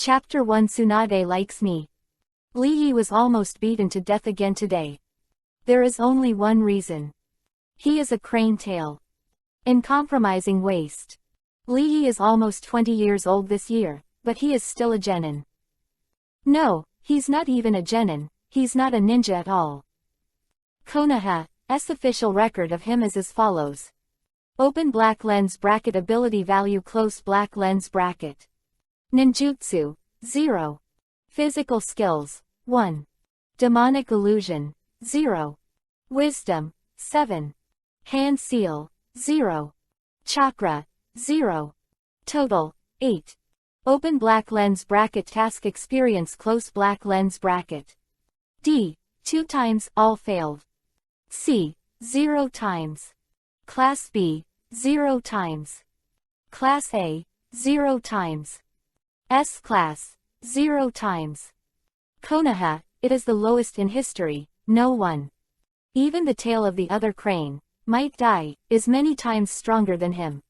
Chapter 1 Tsunade likes me. Lee Yi was almost beaten to death again today. There is only one reason. He is a crane tail. Uncompromising waste. Lee Yi is almost 20 years old this year, but he is still a genin. No, he's not even a genin, he's not a ninja at all. Konoha's official record of him is as follows. Open black lens bracket ability value close black lens bracket. Ninjutsu, 0. Physical skills, 1. Demonic illusion, 0. Wisdom, 7. Hand seal, 0. Chakra, 0. Total, 8. Open black lens bracket task experience close black lens bracket. D, 2 times, all failed. C, 0 times. Class B, 0 times. Class A, 0 times. S class, 0 times. Konoha, it is the lowest in history, no one. Even the tail of the other crane, might die, is many times stronger than him.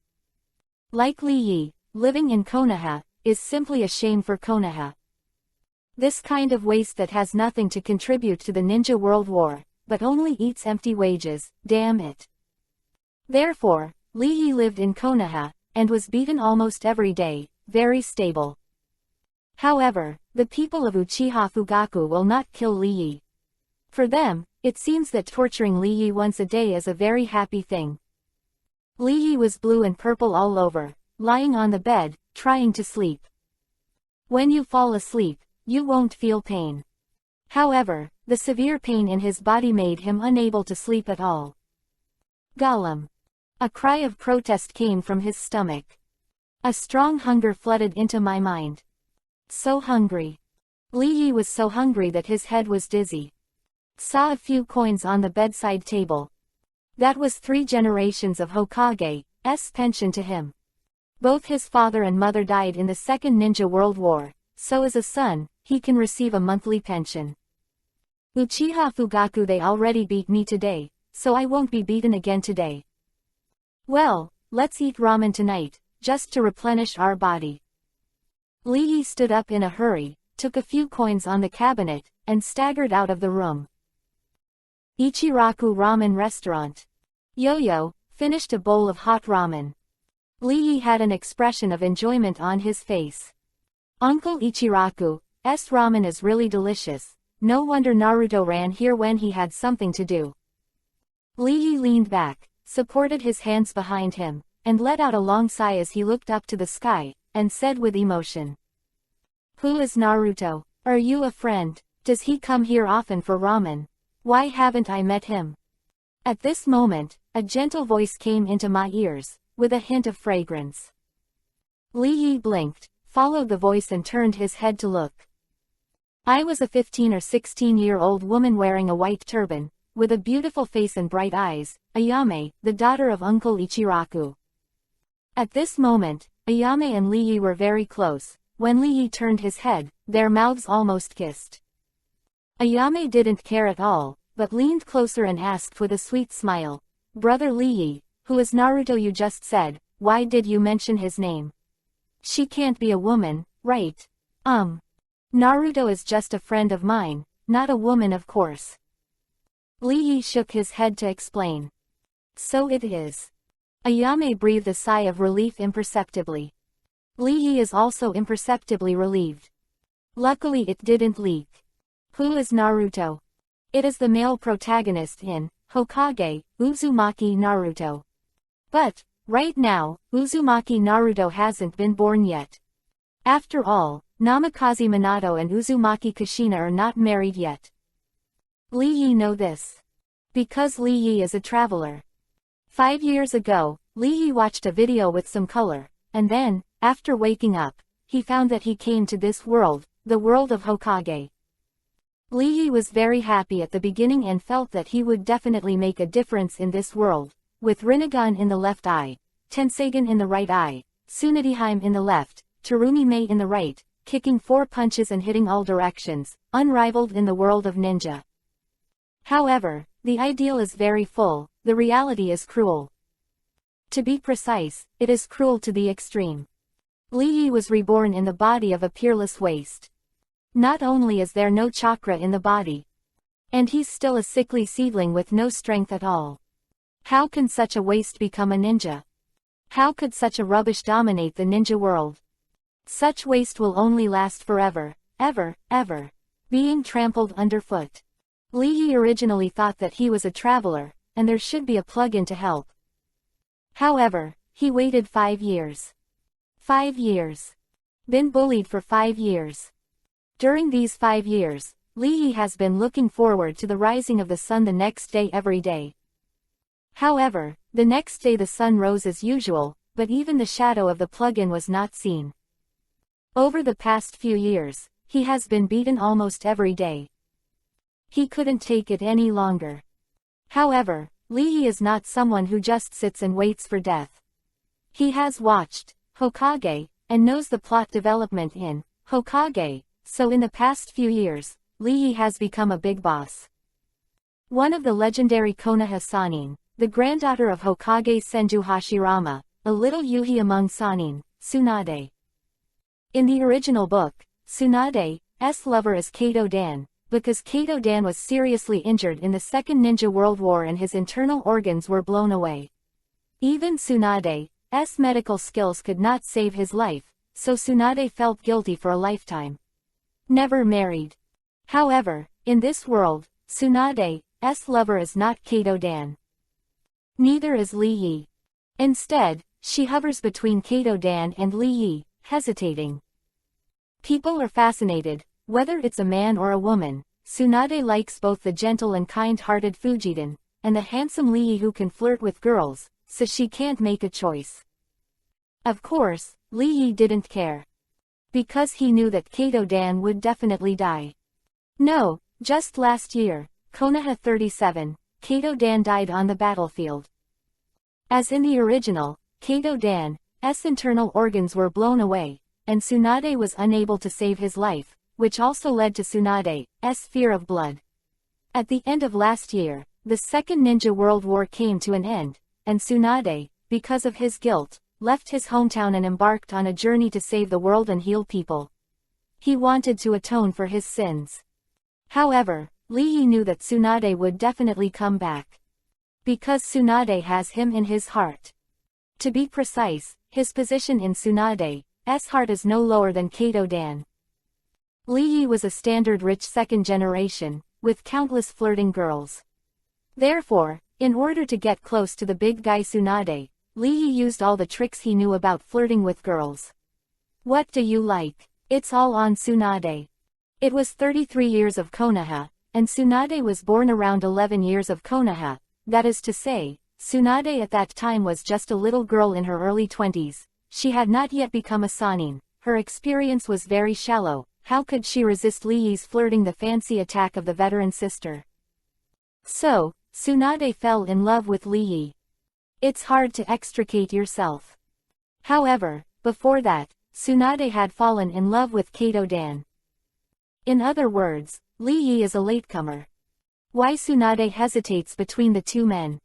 Like Lee Yi, living in Konoha, is simply a shame for Konoha. This kind of waste that has nothing to contribute to the ninja world war, but only eats empty wages, damn it. Therefore, Lee Yi lived in Konoha, and was beaten almost every day, very stable. However, the people of Uchiha Fugaku will not kill Lee Yi. For them, it seems that torturing Lee Yi once a day is a very happy thing. Lee Yi was blue and purple all over, lying on the bed, trying to sleep. When you fall asleep, you won't feel pain. However, the severe pain in his body made him unable to sleep at all. Gollum. A cry of protest came from his stomach. A strong hunger flooded into my mind. So hungry. Lee Yi was so hungry that his head was dizzy. Saw a few coins on the bedside table. That was 3 generations of Hokage's pension to him. Both his father and mother died in the Second Ninja World War, so as a son, he can receive a monthly pension. Uchiha Fugaku, they already beat me today, so I won't be beaten again today. Well, let's eat ramen tonight, just to replenish our body. Lee Yi stood up in a hurry, took a few coins on the cabinet, and staggered out of the room. Ichiraku Ramen Restaurant. Yo-Yo finished a bowl of hot ramen. Lee Yi had an expression of enjoyment on his face. Uncle Ichiraku's ramen is really delicious, no wonder Naruto ran here when he had something to do. Lee Yi leaned back, supported his hands behind him, and let out a long sigh as he looked up to the sky, and said with emotion. Who is Naruto? Are you a friend? Does he come here often for ramen? Why haven't I met him? At this moment, a gentle voice came into my ears, with a hint of fragrance. Lee Yi blinked, followed the voice and turned his head to look. I was a 15 or 16-year-old woman wearing a white turban, with a beautiful face and bright eyes, Ayame, the daughter of Uncle Ichiraku. At this moment, Ayame and Lee Yi were very close. When Lee Yi turned his head, their mouths almost kissed. Ayame didn't care at all, but leaned closer and asked with a sweet smile, Brother Lee Yi, who is Naruto you just said, why did you mention his name? She can't be a woman, right? Naruto is just a friend of mine, not a woman of course. Lee Yi shook his head to explain. So it is. Ayame breathed a sigh of relief imperceptibly. Lee Yi is also imperceptibly relieved. Luckily it didn't leak. Who is Naruto? It is the male protagonist in Hokage, Uzumaki Naruto. But, right now, Uzumaki Naruto hasn't been born yet. After all, Namikaze Minato and Uzumaki Kushina are not married yet. Lee Yi know this. Because Lee Yi is a traveler. 5 years ago, Lee Yi watched a video with some color, and then, after waking up, he found that he came to this world, the world of Hokage. Lee Yi was very happy at the beginning and felt that he would definitely make a difference in this world, with Rinnegan in the left eye, Tensegan in the right eye, Tsunadiheim in the left, Terumi Mei in the right, kicking 4 punches and hitting all directions, unrivaled in the world of ninja. However, the ideal is very full, the reality is cruel. To be precise, it is cruel to the extreme. Lee Yi was reborn in the body of a peerless waste. Not only is there no chakra in the body, and he's still a sickly seedling with no strength at all. How can such a waste become a ninja? How could such a rubbish dominate the ninja world? Such waste will only last forever, ever, ever, being trampled underfoot. Lee Yi originally thought that he was a traveler, and there should be a plug-in to help. However, he waited 5 years. 5 years. Been bullied for 5 years. During these 5 years, Lee Yi has been looking forward to the rising of the sun the next day every day. However, the next day the sun rose as usual, but even the shadow of the plug-in was not seen. Over the past few years, he has been beaten almost every day. He couldn't take it any longer. However, Lee Yi is not someone who just sits and waits for death. He has watched Hokage, and knows the plot development in Hokage, so in the past few years, Lee Yi has become a big boss. One of the legendary Konoha Sannin, the granddaughter of Hokage Senju Hashirama, a little Yuhi among Sannin, Tsunade. In the original book, Tsunade's lover is Kato Dan, because Kato Dan was seriously injured in the Second Ninja World War and his internal organs were blown away. Even Tsunade's medical skills could not save his life, so Tsunade felt guilty for a lifetime. Never married. However, in this world, Tsunade's lover is not Kato Dan. Neither is Lee Yi. Instead, she hovers between Kato Dan and Lee Yi, hesitating. People are fascinated, whether it's a man or a woman. Tsunade likes both the gentle and kind-hearted Fujiden, and the handsome Lee Yi who can flirt with girls, so she can't make a choice. Of course, Lee Yi didn't care. Because he knew that Kato Dan would definitely die. No, just last year, Konoha 37, Kato Dan died on the battlefield. As in the original, Kato Dan's internal organs were blown away, and Tsunade was unable to save his life, which also led to Tsunade's fear of blood. At the end of last year, the Second Ninja World War came to an end, and Tsunade, because of his guilt, left his hometown and embarked on a journey to save the world and heal people. He wanted to atone for his sins. However, Lee Yi knew that Tsunade would definitely come back. Because Tsunade has him in his heart. To be precise, his position in Tsunade's heart is no lower than Kato Dan. Lee Yi was a standard rich second generation, with countless flirting girls. Therefore, in order to get close to the big guy Tsunade, Lee Yi used all the tricks he knew about flirting with girls. What do you like? It's all on Tsunade. It was 33 years of Konoha, and Tsunade was born around 11 years of Konoha, that is to say, Tsunade at that time was just a little girl in her early 20s, she had not yet become a Sannin, her experience was very shallow, how could she resist Lee Yi's flirting the fancy attack of the veteran sister? So, Tsunade fell in love with Lee Yi. It's hard to extricate yourself. However, before that, Tsunade had fallen in love with Kato Dan. In other words, Lee Yi is a latecomer. Why Tsunade hesitates between the two men?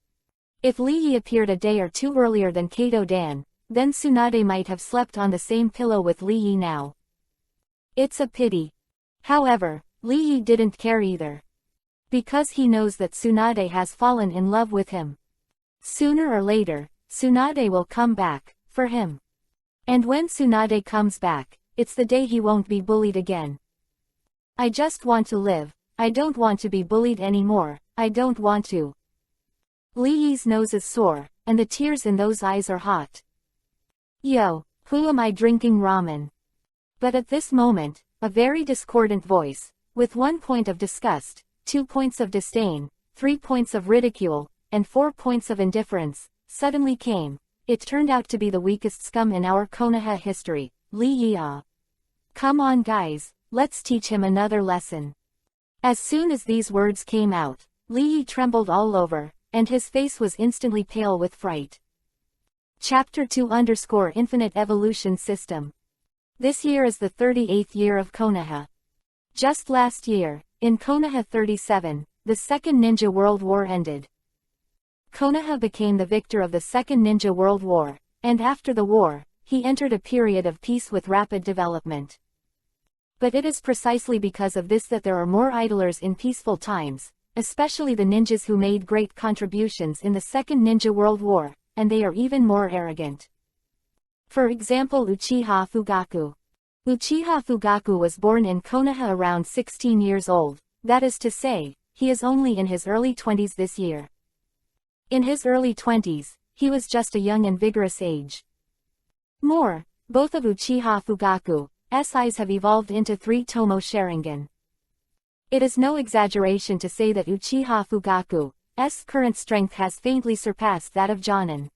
If Lee Yi appeared a day or two earlier than Kato Dan, then Tsunade might have slept on the same pillow with Lee Yi now. It's a pity. However, Lee Yi didn't care either. Because he knows that Tsunade has fallen in love with him. Sooner or later, Tsunade will come back, for him. And when Tsunade comes back, it's the day he won't be bullied again. I just want to live, I don't want to be bullied anymore, I don't want to. Lee Yi's nose is sore, and the tears in those eyes are hot. Yo, who am I drinking ramen? But at this moment, a very discordant voice, with 1 point of disgust, 2 points of disdain, 3 points of ridicule, and 4 points of indifference, suddenly came. It turned out to be the weakest scum in our Konoha history, Lee Yi. Come on guys, let's teach him another lesson. As soon as these words came out, Lee Yi trembled all over, and his face was instantly pale with fright. Chapter 2 _ Infinite Evolution System. This year is the 38th year of Konoha. Just last year, in Konoha 37, the Second Ninja World War ended. Konoha became the victor of the Second Ninja World War, and after the war, he entered a period of peace with rapid development. But it is precisely because of this that there are more idlers in peaceful times, especially the ninjas who made great contributions in the Second Ninja World War, and they are even more arrogant. For example, Uchiha Fugaku. Uchiha Fugaku was born in Konoha around 16 years old, that is to say, he is only in his early 20s this year. In his early 20s, he was just a young and vigorous age. Both of Uchiha Fugaku's eyes have evolved into 3 Tomo Sharingan. It is no exaggeration to say that Uchiha Fugaku's current strength has faintly surpassed that of Jonin.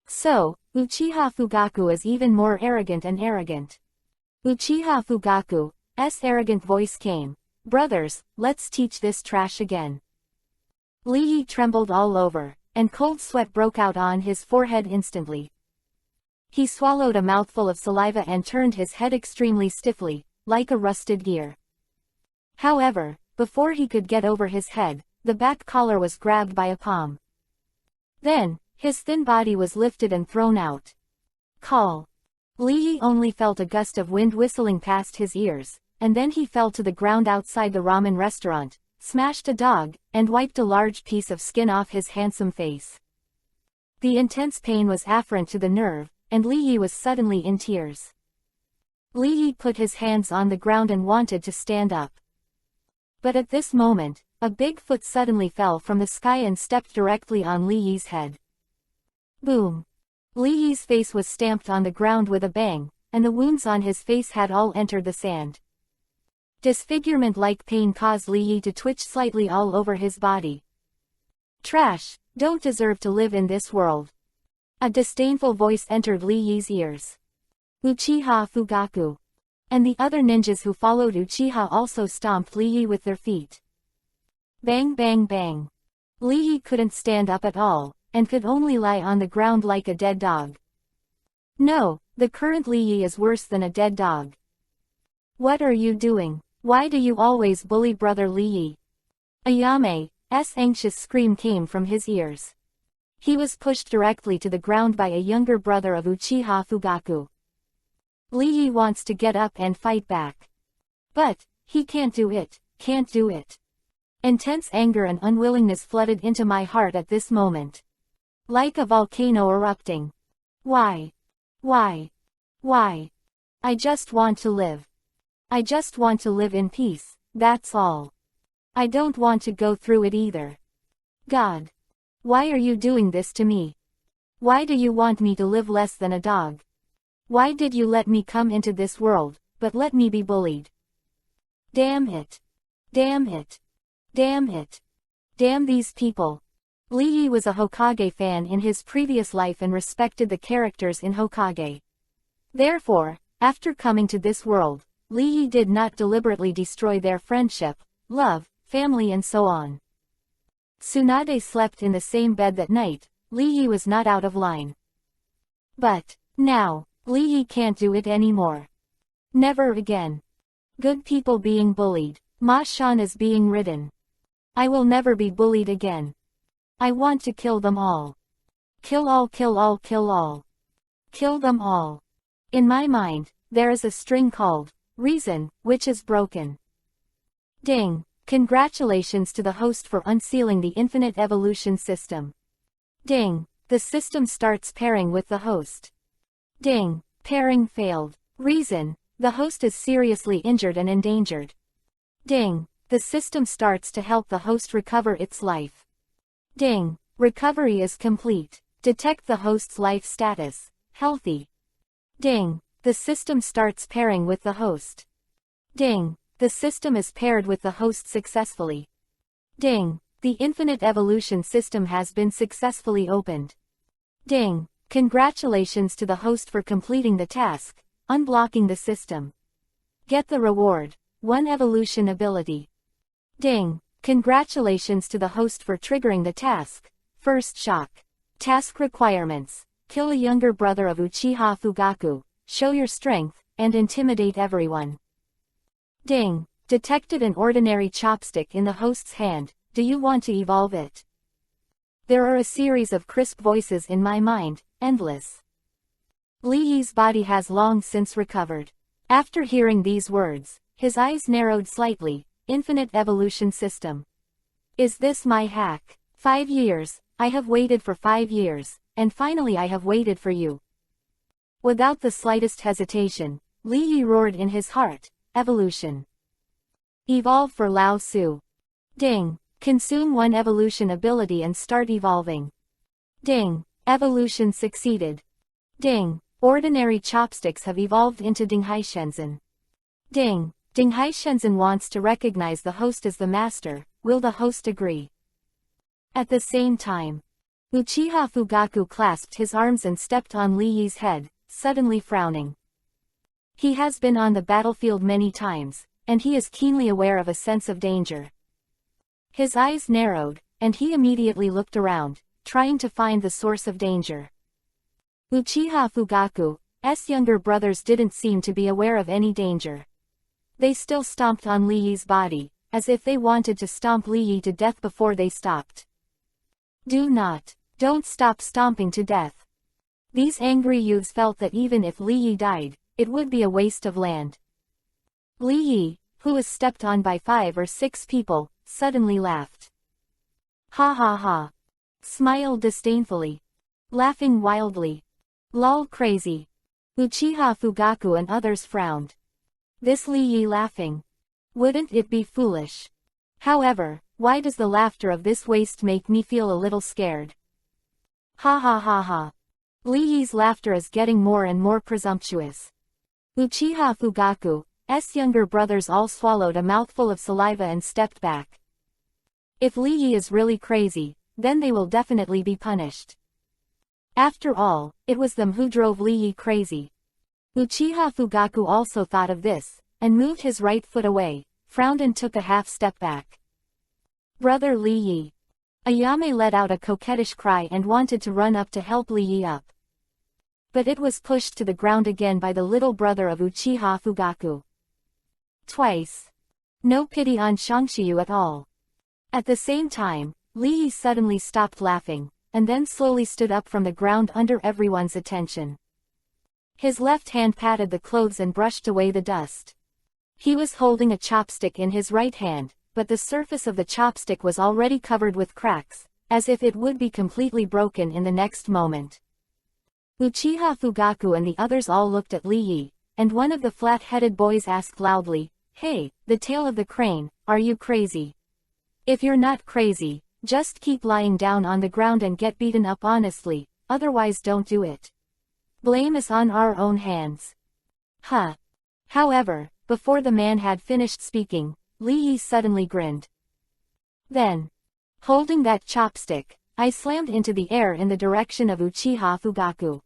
So, Uchiha Fugaku is even more arrogant and arrogant. Uchiha Fugaku's arrogant voice came, "Brothers, let's teach this trash again." Lee Yi trembled all over, and cold sweat broke out on his forehead instantly. He swallowed a mouthful of saliva and turned his head extremely stiffly, like a rusted gear. However, before he could get over his head, the back collar was grabbed by a palm. Then, his thin body was lifted and thrown out. Call. Lee Yi only felt a gust of wind whistling past his ears, and then he fell to the ground outside the ramen restaurant, smashed a dog, and wiped a large piece of skin off his handsome face. The intense pain was afferent to the nerve, and Lee Yi was suddenly in tears. Lee Yi put his hands on the ground and wanted to stand up. But at this moment, a big foot suddenly fell from the sky and stepped directly on Lee Yi's head. Boom! Lee Yi's face was stamped on the ground with a bang, and the wounds on his face had all entered the sand. Disfigurement-like pain caused Lee Yi to twitch slightly all over his body. Trash, don't deserve to live in this world. A disdainful voice entered Lee Yi's ears. Uchiha Fugaku. And the other ninjas who followed Uchiha also stomped Lee Yi with their feet. Bang bang bang. Lee Yi couldn't stand up at all, and could only lie on the ground like a dead dog. No, the current Lee Yi is worse than a dead dog. What are you doing? Why do you always bully brother Lee Yi? Ayame's anxious scream came from his ears. He was pushed directly to the ground by a younger brother of Uchiha Fugaku. Lee Yi wants to get up and fight back. But, he can't do it, can't do it. Intense anger and unwillingness flooded into my heart at this moment. Like a volcano erupting. Why? Why? Why? I just want to live. I just want to live in peace, that's all. I don't want to go through it either. God. Why are you doing this to me? Why do you want me to live less than a dog? Why did you let me come into this world, but let me be bullied? Damn it. Damn it. Damn it. Damn these people. Lee Yi was a Hokage fan in his previous life and respected the characters in Hokage. Therefore, after coming to this world, Lee Yi did not deliberately destroy their friendship, love, family and so on. Tsunade slept in the same bed that night. Lee Yi was not out of line. But, now, Lee Yi can't do it anymore. Never again. Good people being bullied. Ma Shan is being ridden. I will never be bullied again. I want to kill them all. Kill all, kill all, kill all. Kill them all. In my mind, there is a string called reason, which is broken. Ding! Congratulations to the host for unsealing the infinite evolution system. Ding! The system starts pairing with the host. Ding! Pairing failed. Reason: the host is seriously injured and endangered. Ding! The system starts to help the host recover its life. Ding! Recovery is complete. Detect the host's life status: healthy. Ding! The system starts pairing with the host. Ding! The system is paired with the host successfully. Ding! The infinite evolution system has been successfully opened. Ding! Congratulations to the host for completing the task, unblocking the system. Get the reward: 1 evolution ability. Ding! Congratulations to the host for triggering the task, first shock. Task requirements: kill a younger brother of Uchiha Fugaku, show your strength, and intimidate everyone. Ding! Detected an ordinary chopstick in the host's hand. Do you want to evolve it? There are a series of crisp voices in my mind, endless. Li Yi's body has long since recovered. After hearing these words, his eyes narrowed slightly. Infinite evolution system. Is this my hack? 5 years, I have waited for 5 years, and finally I have waited for you. Without the slightest hesitation, Li Yi roared in his heart, evolution. Evolve for Lao Su. Ding. Consume one evolution ability and start evolving. Ding. Evolution succeeded. Ding. Ordinary chopsticks have evolved into Dinghai Shenzhen. Ding. Dinghai Shenzhen wants to recognize the host as the master. Will the host agree? At the same time, Uchiha Fugaku clasped his arms and stepped on Li Yi's head, suddenly frowning. He has been on the battlefield many times, and he is keenly aware of a sense of danger. His eyes narrowed, and he immediately looked around, trying to find the source of danger. Uchiha Fugaku's younger brothers didn't seem to be aware of any danger. They still stomped on Li Yi's body, as if they wanted to stomp Li Yi to death before they stopped. Don't stop stomping to death. These angry youths felt that even if Li Yi died, it would be a waste of land. Li Yi, who was stepped on by 5 or 6 people, suddenly laughed. Ha ha ha. Smiled disdainfully. Laughing wildly. Lol crazy. Uchiha Fugaku and others frowned. This Li Yi laughing. Wouldn't it be foolish? However, why does the laughter of this waste make me feel a little scared? Ha ha ha ha. Li Yi's laughter is getting more and more presumptuous. Uchiha Fugaku's younger brothers all swallowed a mouthful of saliva and stepped back. If Li Yi is really crazy, then they will definitely be punished. After all, it was them who drove Li Yi crazy. Uchiha Fugaku also thought of this, and moved his right foot away, frowned and took a half step back. Brother Li Yi. Ayame let out a coquettish cry and wanted to run up to help Li Yi up. But it was pushed to the ground again by the little brother of Uchiha Fugaku. Twice. No pity on Shangshiyu at all. At the same time, Li Yi suddenly stopped laughing, and then slowly stood up from the ground under everyone's attention. His left hand patted the clothes and brushed away the dust. He was holding a chopstick in his right hand, but the surface of the chopstick was already covered with cracks, as if it would be completely broken in the next moment. Uchiha Fugaku and the others all looked at Li Yi, and one of the flat-headed boys asked loudly, "Hey, the tail of the crane, are you crazy? If you're not crazy, just keep lying down on the ground and get beaten up honestly, otherwise don't do it. Blame is on our own hands." Huh. However, before the man had finished speaking, Li Yi suddenly grinned. Then, holding that chopstick, I slammed into the air in the direction of Uchiha Fugaku.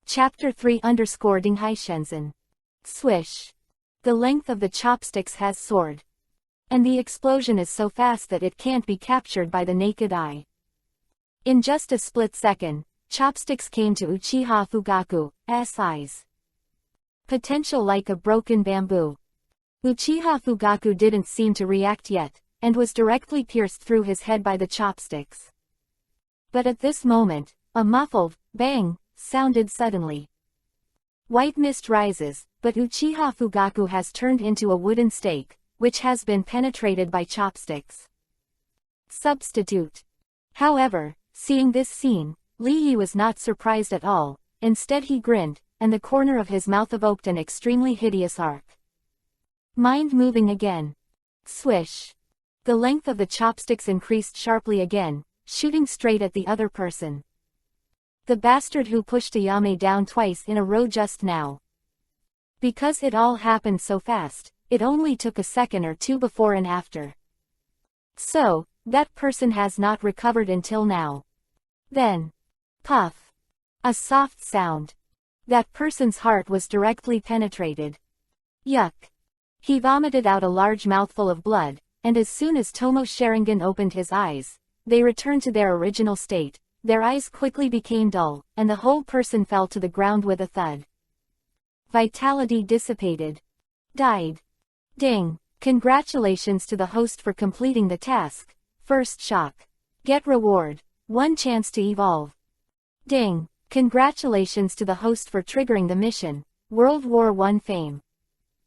Chapter 3_Dinghai Shenzhen. Swish. The length of the chopsticks has soared. And the explosion is so fast that it can't be captured by the naked eye. In just a split second, chopsticks came to Uchiha Fugaku's eyes. Potential like a broken bamboo. Uchiha Fugaku didn't seem to react yet, and was directly pierced through his head by the chopsticks. But at this moment, a muffled bang sounded suddenly. White mist rises, but Uchiha Fugaku has turned into a wooden stake, which has been penetrated by chopsticks. Substitute. However, seeing this scene, Li Yi was not surprised at all. Instead he grinned, and the corner of his mouth evoked an extremely hideous arc. Mind moving again. Swish. The length of the chopsticks increased sharply again, shooting straight at the other person. The bastard who pushed Ayame down twice in a row just now. Because it all happened so fast, it only took a second or two before and after. So, that person has not recovered until now. Then, puff. A soft sound. That person's heart was directly penetrated. Yuck. He vomited out a large mouthful of blood, and as soon as Tomo Sharingan opened his eyes, they returned to their original state. Their eyes quickly became dull, and the whole person fell to the ground with a thud. Vitality dissipated. Died. Ding. Congratulations to the host for completing the task. First shock. Get reward. 1 chance to evolve. Ding. Congratulations to the host for triggering the mission. World War I fame.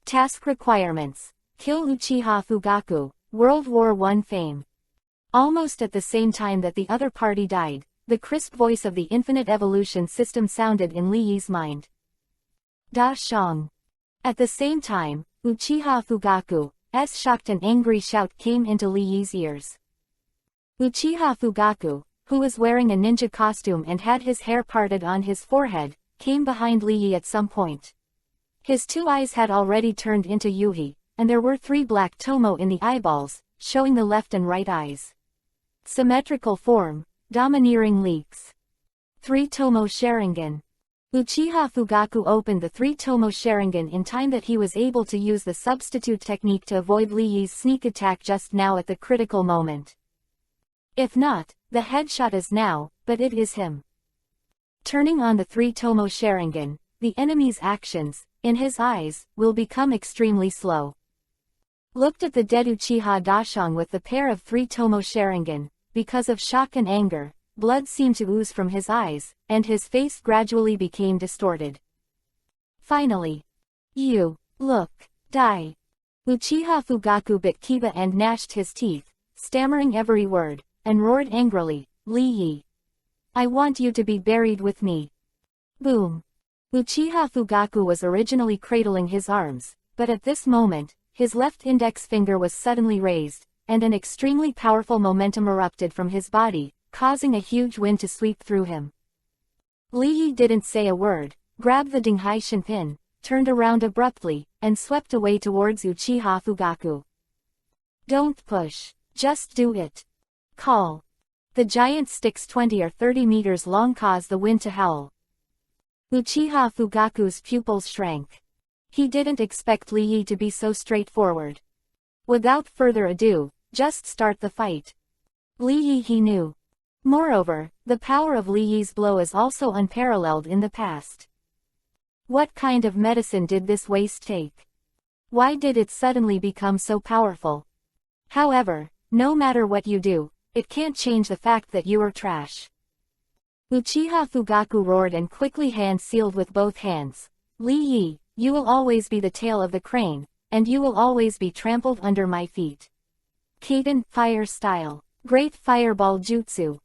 Task requirements. Kill Uchiha Fugaku. World War I fame. Almost at the same time that the other party died, the crisp voice of the infinite evolution system sounded in Li Yi's mind. Da Shang. At the same time, Uchiha Fugaku's shocked and angry shout came into Li Yi's ears. Uchiha Fugaku, who was wearing a ninja costume and had his hair parted on his forehead, came behind Li Yi at some point. His two eyes had already turned into Yuhi, and there were 3 black tomo in the eyeballs, showing the left and right eyes. Symmetrical form, domineering leaks. 3 tomo Sharingan. Uchiha Fugaku opened the 3 tomo Sharingan in time that he was able to use the substitute technique to avoid Li Yi's sneak attack just now at the critical moment. If not, the headshot is now, but it is him. Turning on the 3 tomo Sharingan, the enemy's actions, in his eyes, will become extremely slow. Looked at the dead Uchiha Dashang with the pair of 3 tomo Sharingan, because of shock and anger, blood seemed to ooze from his eyes, and his face gradually became distorted. Finally. You. Look. Die. Uchiha Fugaku bit Kiba and gnashed his teeth, stammering every word, and roared angrily, Li Yi. I want you to be buried with me. Boom. Uchiha Fugaku was originally cradling his arms, but at this moment, his left index finger was suddenly raised, and an extremely powerful momentum erupted from his body, causing a huge wind to sweep through him. Li Yi didn't say a word, grabbed the Dinghai Shinpin, turned around abruptly, and swept away towards Uchiha Fugaku. Don't push. Just do it. Call. The giant sticks 20 or 30 meters long caused the wind to howl. Uchiha Fugaku's pupils shrank. He didn't expect Li Yi to be so straightforward. Without further ado, just start the fight. Li Yi he knew. Moreover, the power of Li Yi's blow is also unparalleled in the past. What kind of medicine did this waste take? Why did it suddenly become so powerful? However, no matter what you do, it can't change the fact that you are trash. Uchiha Fugaku roared and quickly hand-sealed with both hands. Li Yi, you will always be the tail of the crane, and you will always be trampled under my feet. Kaiden, Fire Style. Great Fireball Jutsu.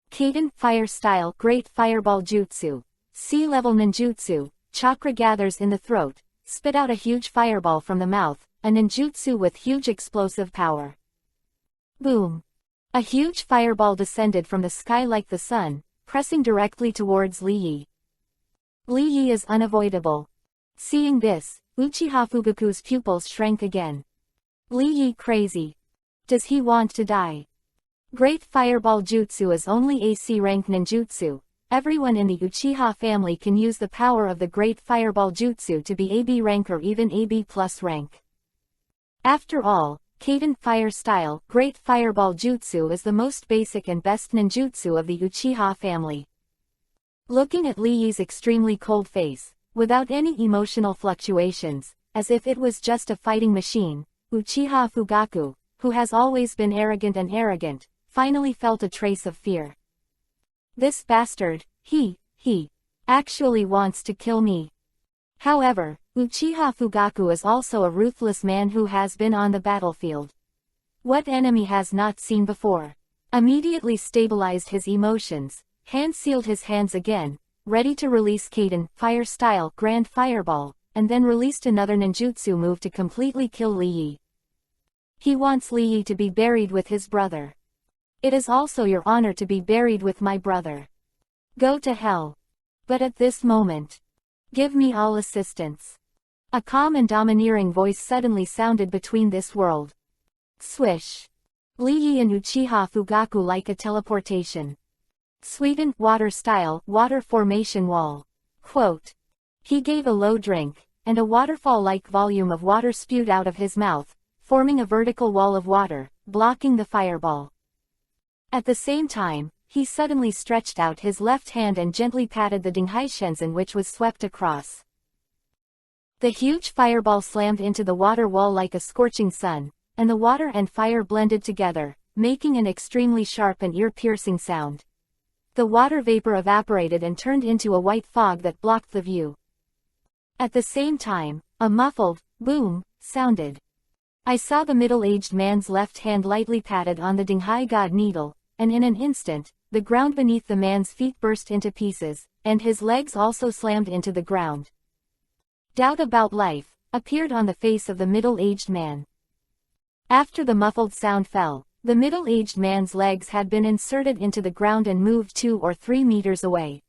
Kaiden, Fire Style. Great Fireball Jutsu. Sea-level ninjutsu. Chakra gathers in the throat. Spit out a huge fireball from the mouth, a ninjutsu with huge explosive power. Boom. A huge fireball descended from the sky like the sun, pressing directly towards Li Yi. Li Yi is unavoidable. Seeing this, Uchiha Fugaku's pupils shrank again. Li Yi crazy. Does he want to die? Great Fireball Jutsu is only AC rank ninjutsu. Everyone in the Uchiha family can use the power of the Great Fireball Jutsu to be AB rank or even AB plus rank. After all, Kaiden Fire Style, Great Fireball Jutsu is the most basic and best ninjutsu of the Uchiha family. Looking at Li Yi's extremely cold face, without any emotional fluctuations, as if it was just a fighting machine, Uchiha Fugaku, who has always been arrogant, finally felt a trace of fear. This bastard, he actually wants to kill me. However, Uchiha Fugaku is also a ruthless man who has been on the battlefield. What enemy has not seen before? Immediately stabilized his emotions, hand-sealed his hands again, ready to release Kaiden, Fire Style, Grand Fireball, and then released another ninjutsu move to completely kill Li Yi. He wants Li Yi to be buried with his brother. It is also your honor to be buried with my brother. Go to hell. But at this moment, give me all assistance. A calm and domineering voice suddenly sounded between this world. Swish. Li Yi and Uchiha Fugaku like a teleportation. Sweden, Water Style, Water Formation Wall. Quote. He gave a low drink, and a waterfall-like volume of water spewed out of his mouth, forming a vertical wall of water, blocking the fireball. At the same time, he suddenly stretched out his left hand and gently patted the Dinghai Shenzhen which was swept across. The huge fireball slammed into the water wall like a scorching sun, and the water and fire blended together, making an extremely sharp and ear-piercing sound. The water vapor evaporated and turned into a white fog that blocked the view. At the same time, a muffled boom sounded. I saw the middle-aged man's left hand lightly patted on the Dinghai God needle, and in an instant, the ground beneath the man's feet burst into pieces, and his legs also slammed into the ground. Doubt about life appeared on the face of the middle-aged man. After the muffled sound fell, the middle-aged man's legs had been inserted into the ground and moved 2 or 3 meters away.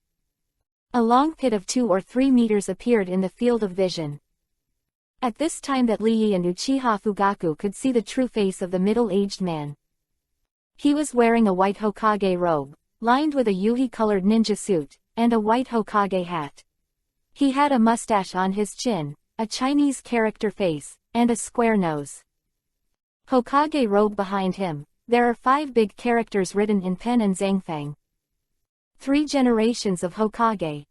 A long pit of 2 or 3 meters appeared in the field of vision. At this time that Li Yi and Uchiha Fugaku could see the true face of the middle-aged man. He was wearing a white Hokage robe, lined with a yui-colored ninja suit, and a white Hokage hat. He had a mustache on his chin, a Chinese character face, and a square nose. Hokage robe behind him, there are 5 big characters written in pen and zangfang. 3 generations of Hokage.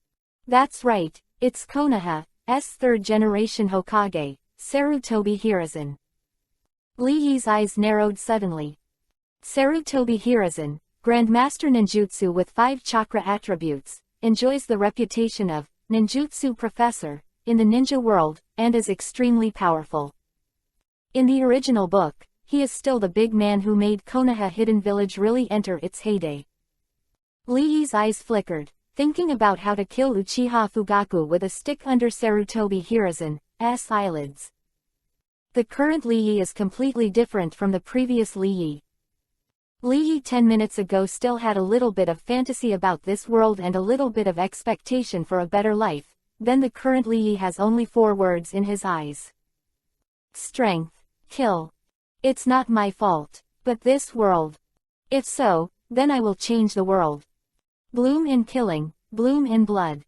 That's right, it's Konoha's 3rd generation Hokage, Sarutobi Hiruzen. Li Yi's eyes narrowed suddenly. Sarutobi Hiruzen, Grandmaster Ninjutsu with 5 chakra attributes, enjoys the reputation of ninjutsu professor in the ninja world, and is extremely powerful. In the original book, he is still the big man who made Konoha Hidden Village really enter its heyday. Li Yi's eyes flickered, thinking about how to kill Uchiha Fugaku with a stick under Sarutobi Hiruzen's eyelids. The current Li Yi is completely different from the previous Li Yi. Li Yi 10 minutes ago still had a little bit of fantasy about this world and a little bit of expectation for a better life, then the current Li Yi has only 4 words in his eyes. Strength. Kill. It's not my fault, but this world. If so, then I will change the world. Bloom in killing, bloom in blood.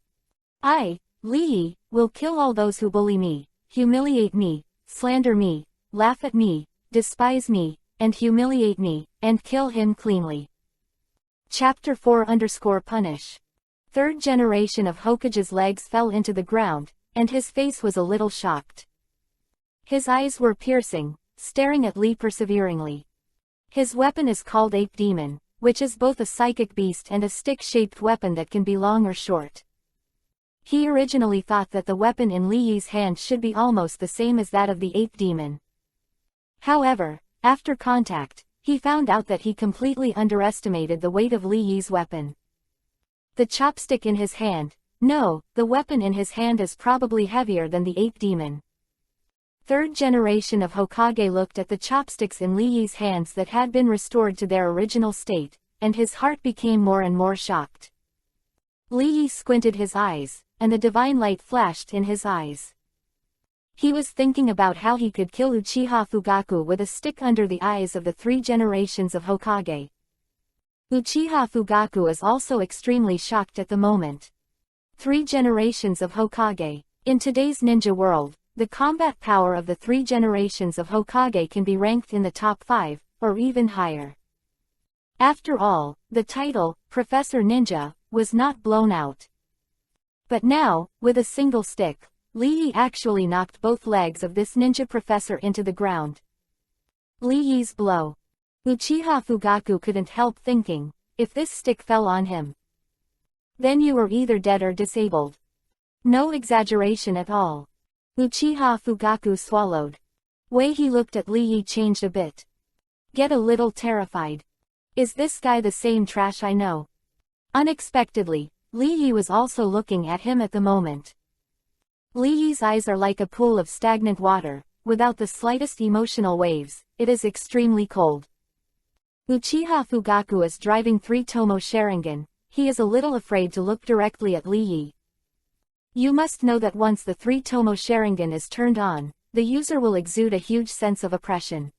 I, Li Yi, will kill all those who bully me, humiliate me, slander me, laugh at me, despise me, and humiliate me, and kill him cleanly. Chapter 4_Punish. 3rd generation of Hokage's legs fell into the ground, and his face was a little shocked. His eyes were piercing, staring at Li perseveringly. His weapon is called Ape Demon, which is both a psychic beast and a stick-shaped weapon that can be long or short. He originally thought that the weapon in Li Yi's hand should be almost the same as that of the Ape Demon. However, after contact, he found out that he completely underestimated the weight of Li Yi's weapon. The chopstick in his hand, no, the weapon in his hand is probably heavier than the Ape Demon. 3rd generation of Hokage looked at the chopsticks in Li Yi's hands that had been restored to their original state, and his heart became more and more shocked. Li Yi squinted his eyes, and the divine light flashed in his eyes. He was thinking about how he could kill Uchiha Fugaku with a stick under the eyes of the 3 generations of Hokage. Uchiha Fugaku is also extremely shocked at the moment. 3 generations of Hokage. In today's ninja world, the combat power of the 3 generations of Hokage can be ranked in the top 5, or even higher. After all, the title, Professor Ninja, was not blown out. But now, with a single stick, Li Yi actually knocked both legs of this ninja professor into the ground. Li Yi's blow. Uchiha Fugaku couldn't help thinking, if this stick fell on him, then you were either dead or disabled. No exaggeration at all. Uchiha Fugaku swallowed. Way he looked at Li Yi changed a bit. Get a little terrified. Is this guy the same trash I know? Unexpectedly, Li Yi was also looking at him at the moment. Li Yi's eyes are like a pool of stagnant water, without the slightest emotional waves. It is extremely cold. Uchiha Fugaku is driving 3 Tomo Sharingan. He is a little afraid to look directly at Li Yi. You must know that once the 3 Tomo Sharingan is turned on, the user will exude a huge sense of oppression.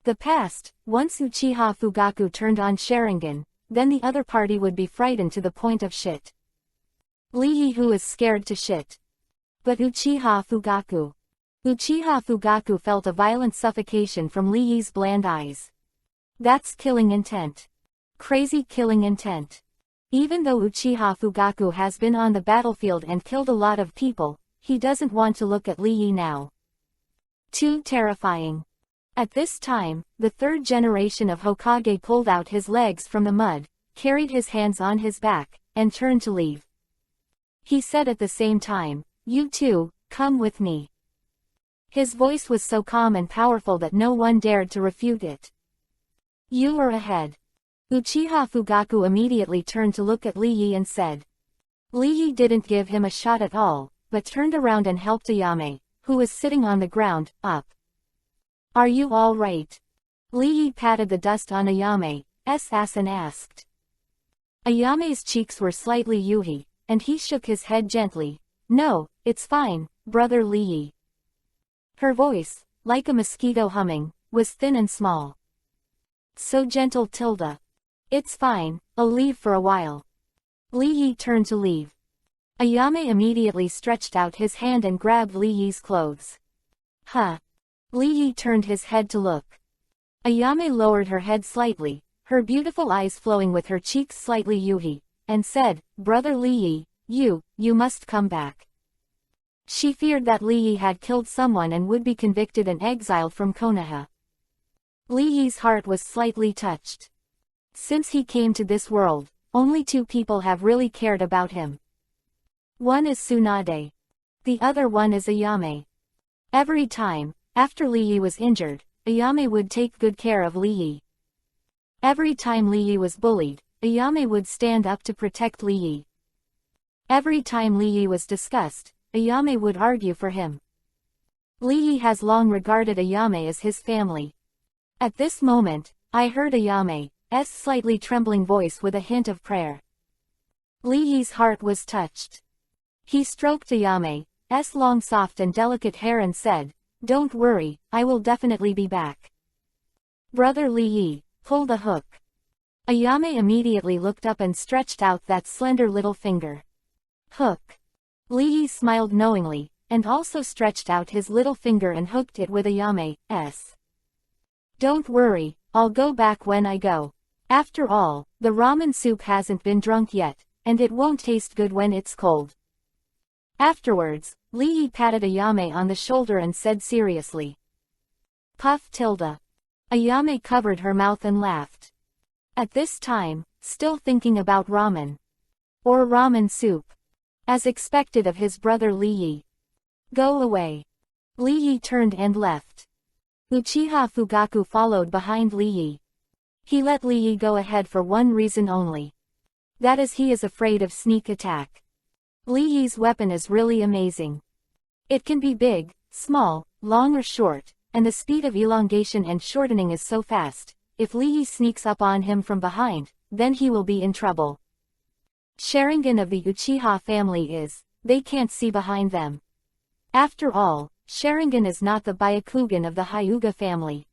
The past, once Uchiha Fugaku turned on Sharingan, then the other party would be frightened to the point of shit. Li Yi who is scared to shit. But Uchiha Fugaku. Uchiha Fugaku felt a violent suffocation from Li Yi's bland eyes. That's killing intent. Crazy killing intent. Even though Uchiha Fugaku has been on the battlefield and killed a lot of people, he doesn't want to look at Li Yi now. Too terrifying. At this time, the 3rd generation of Hokage pulled out his legs from the mud, carried his hands on his back, and turned to leave. He said at the same time, "You too, come with me." His voice was so calm and powerful that no one dared to refute it. "You are ahead." Uchiha Fugaku immediately turned to look at Lee Yi and said. Lee Yi didn't give him a shot at all, but turned around and helped Ayame, who was sitting on the ground, up. "Are you all right?" Lee Yi patted the dust on Ayame's ass and asked. Ayame's cheeks were slightly yuhi, and he shook his head gently. "No, it's fine, brother Lee Yi." Her voice, like a mosquito humming, was thin and small. So gentle. "It's fine, I'll leave for a while." Lee Yi turned to leave. Ayame immediately stretched out his hand and grabbed Lee Yi's clothes. "Huh?" Lee Yi turned his head to look. Ayame lowered her head slightly, her beautiful eyes flowing with her cheeks slightly yuhi, and said, "Brother Lee Yi, you must come back." She feared that Lee Yi had killed someone and would be convicted and exiled from Konoha. Lee Yi's heart was slightly touched. Since he came to this world, only two people have really cared about him. One is Tsunade. The other one is Ayame. Every time, after Lee Yi was injured, Ayame would take good care of Lee Yi. Every time Lee Yi was bullied, Ayame would stand up to protect Lee Yi. Every time Lee Yi was discussed, Ayame would argue for him. Lee Yi has long regarded Ayame as his family. At this moment, I heard Ayame's slightly trembling voice with a hint of prayer. Lee Yi's heart was touched. He stroked Ayame's long soft and delicate hair and said, "Don't worry, I will definitely be back." "Brother Lee Yi, pull the hook." Ayame immediately looked up and stretched out that slender little finger. "Hook." Lee Yi smiled knowingly, and also stretched out his little finger and hooked it with Ayame's. "Don't worry, I'll go back when I go. After all, the ramen soup hasn't been drunk yet, and it won't taste good when it's cold." Afterwards, Lee Yi patted Ayame on the shoulder and said seriously. "Puff tilde." Ayame covered her mouth and laughed. At this time, still thinking about ramen. Or ramen soup. As expected of his brother Lee Yi. "Go away." Lee Yi turned and left. Uchiha Fugaku followed behind Lee Yi. He let Lee Yi go ahead for one reason only. That is, he is afraid of sneak attack. Lee Yi's weapon is really amazing. It can be big, small, long or short, and the speed of elongation and shortening is so fast. If Lee Yi sneaks up on him from behind, then he will be in trouble. Sharingan of the Uchiha family is, they can't see behind them. After all, Sharingan is not the Byakugan of the Hyuga family.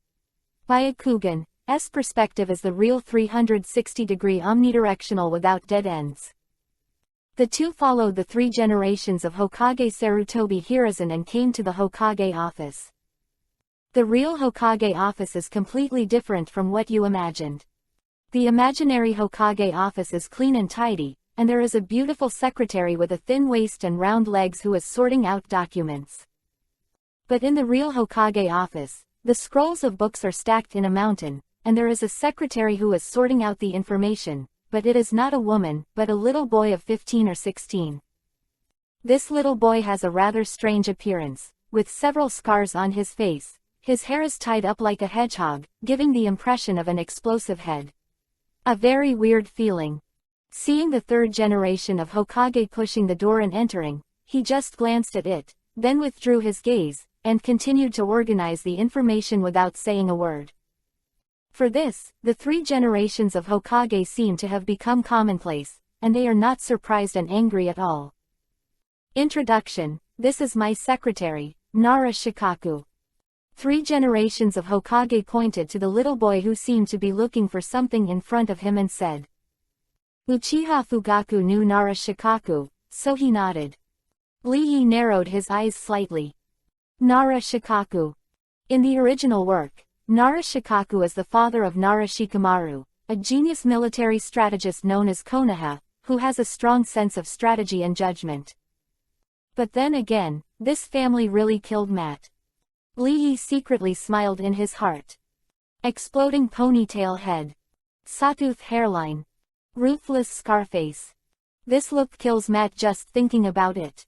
Byakugan's perspective is the real 360-degree omnidirectional without dead ends. The two followed the three generations of Hokage Sarutobi Hiruzen and came to the Hokage office. The real Hokage office is completely different from what you imagined. The imaginary Hokage office is clean and tidy, and there is a beautiful secretary with a thin waist and round legs who is sorting out documents. But in the real Hokage office, the scrolls of books are stacked in a mountain, and there is a secretary who is sorting out the information, but it is not a woman, but a little boy of 15 or 16. This little boy has a rather strange appearance, with several scars on his face. His hair is tied up like a hedgehog, giving the impression of an explosive head. A very weird feeling. Seeing the third generation of Hokage pushing the door and entering, he just glanced at it, then withdrew his gaze, and continued to organize the information without saying a word. For this, the three generations of Hokage seem to have become commonplace, and they are not surprised and angry at all. Introduction: This is my secretary, Nara Shikaku. Three generations of Hokage pointed to the little boy who seemed to be looking for something in front of him and said. Uchiha Fugaku knew Nara Shikaku, so he nodded. Lee Yi narrowed his eyes slightly. Nara Shikaku. In the original work, Nara Shikaku is the father of Nara Shikamaru, a genius military strategist known as Konoha, who has a strong sense of strategy and judgment. But then again, this family really killed Matt. Lee Yi secretly smiled in his heart. Exploding ponytail head. Sawtooth hairline. Ruthless Scarface. This look kills Matt just thinking about it.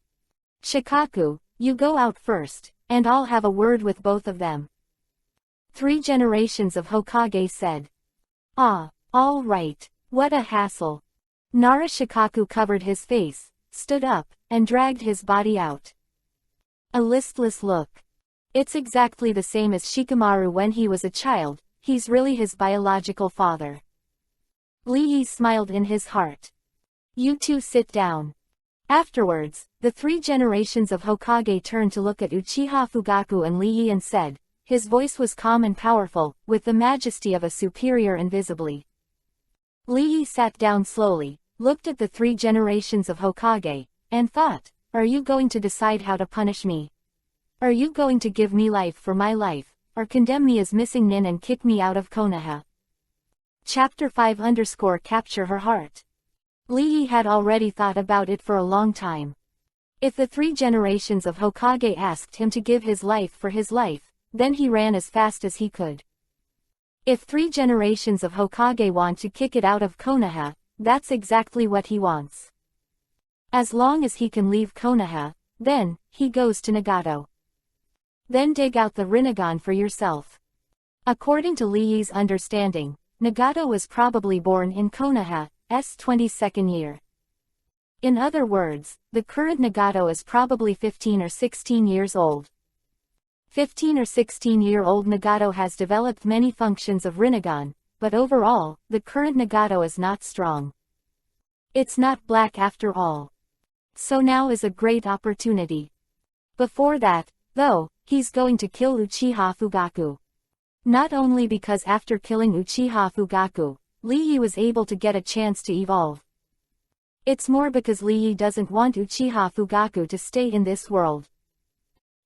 Shikaku, you go out first, and I'll have a word with both of them. 3 generations of Hokage said. Ah, all right, what a hassle. Nara Shikaku covered his face, stood up, and dragged his body out. A listless look. It's exactly the same as Shikamaru when he was a child, he's really his biological father. Lee Yi smiled in his heart. You two sit down. Afterwards, the 3 generations of Hokage turned to look at Uchiha Fugaku and Lee Yi and said, his voice was calm and powerful, with the majesty of a superior invisibly. Lee Yi sat down slowly, looked at the 3 generations of Hokage, and thought, are you going to decide how to punish me? Are you going to give me life for my life, or condemn me as missing nin and kick me out of Konoha? Chapter 5 _ Capture Her Heart. Lee Yi had already thought about it for a long time. If the 3 generations of Hokage asked him to give his life for his life, then he ran as fast as he could. If 3 generations of Hokage want to kick it out of Konoha, that's exactly what he wants. As long as he can leave Konoha, then, he goes to Nagato. Then dig out the Rinnegan for yourself. According to Lee Yi's understanding, Nagato was probably born in Konoha's 22nd year. In other words, the current Nagato is probably 15 or 16 years old. 15 or 16-year-old Nagato has developed many functions of Rinnegan, but overall, the current Nagato is not strong. It's not black after all. So now is a great opportunity. Before that, though, he's going to kill Uchiha Fugaku. Not only because after killing Uchiha Fugaku, Lee Yi was able to get a chance to evolve. It's more because Lee Yi doesn't want Uchiha Fugaku to stay in this world.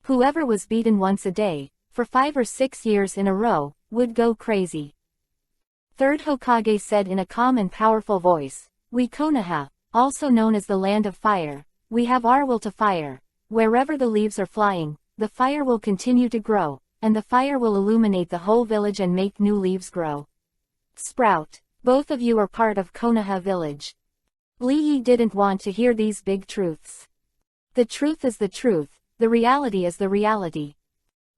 Whoever was beaten once a day, for 5 or 6 years in a row, would go crazy. Third Hokage said in a calm and powerful voice, we Konoha, also known as the Land of Fire, we have our will to fire. Wherever the leaves are flying, the fire will continue to grow, and the fire will illuminate the whole village and make new leaves grow. Sprout, both of you are part of Konoha village. Lee Yi didn't want to hear these big truths. The truth is the truth, the reality is the reality.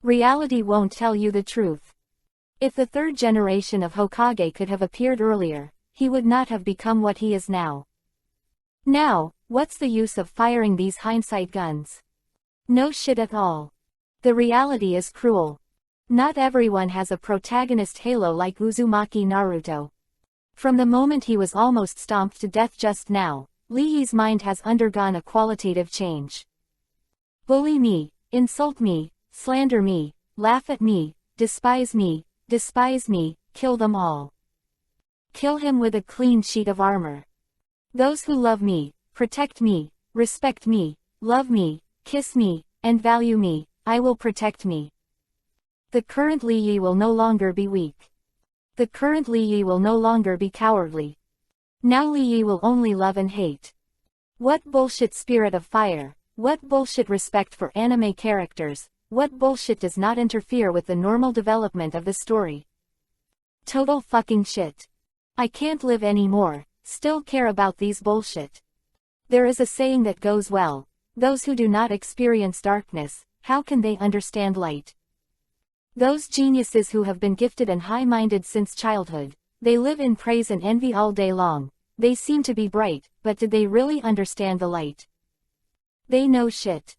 Reality won't tell you the truth. If the 3rd generation of Hokage could have appeared earlier, he would not have become what he is now. Now, what's the use of firing these hindsight guns? No shit at all. The reality is cruel. Not everyone has a protagonist halo like Uzumaki Naruto. From the moment he was almost stomped to death just now, Lee Yi's mind has undergone a qualitative change. Bully me, insult me, slander me, laugh at me, despise me, kill them all. Kill him with a clean sheet of armor. Those who love me, protect me, respect me, love me, kiss me, and value me, I will protect me. The current Lee Yi will no longer be weak. The current Lee Yi will no longer be cowardly. Now Lee Yi will only love and hate. What bullshit spirit of fire, what bullshit respect for anime characters, what bullshit does not interfere with the normal development of the story. Total fucking shit. I can't live anymore, still care about these bullshit. There is a saying that goes well, those who do not experience darkness, how can they understand light? Those geniuses who have been gifted and high-minded since childhood, they live in praise and envy all day long, they seem to be bright, but did they really understand the light? They know shit.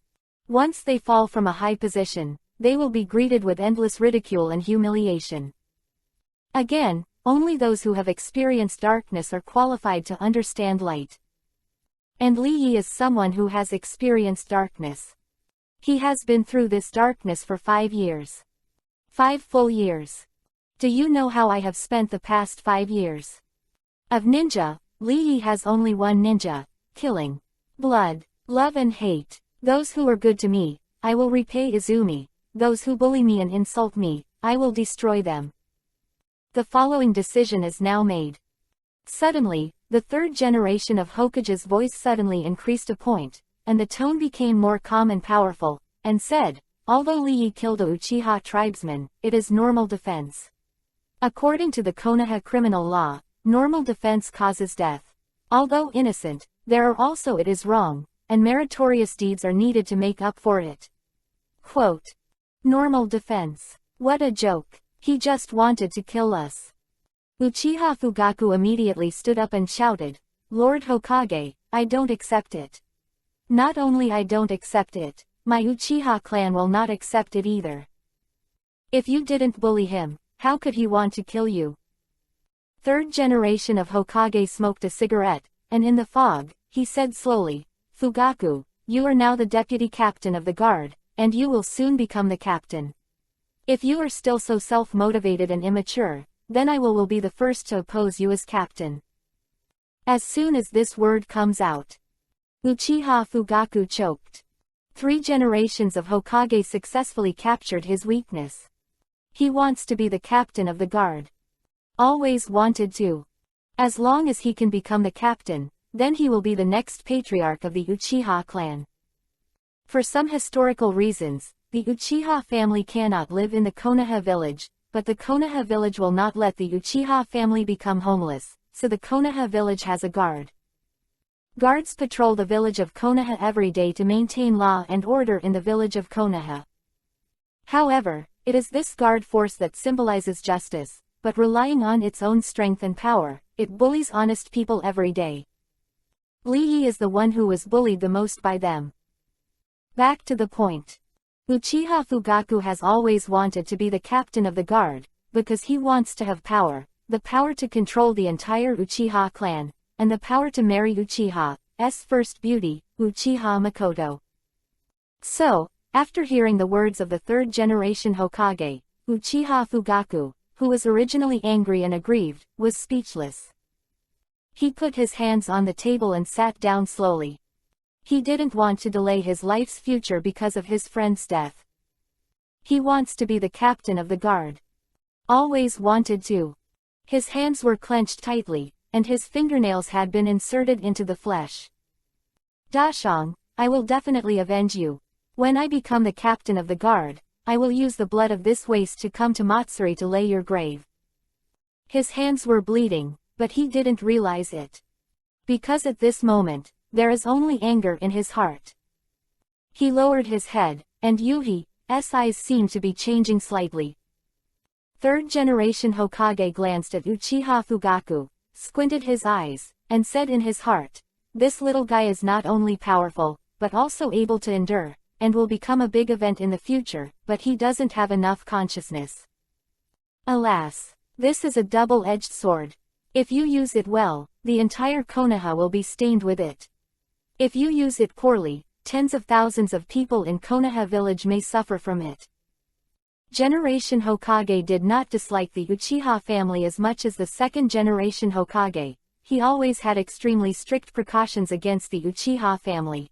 Once they fall from a high position, they will be greeted with endless ridicule and humiliation. Again, only those who have experienced darkness are qualified to understand light. And Lee Yi is someone who has experienced darkness. He has been through this darkness for 5 years. 5 full years. Do you know how I have spent the past 5 years? Of ninja, Lee Yi has only one ninja, killing. Blood, love and hate. Those who are good to me, I will repay Izumi. Those who bully me and insult me, I will destroy them. The following decision is now made. Suddenly, the 3rd generation of Hokage's voice suddenly increased a point, and the tone became more calm and powerful, and said, although Lee Yi killed a Uchiha tribesman, it is normal defense. According to the Konoha criminal law, normal defense causes death. Although innocent, there are also it is wrong, and meritorious deeds are needed to make up for it. Quote. Normal defense. What a joke. He just wanted to kill us. Uchiha Fugaku immediately stood up and shouted, Lord Hokage, I don't accept it. Not only I don't accept it, my Uchiha clan will not accept it either. If you didn't bully him, how could he want to kill you? Third generation of Hokage smoked a cigarette, and in the fog, he said slowly, Fugaku, you are now the deputy captain of the guard, and you will soon become the captain. If you are still so self-motivated and immature, then I will be the first to oppose you as captain. As soon as this word comes out, Uchiha Fugaku choked. 3 generations of Hokage successfully captured his weakness. He wants to be the captain of the guard. Always wanted to. As long as he can become the captain, then he will be the next patriarch of the Uchiha clan. For some historical reasons, the Uchiha family cannot live in the Konoha village, but the Konoha village will not let the Uchiha family become homeless, so the Konoha village has a guard. Guards patrol the village of Konoha every day to maintain law and order in the village of Konoha. However, it is this guard force that symbolizes justice, but relying on its own strength and power, it bullies honest people every day. Lee Yi is the one who was bullied the most by them. Back to the point. Uchiha Fugaku has always wanted to be the captain of the guard, because he wants to have power, the power to control the entire Uchiha clan, and the power to marry Uchiha's first beauty, Uchiha Makoto. So, after hearing the words of the third generation Hokage, Uchiha Fugaku, who was originally angry and aggrieved, was speechless. He put his hands on the table and sat down slowly. He didn't want to delay his life's future because of his friend's death. He wants to be the captain of the guard. Always wanted to. His hands were clenched tightly, and his fingernails had been inserted into the flesh. Dashang, I will definitely avenge you. When I become the captain of the guard, I will use the blood of this waste to come to Matsuri to lay your grave. His hands were bleeding, but he didn't realize it. Because at this moment, there is only anger in his heart. He lowered his head, and Yuhi's eyes seemed to be changing slightly. Third generation Hokage glanced at Uchiha Fugaku, squinted his eyes, and said in his heart, this little guy is not only powerful, but also able to endure, and will become a big event in the future, but he doesn't have enough consciousness. Alas, this is a double-edged sword. If you use it well, the entire Konoha will be stained with it. If you use it poorly, tens of thousands of people in Konoha village may suffer from it. Generation Hokage did not dislike the Uchiha family as much as the second generation Hokage. He always had extremely strict precautions against the Uchiha family.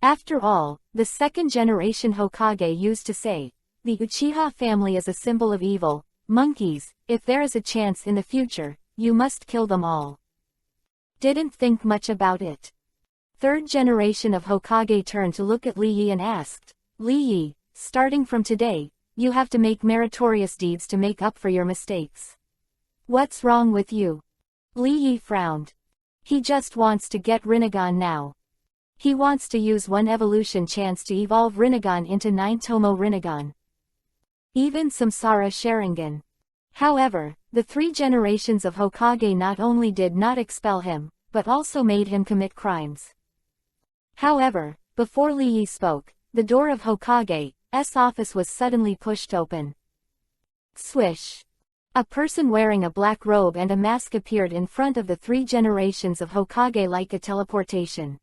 After all, the second generation Hokage used to say, the Uchiha family is a symbol of evil. Monkeys, if there is a chance in the future, you must kill them all. Didn't think much about it. Third generation of Hokage turned to look at Lee Yi and asked, Lee Yi, starting from today, you have to make meritorious deeds to make up for your mistakes. What's wrong with you? Lee Yi frowned. He just wants to get Rinnegan now. He wants to use one evolution chance to evolve Rinnegan into 9 Tomo Rinnegan. Even Samsara Sharingan. However, the 3 generations of Hokage not only did not expel him, but also made him commit crimes. However, before Lee Yi spoke, the door of Hokage's office was suddenly pushed open. Swish! A person wearing a black robe and a mask appeared in front of the 3 generations of Hokage like a teleportation.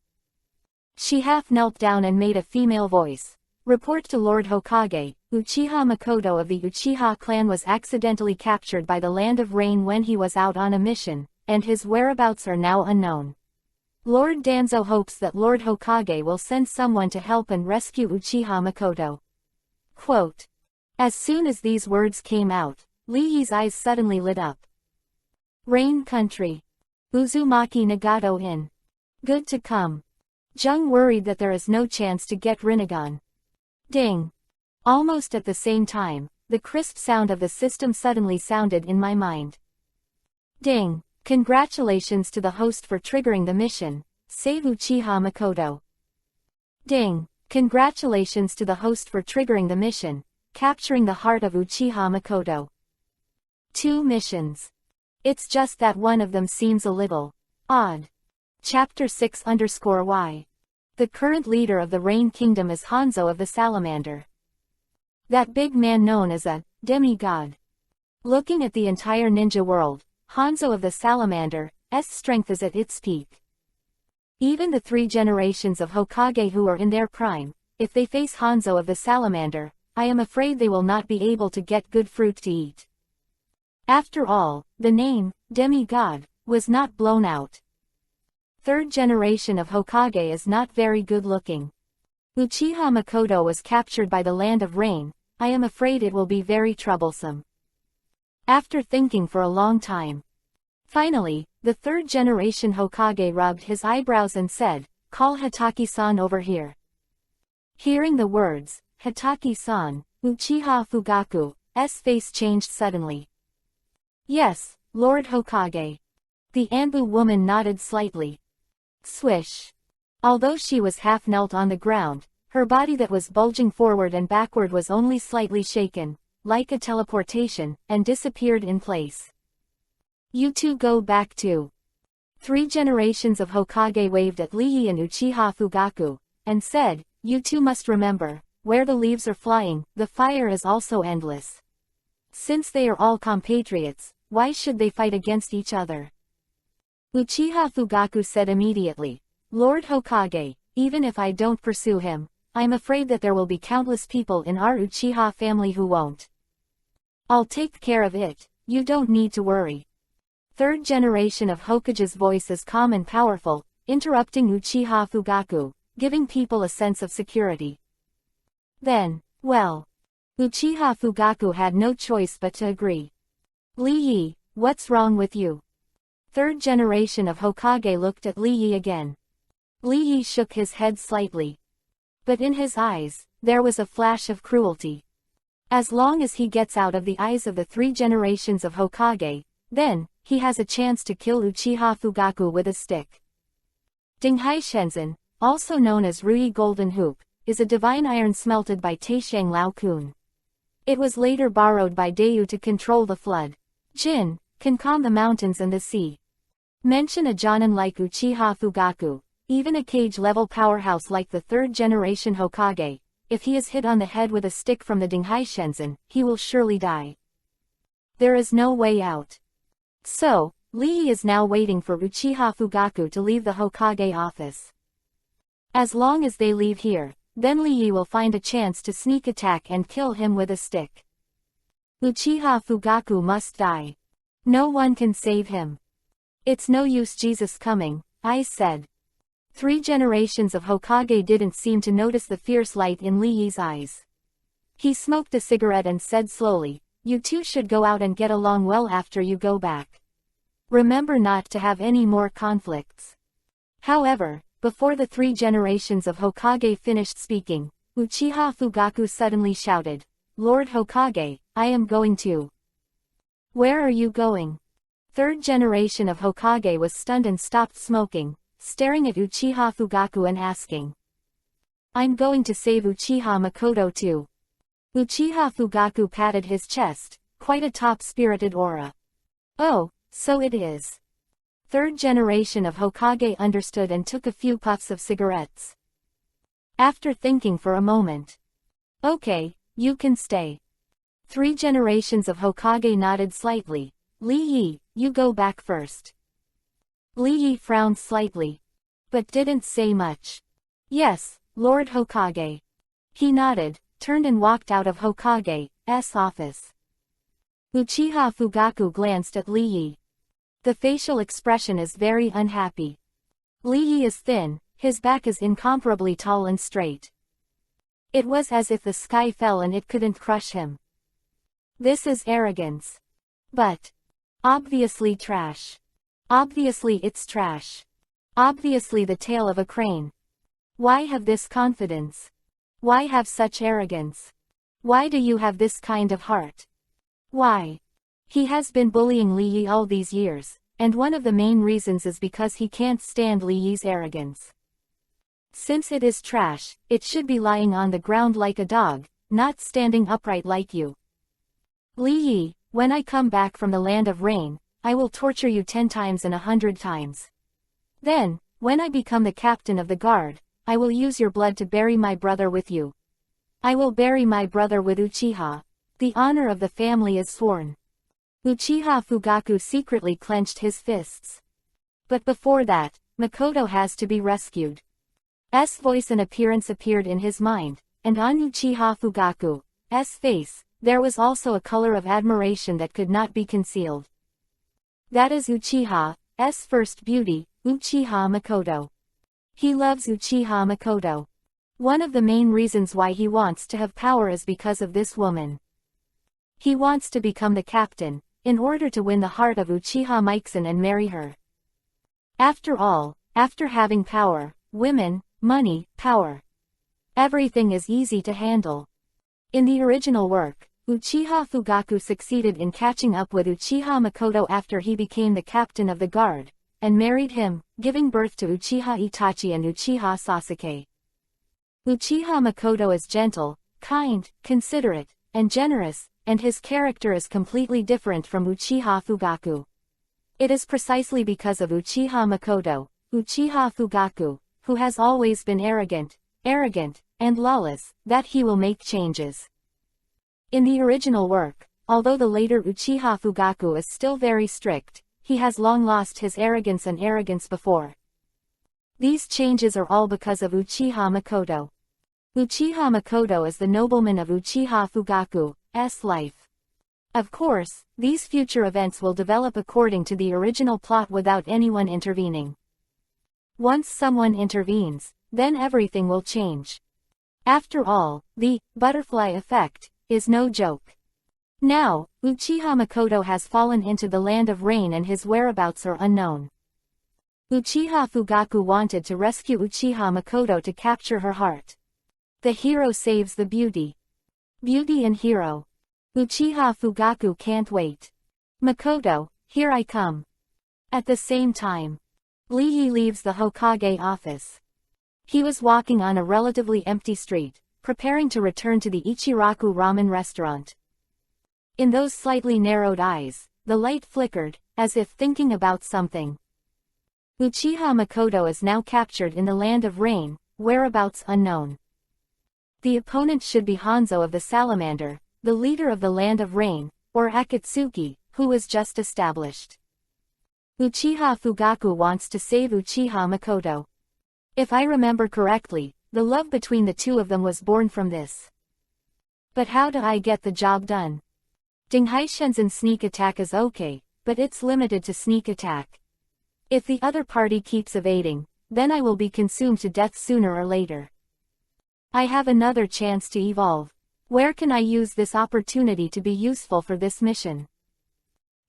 She half knelt down and made a female voice. Report to Lord Hokage, Uchiha Makoto of the Uchiha clan was accidentally captured by the Land of Rain when he was out on a mission, and his whereabouts are now unknown. Lord Danzo hopes that Lord Hokage will send someone to help and rescue Uchiha Makoto. Quote. As soon as these words came out, Lee Yi's eyes suddenly lit up. Rain Country. Uzumaki Nagato Inn. Good to come. Jung worried that there is no chance to get Rinnegan. Ding. Almost at the same time, the crisp sound of the system suddenly sounded in my mind. Ding! Congratulations to the host for triggering the mission. Save Uchiha Makoto. Ding! Congratulations to the host for triggering the mission. Capturing the heart of Uchiha Makoto. 2 missions. It's just that one of them seems a little odd. Chapter 6_Y. The current leader of the Rain Kingdom is Hanzo of the Salamander. That big man known as a demigod. Looking at the entire ninja world, Hanzo of the Salamander's strength is at its peak. Even the 3 generations of Hokage who are in their prime, if they face Hanzo of the Salamander, I am afraid they will not be able to get good fruit to eat. After all, the name, demigod, was not blown out. 3rd generation of Hokage is not very good looking. Uchiha Makoto was captured by the Land of Rain. I am afraid it will be very troublesome. After thinking for a long time. Finally, the 3rd generation Hokage rubbed his eyebrows and said, "Call Hatake-san over here." Hearing the words, Hatake-san, Uchiha Fugaku's face changed suddenly. "Yes, Lord Hokage." The Anbu woman nodded slightly. Swish. Although she was half knelt on the ground, her body that was bulging forward and backward was only slightly shaken, like a teleportation, and disappeared in place. "You two go back too." 3 generations of Hokage waved at Lee and Uchiha Fugaku, and said, "You two must remember, where the leaves are flying, the fire is also endless. Since they are all compatriots, why should they fight against each other?" Uchiha Fugaku said immediately, "Lord Hokage, even if I don't pursue him, I'm afraid that there will be countless people in our Uchiha family who won't. I'll take care of it, you don't need to worry." 3rd generation of Hokage's voice is calm and powerful, interrupting Uchiha Fugaku, giving people a sense of security. Then, well, Uchiha Fugaku had no choice but to agree. "Lee Yi, what's wrong with you?" 3rd generation of Hokage looked at Lee Yi again. Lee Yi shook his head slightly. But in his eyes, there was a flash of cruelty. As long as he gets out of the eyes of the 3 generations of Hokage, then, he has a chance to kill Uchiha Fugaku with a stick. Dinghai Shenzhen, also known as Rui Golden Hoop, is a divine iron smelted by Taisheng Lao Kun. It was later borrowed by Dayu to control the flood. Jin, can calm the mountains and the sea. Mention a Jonin like Uchiha Fugaku, even a cage-level powerhouse like the 3rd generation Hokage, if he is hit on the head with a stick from the Dinghai Shenzhen, he will surely die. There is no way out. So, Lee is now waiting for Uchiha Fugaku to leave the Hokage office. As long as they leave here, then Lee will find a chance to sneak attack and kill him with a stick. Uchiha Fugaku must die. No one can save him. "It's no use Jesus coming," I said. 3 generations of Hokage didn't seem to notice the fierce light in Lee's eyes. He smoked a cigarette and said slowly, "You two should go out and get along well after you go back. Remember not to have any more conflicts." However, before the 3 generations of Hokage finished speaking, Uchiha Fugaku suddenly shouted, "Lord Hokage, I am going too." "Where are you going?" 3rd generation of Hokage was stunned and stopped smoking, staring at Uchiha Fugaku and asking. "I'm going to save Uchiha Makoto too." Uchiha Fugaku patted his chest, quite a top-spirited aura. "Oh, so it is." 3rd generation of Hokage understood and took a few puffs of cigarettes. After thinking for a moment. "Okay, you can stay." 3 generations of Hokage nodded slightly. "Lee Yi, you go back first." Lee Yi frowned slightly, but didn't say much. "Yes, Lord Hokage." He nodded, turned and walked out of Hokage's office. Uchiha Fugaku glanced at Lee Yi. The facial expression is very unhappy. Lee Yi is thin, his back is incomparably tall and straight. It was as if the sky fell and it couldn't crush him. This is arrogance. But obviously trash. Obviously it's trash. Obviously the tail of a crane. Why have this confidence? Why have such arrogance? Why do you have this kind of heart? Why? He has been bullying Li Yi all these years, and one of the main reasons is because he can't stand Li Yi's arrogance. Since it is trash, it should be lying on the ground like a dog, not standing upright like you. Li Yi, when I come back from the land of rain, I will torture you 10 times and 100 times. Then, when I become the captain of the guard, I will use your blood to bury my brother with you. I will bury my brother with Uchiha. The honor of the family is sworn. Uchiha Fugaku secretly clenched his fists. But before that, Makoto has to be rescued. S voice and appearance appeared in his mind, and on Uchiha Fugaku's face, there was also a color of admiration that could not be concealed. That is Uchiha's first beauty, Uchiha Makoto. He loves Uchiha Makoto. One of the main reasons why he wants to have power is because of this woman. He wants to become the captain, in order to win the heart of Uchiha Mikesan and marry her. After all, after having power, women, money, power, everything is easy to handle. In the original work, Uchiha Fugaku succeeded in catching up with Uchiha Makoto after he became the captain of the guard, and married him, giving birth to Uchiha Itachi and Uchiha Sasuke. Uchiha Makoto is gentle, kind, considerate, and generous, and his character is completely different from Uchiha Fugaku. It is precisely because of Uchiha Makoto, Uchiha Fugaku, who has always been arrogant, and lawless, that he will make changes. In the original work, although the later Uchiha Fugaku is still very strict, he has long lost his arrogance before. These changes are all because of Uchiha Makoto. Uchiha Makoto is the nobleman of Uchiha Fugaku's life. Of course, these future events will develop according to the original plot without anyone intervening. Once someone intervenes, then everything will change. After all, the butterfly effect is no joke. Now, Uchiha Makoto has fallen into the land of rain and his whereabouts are unknown. Uchiha Fugaku wanted to rescue Uchiha Makoto to capture her heart. The hero saves the beauty. Beauty and hero. Uchiha Fugaku can't wait. Makoto, here I come. At the same time, Li Yi leaves the Hokage office. He was walking on a relatively empty street, preparing to return to the Ichiraku ramen restaurant. In those slightly narrowed eyes, the light flickered, as if thinking about something. Uchiha Makoto is now captured in the land of rain, whereabouts unknown. The opponent should be Hanzo of the Salamander, the leader of the land of rain, or Akatsuki, who was just established. Uchiha Fugaku wants to save Uchiha Makoto. If I remember correctly, the love between the two of them was born from this. But how do I get the job done? Dinghai Shenzhen sneak attack is okay, but it's limited to sneak attack. If the other party keeps evading, then I will be consumed to death sooner or later. I have another chance to evolve. Where can I use this opportunity to be useful for this mission?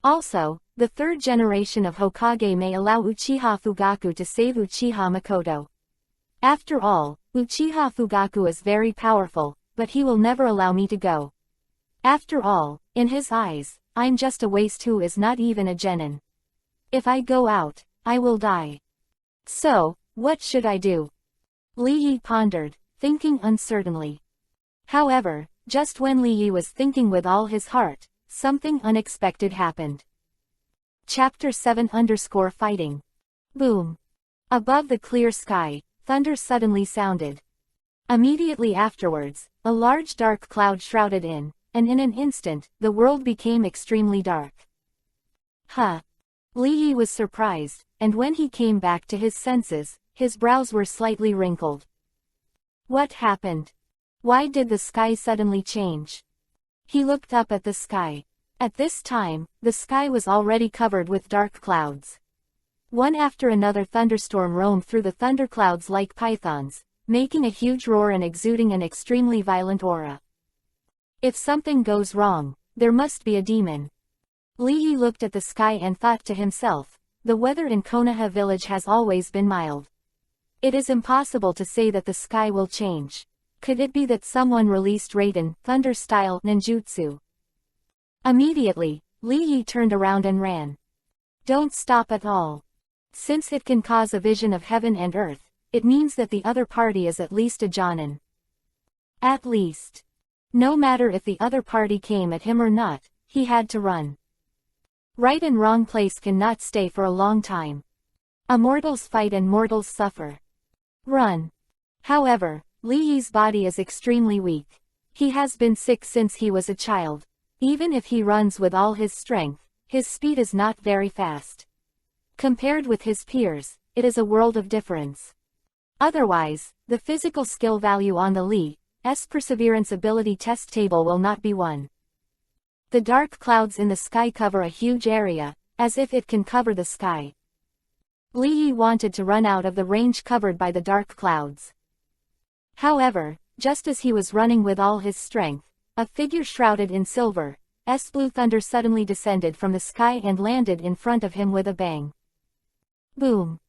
Also, the third generation of Hokage may allow Uchiha Fugaku to save Uchiha Makoto. After all, Uchiha Fugaku is very powerful, but he will never allow me to go. After all, in his eyes, I'm just a waste who is not even a genin. If I go out, I will die. So, what should I do? Li Yi pondered, thinking uncertainly. However, just when Li Yi was thinking with all his heart, something unexpected happened. Chapter 7_Fighting. Boom. Above the clear sky, thunder suddenly sounded. Immediately afterwards, a large dark cloud shrouded in, and in an instant, the world became extremely dark. Huh. Li Yi was surprised, and when he came back to his senses, his brows were slightly wrinkled. What happened? Why did the sky suddenly change? He looked up at the sky. At this time, the sky was already covered with dark clouds. One after another thunderstorm roamed through the thunderclouds like pythons, making a huge roar and exuding an extremely violent aura. If something goes wrong, there must be a demon. Li Yi looked at the sky and thought to himself, the weather in Konoha village has always been mild. It is impossible to say that the sky will change. Could it be that someone released Raiden, thunder-style ninjutsu? Immediately, Li Yi turned around and ran. Don't stop at all. Since it can cause a vision of heaven and earth, it means that the other party is at least a Jonin. At least. No matter if the other party came at him or not, he had to run. Right and wrong place cannot stay for a long time. Immortals fight and mortals suffer. Run. However, Li Yi's body is extremely weak. He has been sick since he was a child. Even if he runs with all his strength, his speed is not very fast. Compared with his peers, it is a world of difference. Otherwise, the physical skill value on the Li's perseverance ability test table will not be won. The dark clouds in the sky cover a huge area, as if it can cover the sky. Li Yi wanted to run out of the range covered by the dark clouds. However, just as he was running with all his strength, a figure shrouded in silver's blue thunder suddenly descended from the sky and landed in front of him with a bang. Boom!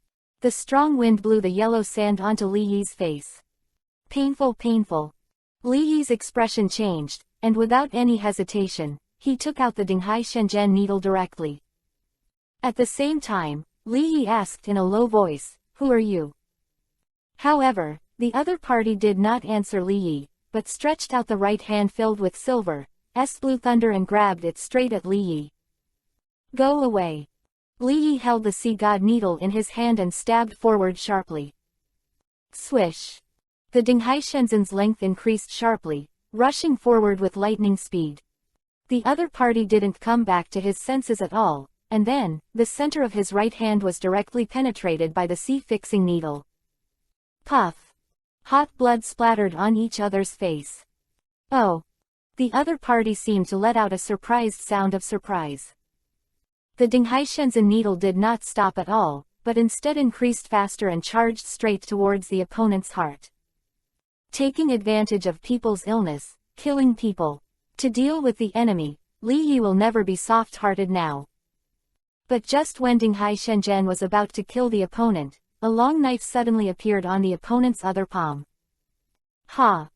The strong wind blew the yellow sand onto Li Yi's face. Painful, painful. Li Yi's expression changed, and without any hesitation, he took out the Dinghai Shenzhen needle directly. At the same time, Li Yi asked in a low voice, "Who are you?" However, the other party did not answer Li Yi, but stretched out the right hand filled with silver's blue thunder and grabbed it straight at Li Yi. Go away. Li Yi held the sea god needle in his hand and stabbed forward sharply. Swish. The Dinghai Shenzhen's length increased sharply, rushing forward with lightning speed. The other party didn't come back to his senses at all, and then, the center of his right hand was directly penetrated by the sea-fixing needle. Puff. Hot blood splattered on each other's face. Oh. The other party seemed to let out a surprised sound of surprise. The Dinghai Shenzhen needle did not stop at all, but instead increased faster and charged straight towards the opponent's heart. Taking advantage of people's illness, killing people. To deal with the enemy, Li Yi will never be soft-hearted now. But just when Dinghai Shenzhen was about to kill the opponent, a long knife suddenly appeared on the opponent's other palm. Ha!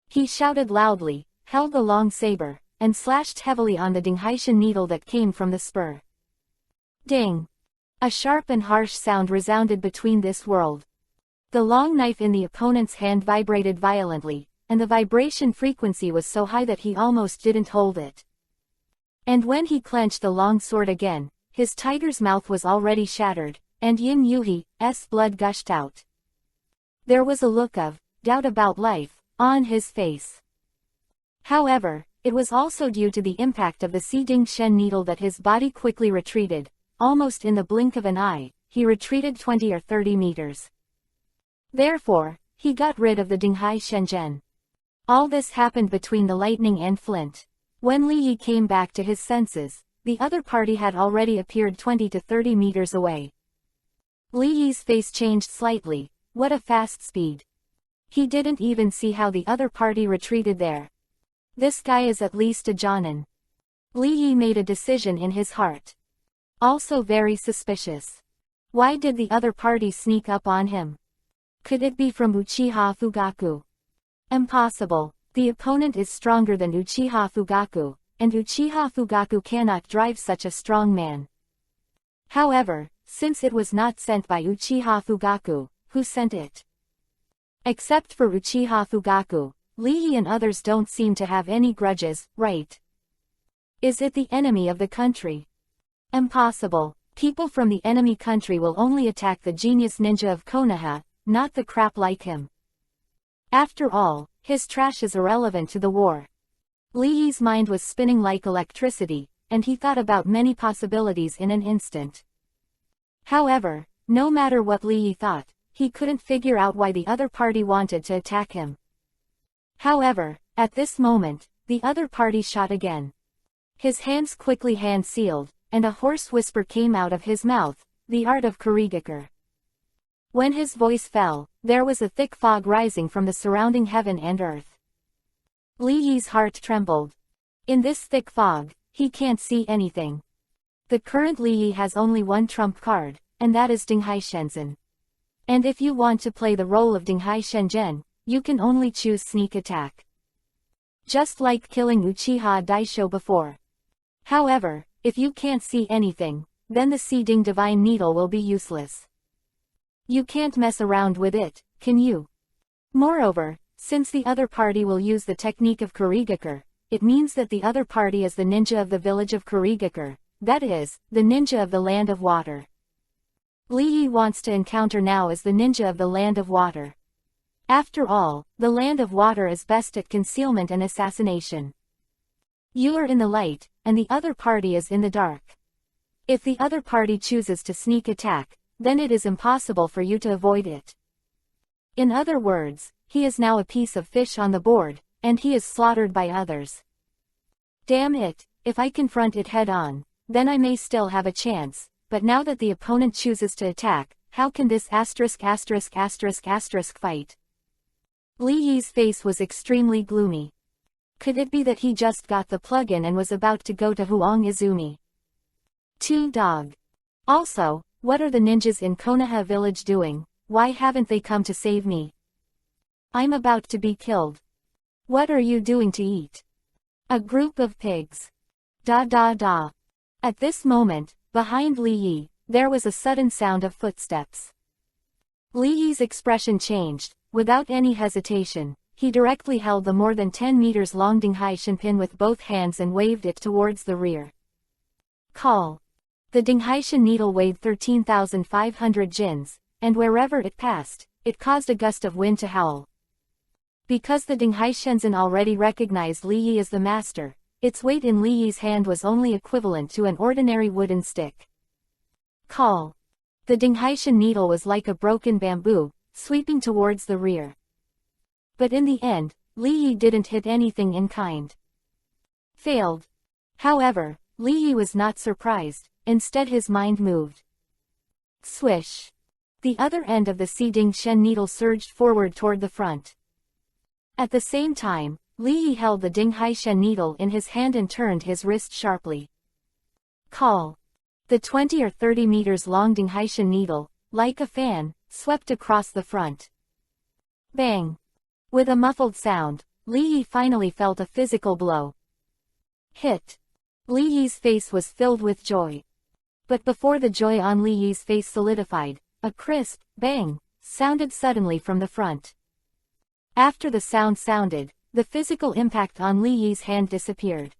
He shouted loudly, held the long saber, and slashed heavily on the Dinghaishan needle that came from the spur. Ding! A sharp and harsh sound resounded between this world. The long knife in the opponent's hand vibrated violently, and the vibration frequency was so high that he almost didn't hold it. And when he clenched the long sword again, his tiger's mouth was already shattered, and Yin Yuhi's blood gushed out. There was a look of doubt about life on his face. However, it was also due to the impact of the Si Ding Shen needle that his body quickly retreated. Almost in the blink of an eye, he retreated 20 or 30 meters. Therefore, he got rid of the Dinghai Shenzhen. All this happened between the lightning and flint. When Li Yi came back to his senses, the other party had already appeared 20 to 30 meters away. Li Yi's face changed slightly. What a fast speed. He didn't even see how the other party retreated there. This guy is at least a Jonin. Li Yi made a decision in his heart. Also very suspicious. Why did the other party sneak up on him? Could it be from Uchiha Fugaku? Impossible. The opponent is stronger than Uchiha Fugaku, and Uchiha Fugaku cannot drive such a strong man. However, since it was not sent by Uchiha Fugaku, who sent it? Except for Uchiha Fugaku, Li Yi and others don't seem to have any grudges, right? Is it the enemy of the country? Impossible. People from the enemy country will only attack the genius ninja of Konoha, not the crap like him. After all, his trash is irrelevant to the war. Li Yi's mind was spinning like electricity, and he thought about many possibilities in an instant. However, no matter what Li Yi thought, he couldn't figure out why the other party wanted to attack him. However, at this moment, the other party shot again. His hands quickly hand-sealed, and a hoarse whisper came out of his mouth, the art of Kurigakur. When his voice fell, there was a thick fog rising from the surrounding heaven and earth. Li Yi's heart trembled. In this thick fog, he can't see anything. The current Li Yi has only one trump card, and that is Dinghai Shenzhen. And if you want to play the role of Dinghai Shenzhen, you can only choose sneak attack. Just like killing Uchiha Daisho before. However, If you can't see anything, then the seeding divine needle will be useless. You can't mess around with it, can you? Moreover, since the other party will use the technique of Kurigakure, it means that the other party is the ninja of the village of Kurigakure, that is, the ninja of the land of water. Li Yi wants to encounter now is the ninja of the land of water. After all, the land of water is best at concealment and assassination. You are in the light, and the other party is in the dark. If the other party chooses to sneak attack, then it is impossible for you to avoid it. In other words, he is now a piece of fish on the board, and he is slaughtered by others. Damn it, if I confront it head-on, then I may still have a chance, but now that the opponent chooses to attack, how can this ***** fight? Li Yi's face was extremely gloomy. Could it be that he just got the plug-in and was about to go to Huang Izumi? Dog. Also, what are the ninjas in Konoha village doing? Why haven't they come to save me? I'm about to be killed. What are you doing to eat? A group of pigs. At this moment, behind Li Yi, there was a sudden sound of footsteps. Li Yi's expression changed. Without any hesitation, he directly held the more than 10 meters long Dinghaishan pin with both hands and waved it towards the rear. Call. The Dinghaishan needle weighed 13,500 jins, and wherever it passed, it caused a gust of wind to howl. Because the Dinghaishenzan already recognized Li Yi as the master, its weight in Li Yi's hand was only equivalent to an ordinary wooden stick. Call. The Dinghaishan needle was like a broken bamboo, sweeping towards the rear. But in the end, Li Yi didn't hit anything in kind. Failed. However, Li Yi was not surprised, instead his mind moved. Swish. The other end of the seeding Shen needle surged forward toward the front. At the same time, Li Yi held the Dinghaishan needle in his hand and turned his wrist sharply. Call. The 20 or 30 meters long Dinghaishan needle, like a fan, swept across the front. Bang! With a muffled sound, Li Yi finally felt a physical blow. Hit! Li Yi's face was filled with joy. But before the joy on Li Yi's face solidified, a crisp bang sounded suddenly from the front. After the sound sounded, the physical impact on Li Yi's hand disappeared.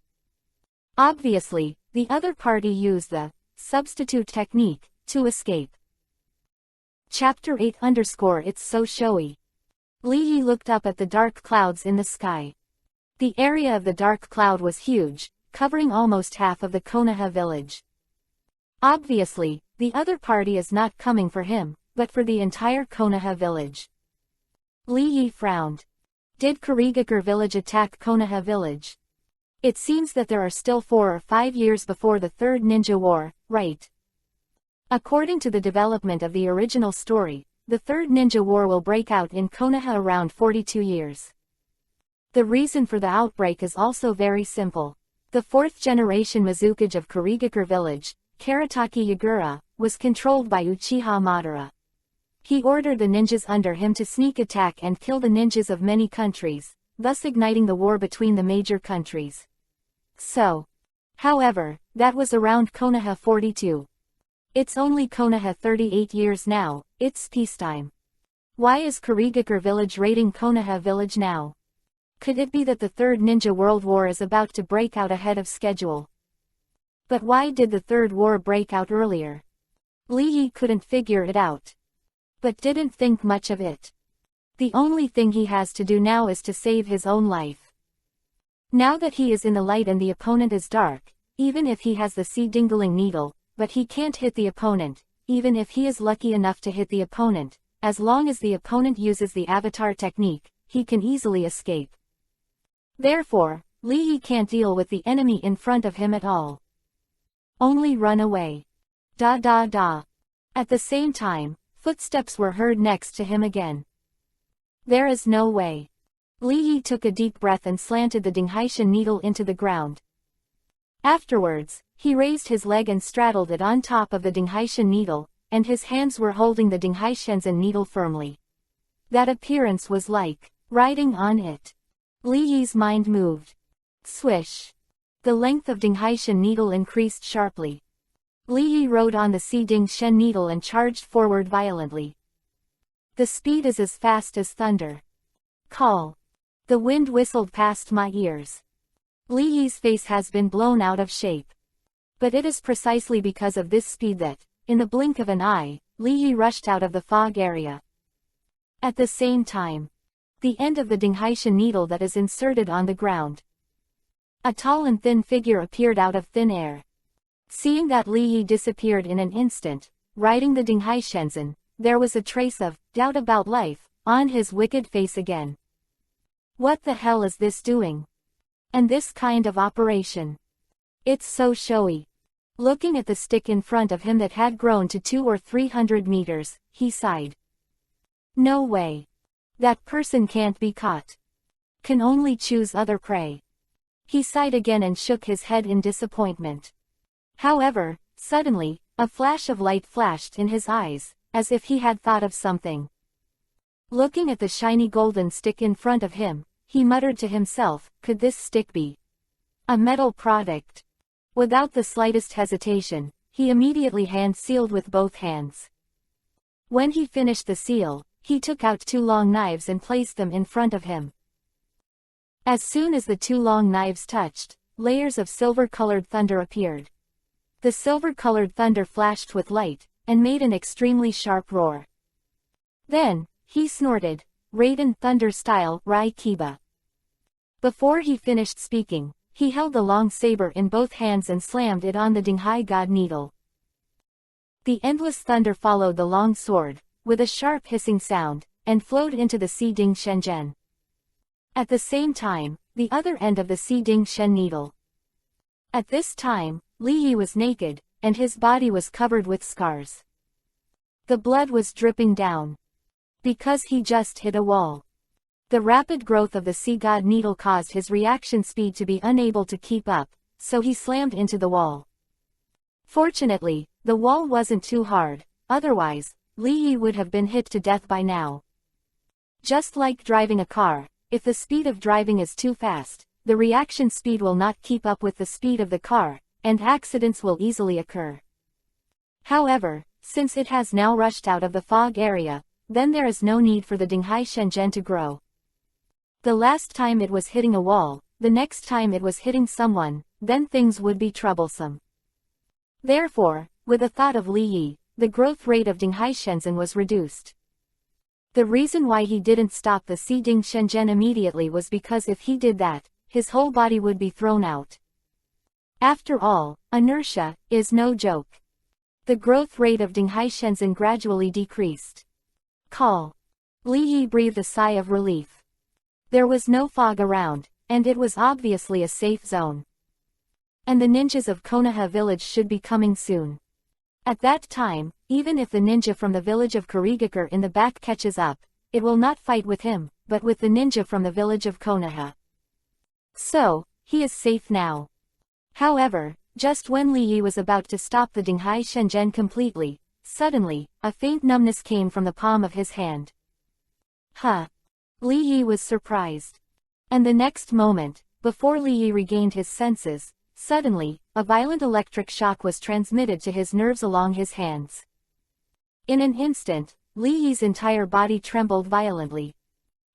Obviously, the other party used the substitute technique to escape. Chapter 8 _ It's so showy. Li Yi looked up at the dark clouds in the sky. The area of the dark cloud was huge, covering almost half of the Konoha village. Obviously, the other party is not coming for him, but for the entire Konoha village. Li Yi frowned. Did Kurigakure village attack Konoha village? It seems that there are still 4 or 5 years before the Third Ninja War, right? According to the development of the original story, the Third Ninja War will break out in Konoha around 42 years. The reason for the outbreak is also very simple. The 4th generation Mizukage of Kurigakure village, Karataki Yagura, was controlled by Uchiha Madara. He ordered the ninjas under him to sneak attack and kill the ninjas of many countries, thus igniting the war between the major countries. However, that was around Konoha 42. It's only Konoha 38 years now, it's peacetime. Why is Kurigakure village raiding Konoha village now? Could it be that the Third Ninja World War is about to break out ahead of schedule? But why did the Third War break out earlier? Li Yi couldn't figure it out. But didn't think much of it. The only thing he has to do now is to save his own life. Now that he is in the light and the opponent is dark, even if he has the sea-dingling needle, but he can't hit the opponent, even if he is lucky enough to hit the opponent, as long as the opponent uses the avatar technique, he can easily escape. Therefore, Li Yi can't deal with the enemy in front of him at all. Only run away. At the same time, footsteps were heard next to him again. There is no way. Li Yi took a deep breath and slanted the Dinghaishan needle into the ground. Afterwards, he raised his leg and straddled it on top of the Dinghaishan needle, and his hands were holding the Dinghaishanzen needle firmly. That appearance was like riding on it. Li Yi's mind moved. Swish. The length of Dinghaishan needle increased sharply. Li Yi rode on the Si Dingshen needle and charged forward violently. The speed is as fast as thunder. Call. The wind whistled past my ears. Li Yi's face has been blown out of shape. But it is precisely because of this speed that, in the blink of an eye, Li Yi rushed out of the fog area. At the same time, the end of the Dinghaishan needle that is inserted on the ground. A tall and thin figure appeared out of thin air. Seeing that Li Yi disappeared in an instant, riding the Dinghaishenzen, there was a trace of doubt about life on his wicked face again. What the hell is this doing? And this kind of operation? It's so showy. Looking at the stick in front of him that had grown to 200 or 300 meters, he sighed. No way. That person can't be caught. Can only choose other prey. He sighed again and shook his head in disappointment. However, suddenly, a flash of light flashed in his eyes, as if he had thought of something. Looking at the shiny golden stick in front of him, he muttered to himself, could this stick be a metal product? Without the slightest hesitation, he immediately hand-sealed with both hands. When he finished the seal, he took out 2 long knives and placed them in front of him. As soon as the 2 long knives touched, layers of silver-colored thunder appeared. The silver-colored thunder flashed with light, and made an extremely sharp roar. Then, he snorted, Raiden Thunder style, Rai Kiba. Before he finished speaking, he held the long saber in both hands and slammed it on the Dinghai God needle. The endless thunder followed the long sword, with a sharp hissing sound, and flowed into the Si Ding Shenzhen. At the same time, the other end of the Si Ding Shen needle. At this time, Li Yi was naked, and his body was covered with scars. The blood was dripping down. Because he just hit a wall. The rapid growth of the Sea God needle caused his reaction speed to be unable to keep up, so he slammed into the wall. Fortunately, the wall wasn't too hard, otherwise, Li Yi would have been hit to death by now. Just like driving a car, if the speed of driving is too fast, the reaction speed will not keep up with the speed of the car, and accidents will easily occur. However, since it has now rushed out of the fog area, then there is no need for the Dinghai Shenzhen to grow. The last time it was hitting a wall, the next time it was hitting someone, then things would be troublesome. Therefore, with the thought of Li Yi, the growth rate of Dinghai Shenzhen was reduced. The reason why he didn't stop the Si Ding Shenzhen immediately was because if he did that, his whole body would be thrown out. After all, inertia is no joke. The growth rate of Dinghai Shenzhen gradually decreased. Call. Li Yi breathed a sigh of relief. There was no fog around, and it was obviously a safe zone. And the ninjas of Konoha village should be coming soon. At that time, even if the ninja from the village of Kurigakure in the back catches up, it will not fight with him, but with the ninja from the village of Konoha. So, he is safe now. However, just when Li Yi was about to stop the Dinghai Shenzhen completely, suddenly, a faint numbness came from the palm of his hand. Huh. Li Yi was surprised. And the next moment, before Li Yi regained his senses, suddenly, a violent electric shock was transmitted to his nerves along his hands. In an instant, Li Yi's entire body trembled violently.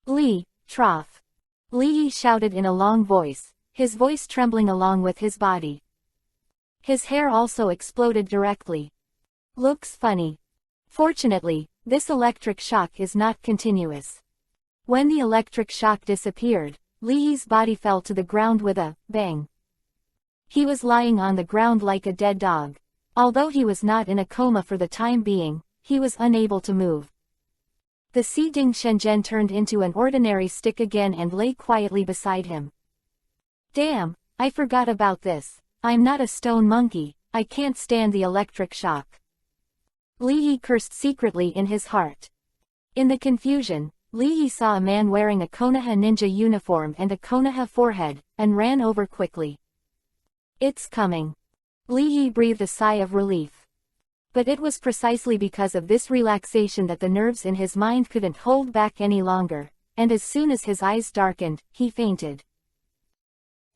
Li, trough. Li Yi shouted in a long voice, his voice trembling along with his body. His hair also exploded directly. Looks funny. Fortunately, this electric shock is not continuous. When the electric shock disappeared, Li Yi's body fell to the ground with a bang. He was lying on the ground like a dead dog. Although he was not in a coma for the time being, he was unable to move. The Si Ding Shenzhen turned into an ordinary stick again and lay quietly beside him. Damn, I forgot about this. I'm not a stone monkey, I can't stand the electric shock. Li Yi cursed secretly in his heart. In the confusion, Li Yi saw a man wearing a Konoha ninja uniform and a Konoha forehead, and ran over quickly. It's coming. Li Yi breathed a sigh of relief. But it was precisely because of this relaxation that the nerves in his mind couldn't hold back any longer, and as soon as his eyes darkened, he fainted.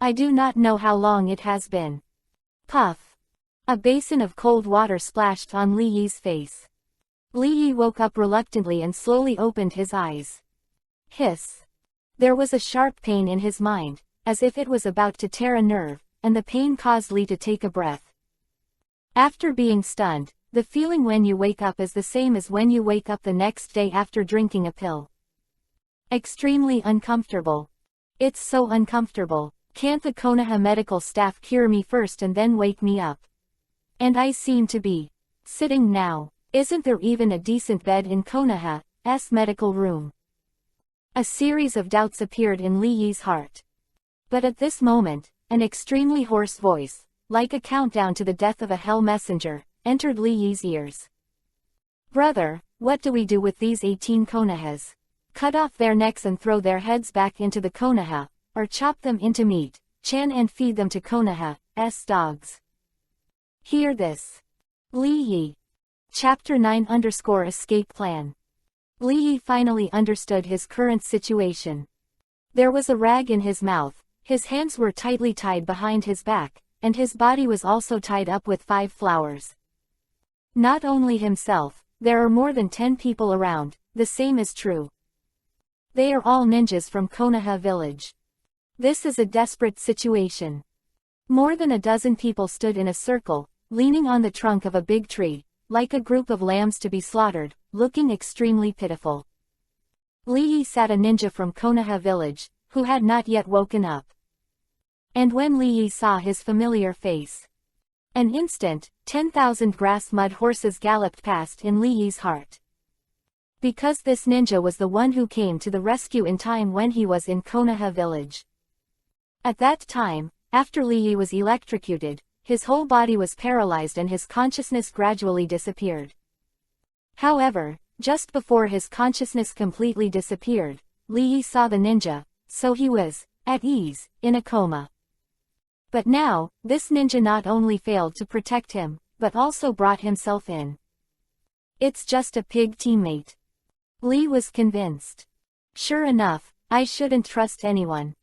I do not know how long it has been. Puff. A basin of cold water splashed on Li Yi's face. Li Yi woke up reluctantly and slowly opened his eyes. Hiss. There was a sharp pain in his mind, as if it was about to tear a nerve, and the pain caused Li to take a breath. After being stunned, the feeling when you wake up is the same as when you wake up the next day after drinking a pill. Extremely uncomfortable. It's so uncomfortable. Can't the Konoha medical staff cure me first and then wake me up? And I seem to be sitting now. Isn't there even a decent bed in Konoha's medical room? A series of doubts appeared in Li Yi's heart. But at this moment, an extremely hoarse voice, like a countdown to the death of a hell messenger, entered Li Yi's ears. Brother, what do we do with these 18 Konohas? Cut off their necks and throw their heads back into the Konoha, or chop them into meat, and feed them to Konoha's dogs. Hear this. Li Yi. Chapter 9_Escape Plan. Li Yi finally understood his current situation. There was a rag in his mouth, his hands were tightly tied behind his back, and his body was also tied up with 5 flowers. Not only himself, there are more than 10 people around, the same is true. They are all ninjas from Konoha village. This is a desperate situation. More than a dozen people stood in a circle, leaning on the trunk of a big tree, like a group of lambs to be slaughtered, looking extremely pitiful. Li Yi sat a ninja from Konoha village, who had not yet woken up. And when Li Yi saw his familiar face, an instant, 10,000 grass mud horses galloped past in Li Yi's heart. Because this ninja was the one who came to the rescue in time when he was in Konoha village. At that time, after Li Yi was electrocuted, his whole body was paralyzed and his consciousness gradually disappeared. However, just before his consciousness completely disappeared, Li Yi saw the ninja, so he was, at ease, in a coma. But now, this ninja not only failed to protect him, but also brought himself in. It's just a pig teammate. Li was convinced. Sure enough, I shouldn't trust anyone.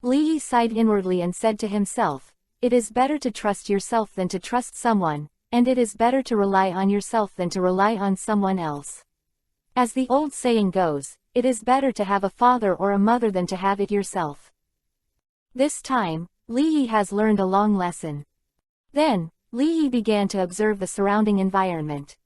Li Yi sighed inwardly and said to himself, it is better to trust yourself than to trust someone, and it is better to rely on yourself than to rely on someone else. As the old saying goes, it is better to have a father or a mother than to have it yourself. This time, Li Yi has learned a long lesson. Then, Li Yi began to observe the surrounding environment.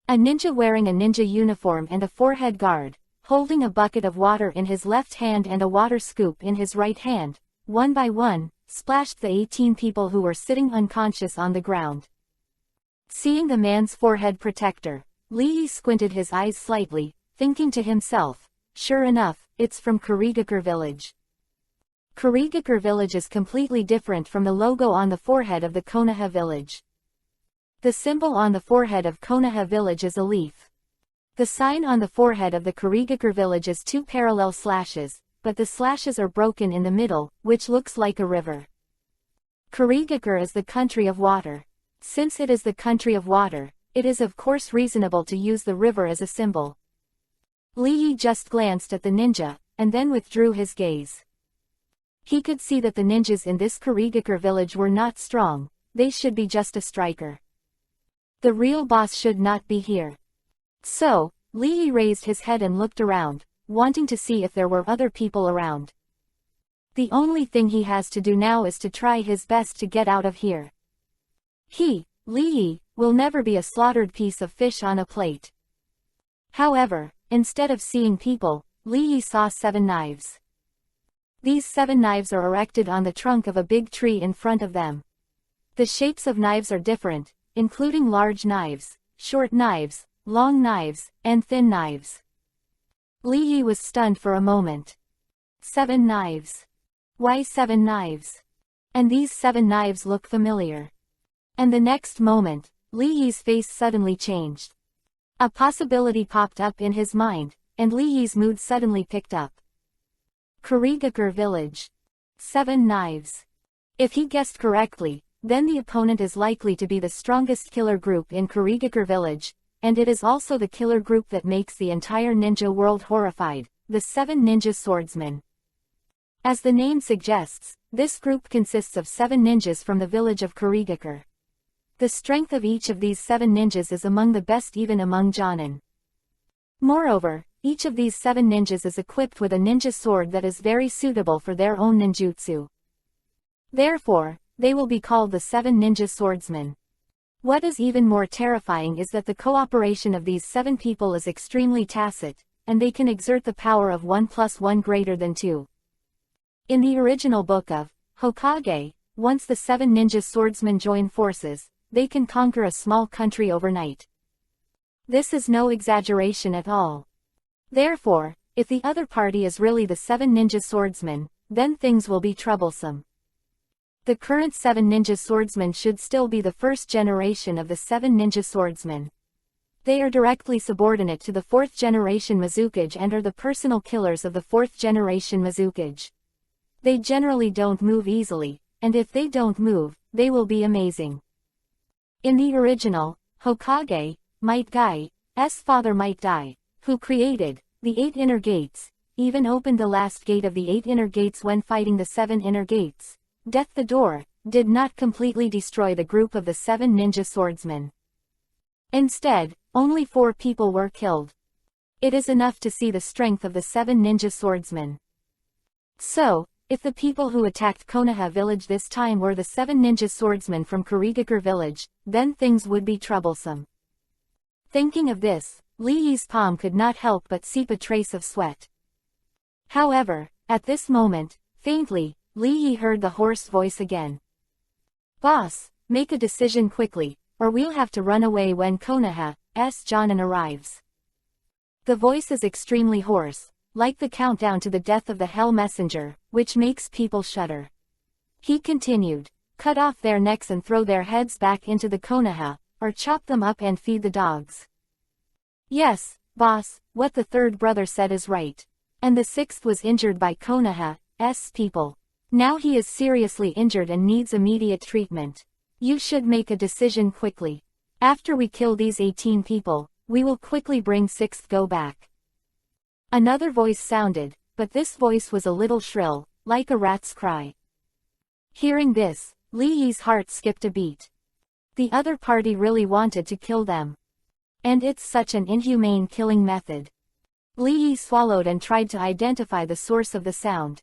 A ninja wearing a ninja uniform and a forehead guard, holding a bucket of water in his left hand and a water scoop in his right hand, one by one, splashed the 18 people who were sitting unconscious on the ground. Seeing the man's forehead protector, Li Yi squinted his eyes slightly, thinking to himself, sure enough, it's from Kurigakure village. Kurigakure village is completely different from the logo on the forehead of the Konoha village. The symbol on the forehead of Konoha village is a leaf. The sign on the forehead of the Kurigakure village is 2 parallel slashes, but the slashes are broken in the middle, which looks like a river. Kurigakure is the country of water. Since it is the country of water, it is of course reasonable to use the river as a symbol. Li Yi just glanced at the ninja, and then withdrew his gaze. He could see that the ninjas in this Kurigakure village were not strong, they should be just a striker. The real boss should not be here. So, Li Yi raised his head and looked around, wanting to see if there were other people around. The only thing he has to do now is to try his best to get out of here. He, Li Yi, will never be a slaughtered piece of fish on a plate. However, instead of seeing people, Li Yi saw 7 knives. These 7 knives are erected on the trunk of a big tree in front of them. The shapes of knives are different, including large knives, short knives, long knives, and thin knives. Li Yi was stunned for a moment. 7 knives. Why 7 knives? And these 7 knives look familiar. And the next moment, Li Yi's face suddenly changed. A possibility popped up in his mind, and Li Yi's mood suddenly picked up. Kurigakure village. 7 knives. If he guessed correctly, then the opponent is likely to be the strongest killer group in Kurigakure village, and it is also the killer group that makes the entire ninja world horrified, the 7 ninja swordsmen. As the name suggests, this group consists of 7 ninjas from the village of Kurigakure. The strength of each of these 7 ninjas is among the best even among Jonin. Moreover, each of these 7 ninjas is equipped with a ninja sword that is very suitable for their own ninjutsu. Therefore, they will be called the 7 ninja swordsmen. What is even more terrifying is that the cooperation of these 7 people is extremely tacit, and they can exert the power of 1 + 1 greater than 2. In the original book of Hokage, once the 7 ninja swordsmen join forces, they can conquer a small country overnight. This is no exaggeration at all. Therefore, if the other party is really the 7 ninja swordsmen, then things will be troublesome. The current 7 ninja swordsmen should still be the first generation of the 7 ninja swordsmen. They are directly subordinate to the 4th generation Mizukage and are the personal killers of the 4th generation Mizukage. They generally don't move easily, and if they don't move, they will be amazing. In the original, Hokage, Might Guy's father Might Dai, who created the 8 inner gates, even opened the last gate of the 8 inner gates when fighting the 7 inner gates. Death the Door did not completely destroy the group of the 7 ninja swordsmen. Instead, only 4 people were killed. It is enough to see the strength of the 7 ninja swordsmen. So, if the people who attacked Konoha village this time were the 7 ninja swordsmen from Kurigakure village, then things would be troublesome. Thinking of this, Li Yi's palm could not help but seep a trace of sweat. However, at this moment, faintly, Li Yi heard the hoarse voice again. "Boss, make a decision quickly, or we'll have to run away when Konoha's Jonin arrives." The voice is extremely hoarse, like the countdown to the death of the Hell Messenger, which makes people shudder. He continued, "Cut off their necks and throw their heads back into the Konoha, or chop them up and feed the dogs." "Yes, boss, what the 3rd brother said is right. And the 6th was injured by Konoha's people. Now he is seriously injured and needs immediate treatment. You should make a decision quickly. After we kill these 18 people, we will quickly bring 6th go back." Another voice sounded, but this voice was a little shrill, like a rat's cry. Hearing this, Li Yi's heart skipped a beat. The other party really wanted to kill them. And it's such an inhumane killing method. Li Yi swallowed and tried to identify the source of the sound.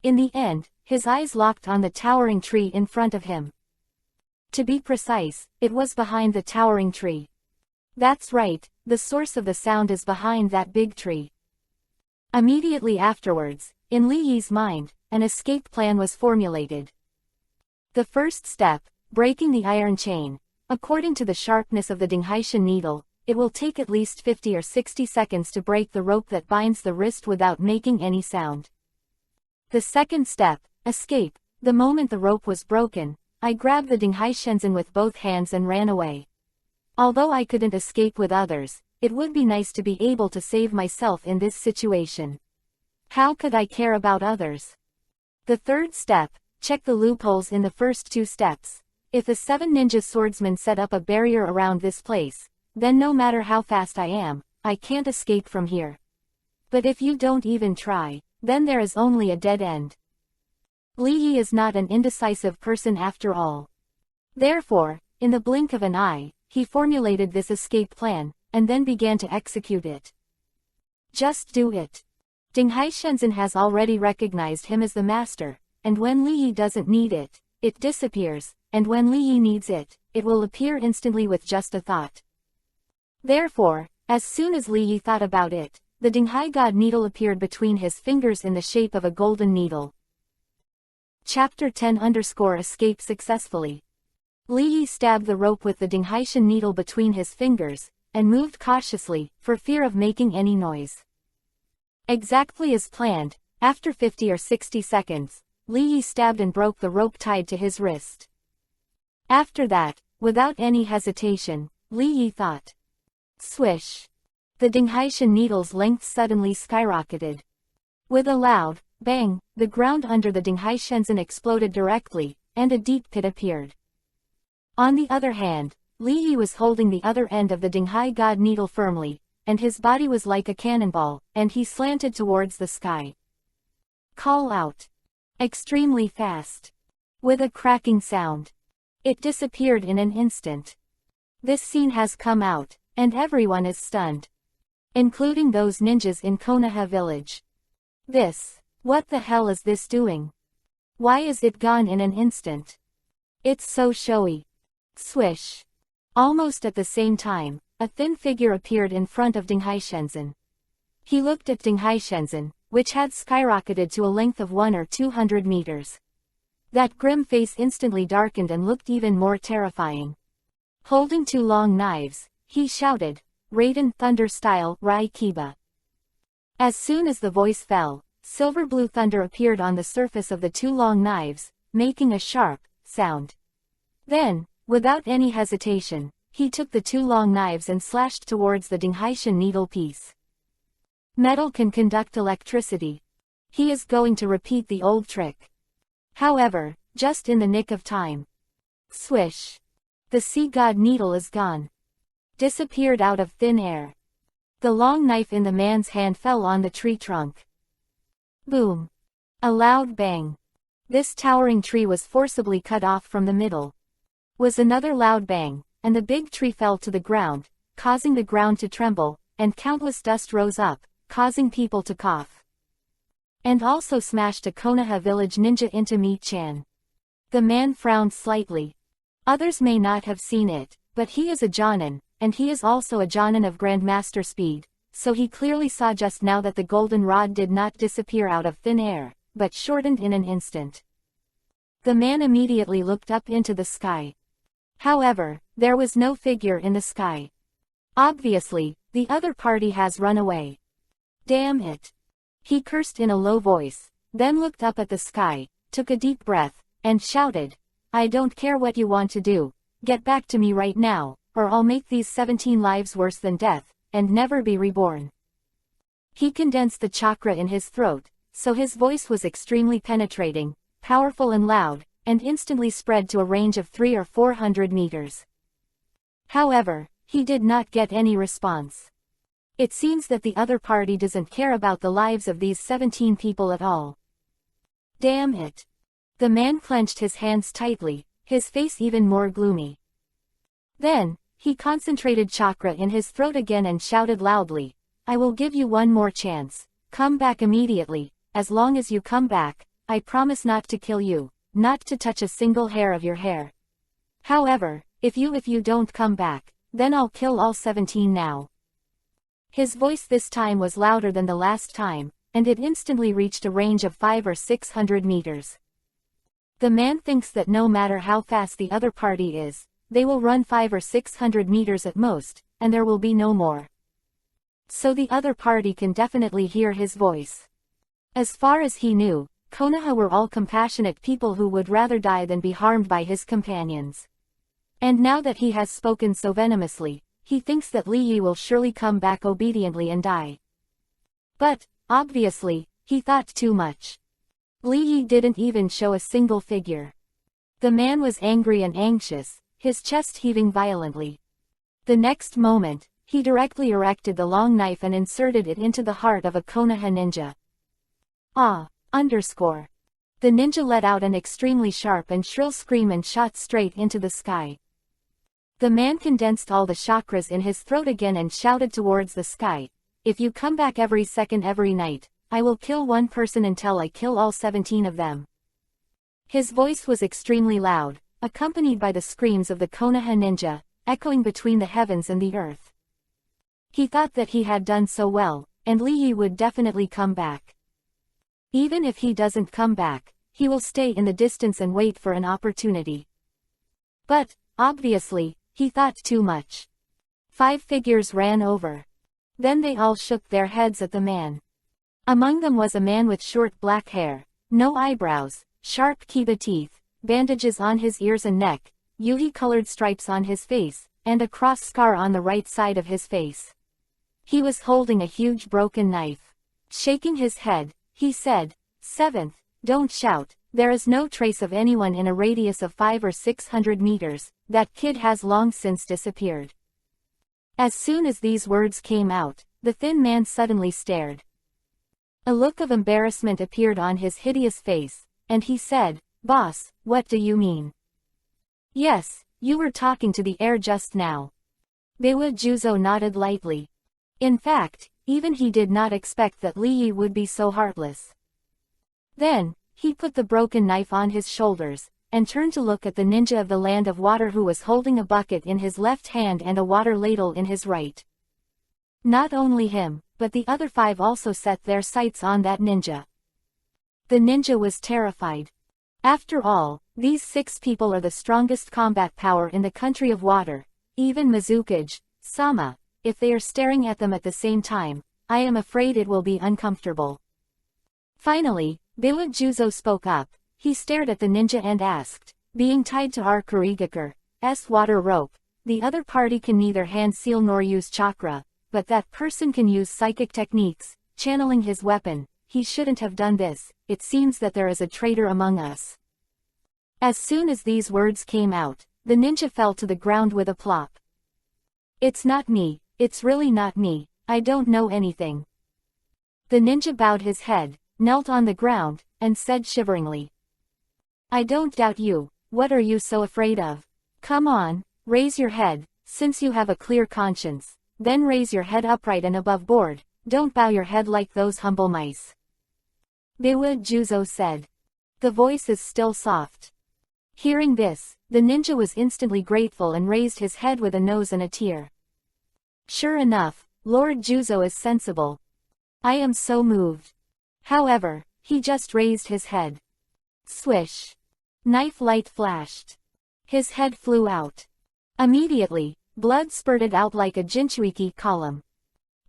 In the end, his eyes locked on the towering tree in front of him. To be precise, it was behind the towering tree. That's right, the source of the sound is behind that big tree. Immediately afterwards, in Li Yi's mind, an escape plan was formulated. The first step, breaking the iron chain. According to the sharpness of the Dinghaishan needle, it will take at least 50 or 60 seconds to break the rope that binds the wrist without making any sound. The second step, escape. The moment the rope was broken, I grabbed the Dinghaishenzen with both hands and ran away. Although I couldn't escape with others, it would be nice to be able to save myself in this situation. How could I care about others? The third step, check the loopholes in the first 2 steps. If the 7 ninja swordsmen set up a barrier around this place, then no matter how fast I am, I can't escape from here. But if you don't even try, then there is only a dead end. Li Yi is not an indecisive person after all. Therefore, in the blink of an eye, he formulated this escape plan, and then began to execute it. Just do it. Dinghaishenzen has already recognized him as the master, and when Li Yi doesn't need it, it disappears, and when Li Yi needs it, it will appear instantly with just a thought. Therefore, as soon as Li Yi thought about it, the Dinghai God needle appeared between his fingers in the shape of a golden needle. Chapter 10 Escape successfully. Li Yi stabbed the rope with the Dinghaishan needle between his fingers, and moved cautiously, for fear of making any noise. Exactly as planned, after 50 or 60 seconds, Li Yi stabbed and broke the rope tied to his wrist. After that, without any hesitation, Li Yi thought. Swish! The Dinghaishan needle's length suddenly skyrocketed. With a loud bang, the ground under the Dinghaishenzen exploded directly, and a deep pit appeared. On the other hand, Li Yi was holding the other end of the Dinghai God needle firmly, and his body was like a cannonball, and he slanted towards the sky. call out. Extremely fast. With a cracking sound. It disappeared in an instant. This scene has come out, and everyone is stunned. Including those ninjas in Konoha village. What the hell is this doing? Why is it gone in an instant? It's so showy. Swish. Almost at the same time, a thin figure appeared in front of Dinghai Shenzhen. He looked at Dinghai Shenzhen, which had skyrocketed to a length of 100 or 200 meters. That grim face instantly darkened and looked even more terrifying. Holding two long knives, he shouted, Raiden Thunder style, Rai Kiba. As soon as the voice fell, silver blue thunder appeared on the surface of the two long knives, making a sharp sound. Then, without any hesitation, he took the two long knives and slashed towards the Dinghaishan needle piece. Metal can conduct electricity. He is going to repeat the old trick. However, just in the nick of time. Swish. The sea god needle is gone. Disappeared out of thin air. The long knife in the man's hand fell on the tree trunk. Boom. A loud bang. This towering tree was forcibly cut off from the middle. Was another loud bang, and the big tree fell to the ground, causing the ground to tremble, and countless dust rose up, causing people to cough. And also smashed a Konoha village ninja into Mi-chan. The man frowned slightly. Others may not have seen it, but he is a Jonin, and he is also a Jonin of Grandmaster speed, so he clearly saw just now that the golden rod did not disappear out of thin air, but shortened in an instant. The man immediately looked up into the sky. However, there was no figure in the sky. Obviously, the other party has run away. Damn it. He cursed in a low voice, then looked up at the sky, took a deep breath, and shouted, I don't care what you want to do, get back to me right now, or I'll make these 17 lives worse than death, and never be reborn. He condensed the chakra in his throat, so his voice was extremely penetrating, powerful and loud, and instantly spread to a range of 300 or 400 meters. However, he did not get any response. It seems that the other party doesn't care about the lives of these 17 people at all. Damn it. The man clenched his hands tightly, his face even more gloomy. Then, he concentrated chakra in his throat again and shouted loudly, I will give you one more chance, come back immediately, as long as you come back, I promise not to kill you, not to touch a single hair of your hair. However, if you don't come back, then I'll kill all 17 now. His voice this time was louder than the last time, and it instantly reached a range of 500 or 600 meters. The man thinks that no matter how fast the other party is, they will run 500 or 600 meters at most, and there will be no more. So the other party can definitely hear his voice. As far as he knew, Konoha were all compassionate people who would rather die than be harmed by his companions. And now that he has spoken so venomously, he thinks that Li Yi will surely come back obediently and die. But, obviously, he thought too much. Li Yi didn't even show a single figure. The man was angry and anxious, his chest heaving violently. The next moment, he directly erected the long knife and inserted it into the heart of a Konoha ninja. The ninja let out an extremely sharp and shrill scream and shot straight into the sky. The man condensed all the chakras in his throat again and shouted towards the sky, if you come back every second every night, I will kill one person until I kill all 17 of them. His voice was extremely loud, accompanied by the screams of the Konoha ninja, echoing between the heavens and the earth. He thought that he had done so well, and Li Yi would definitely come back. Even if he doesn't come back, he will stay in the distance and wait for an opportunity. But, obviously, he thought too much. 5 figures ran over. Then they all shook their heads at the man. Among them was a man with short black hair, no eyebrows, sharp kiba teeth, bandages on his ears and neck, yuhi-colored stripes on his face, and a cross scar on the right side of his face. He was holding a huge broken knife. Shaking his head, he said, 7th, don't shout, there is no trace of anyone in a radius of 500 or 600 meters, that kid has long since disappeared. As soon as these words came out, the thin man suddenly stared. A look of embarrassment appeared on his hideous face, and he said, "Boss, what do you mean?" "Yes, you were talking to the air just now." Biwa Juzo nodded lightly. In fact, even he did not expect that Li Yi would be so heartless. Then, he put the broken knife on his shoulders, and turned to look at the ninja of the land of water who was holding a bucket in his left hand and a water ladle in his right. Not only him, but the other 5 also set their sights on that ninja. The ninja was terrified. After all, these 6 people are the strongest combat power in the country of water, even Mizukage-sama. If they are staring at them at the same time, I am afraid it will be uncomfortable. Finally, Biwa Juzo spoke up. He stared at the ninja and asked, "Being tied to our Kurigaku's water rope, the other party can neither hand seal nor use chakra, but that person can use psychic techniques, channeling his weapon. He shouldn't have done this. It seems that there is a traitor among us." As soon as these words came out, the ninja fell to the ground with a plop. "It's not me, it's really not me, I don't know anything." The ninja bowed his head, knelt on the ground, and said shiveringly, "I don't doubt you, what are you so afraid of? Come on, raise your head, since you have a clear conscience, then raise your head upright and above board, don't bow your head like those humble mice." Biwa Juzo said. The voice is still soft. Hearing this, the ninja was instantly grateful and raised his head with a nose and a tear. Sure enough, Lord Juzo is sensible. I am so moved. However, he just raised his head. Swish. Knife light flashed. His head flew out. Immediately, blood spurted out like a Jinchuiki column.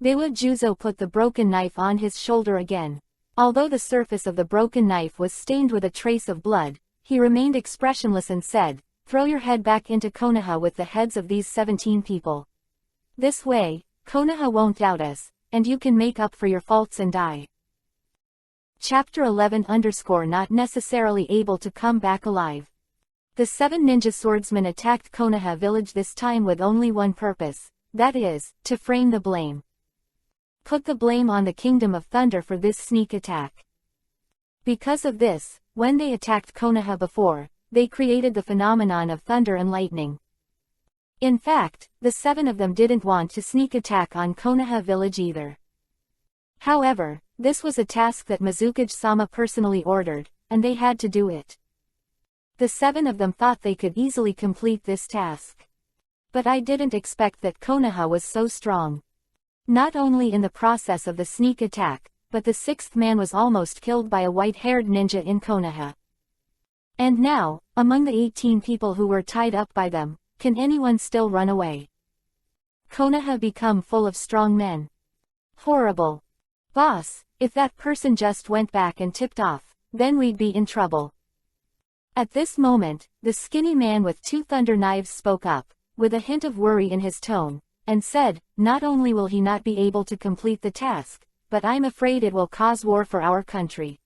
Biwa Juzo put the broken knife on his shoulder again. Although the surface of the broken knife was stained with a trace of blood, he remained expressionless and said, "Throw your head back into Konoha with the heads of these 17 people. This way, Konoha won't doubt us, and you can make up for your faults and die." Chapter 11 _ not necessarily able to come back alive. The 7 ninja swordsmen attacked Konoha village this time with only one purpose, that is, to frame the blame. Put the blame on the Kingdom of Thunder for this sneak attack. Because of this, when they attacked Konoha before, they created the phenomenon of thunder and lightning. In fact, the 7 of them didn't want to sneak attack on Konoha village either. However, this was a task that Mizukage-sama personally ordered, and they had to do it. The 7 of them thought they could easily complete this task. But I didn't expect that Konoha was so strong. Not only in the process of the sneak attack, but the 6th man was almost killed by a white-haired ninja in Konoha. And now, among the 18 people who were tied up by them, can anyone still run away? Konoha become full of strong men. Horrible. Boss, if that person just went back and tipped off, then we'd be in trouble. At this moment, the skinny man with 2 thunder knives spoke up, with a hint of worry in his tone, and said, "Not only will he not be able to complete the task, but I'm afraid it will cause war for our country."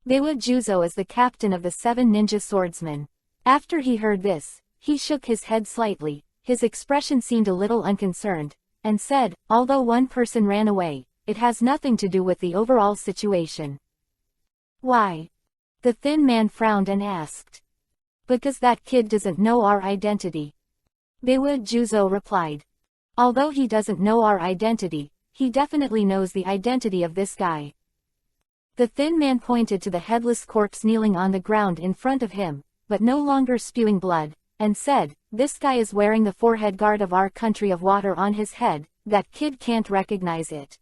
Biwa Juzo is the captain of the 7 ninja swordsmen. After he heard this, he shook his head slightly, his expression seemed a little unconcerned, and said, "Although one person ran away, it has nothing to do with the overall situation." "Why?" The thin man frowned and asked. "Because that kid doesn't know our identity." Biwa Juzo replied. "Although he doesn't know our identity, he definitely knows the identity of this guy." The thin man pointed to the headless corpse kneeling on the ground in front of him, but no longer spewing blood, and said, "This guy is wearing the forehead guard of our country of water on his head, that kid can't recognize it.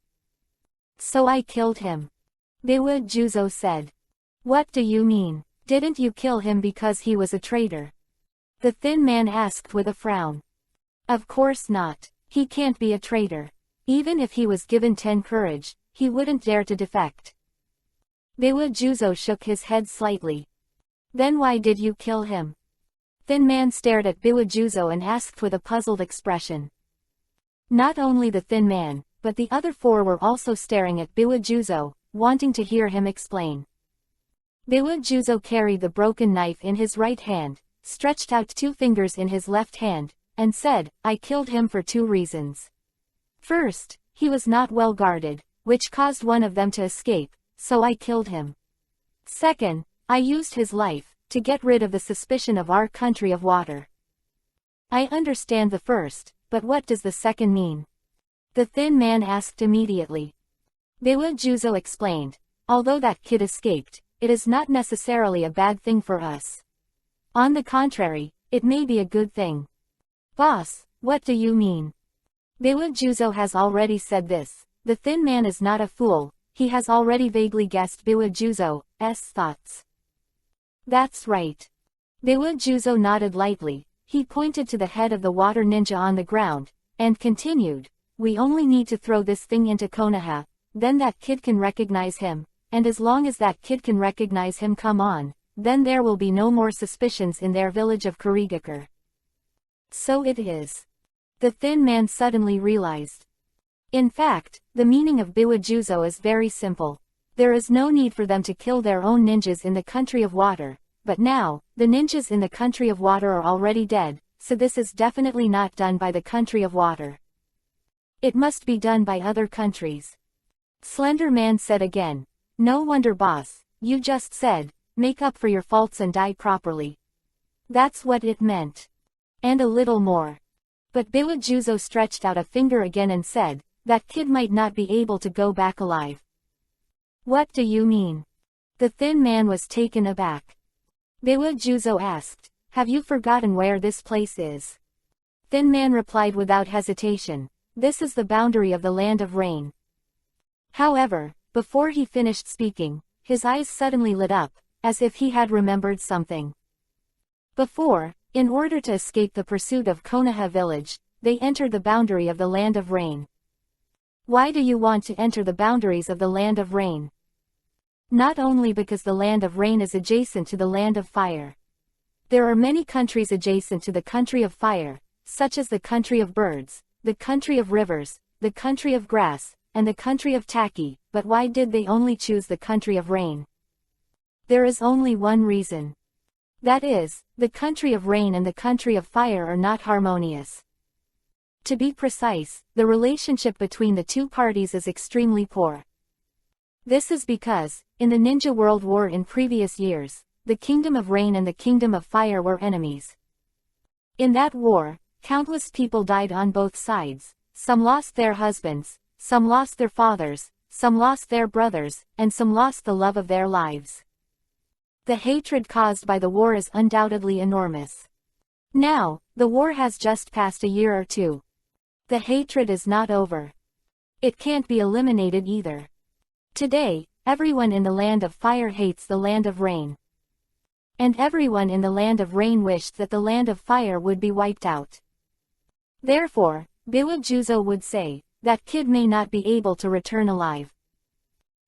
So I killed him." Biwa Juzo said. "What do you mean? Didn't you kill him because he was a traitor?" The thin man asked with a frown. "Of course not. He can't be a traitor. Even if he was given 10 courage, he wouldn't dare to defect." Biwa Juzo shook his head slightly. "Then why did you kill him?" Thin man stared at Biwa Juzo and asked with a puzzled expression. Not only the thin man, but the other 4 were also staring at Biwa Juzo, wanting to hear him explain. Biwa Juzo carried the broken knife in his right hand, stretched out 2 fingers in his left hand, and said, "I killed him for 2 reasons. First, he was not well guarded, which caused one of them to escape, so I killed him. Second, I used his life to get rid of the suspicion of our country of water. I understand the first, but what does the second mean? The thin man asked immediately. Biwa Juzo explained, although that kid escaped, it is not necessarily a bad thing for us. On the contrary, it may be a good thing. Boss, what do you mean? Biwa Juzo has already said this. The thin man is not a fool, he has already vaguely guessed Biwa Juzo's thoughts. That's right. Biwa Juzo nodded lightly, he pointed to the head of the water ninja on the ground, and continued, we only need to throw this thing into Konoha, then that kid can recognize him, and as long as that kid can recognize him, come on, then there will be no more suspicions in their village of Kurigakure. So it is. The thin man suddenly realized. In fact, the meaning of Biwa Juzo is very simple. There is no need for them to kill their own ninjas in the country of water, but now, the ninjas in the country of water are already dead, so this is definitely not done by the country of water. It must be done by other countries. Slender Man said again. No wonder, boss, you just said, make up for your faults and die properly. That's what it meant. And a little more. But Biwa Juzo stretched out a finger again and said, that kid might not be able to go back alive. What do you mean? The thin man was taken aback. Biwa Juzo asked, have you forgotten where this place is? Thin man replied without hesitation, this is the boundary of the land of rain. However, before he finished speaking, his eyes suddenly lit up, as if he had remembered something. Before, in order to escape the pursuit of Konoha village, they entered the boundary of the land of rain. Why do you want to enter the boundaries of the land of rain? Not only because the land of rain is adjacent to the land of fire. There are many countries adjacent to the country of fire, such as the country of birds, the country of rivers, the country of grass, and the country of Taki, but why did they only choose the country of rain? There is only one reason. That is, the country of rain and the country of fire are not harmonious. To be precise, the relationship between the two parties is extremely poor. This is because, in the Ninja World War in previous years, the Kingdom of Rain and the Kingdom of Fire were enemies. In that war, countless people died on both sides, some lost their husbands, some lost their fathers, some lost their brothers, and some lost the love of their lives. The hatred caused by the war is undoubtedly enormous. Now, the war has just passed a year or two. The hatred is not over. It can't be eliminated either. Today, everyone in the land of fire hates the land of rain. And everyone in the land of rain wished that the land of fire would be wiped out. Therefore, Biwa Juzo would say, that kid may not be able to return alive.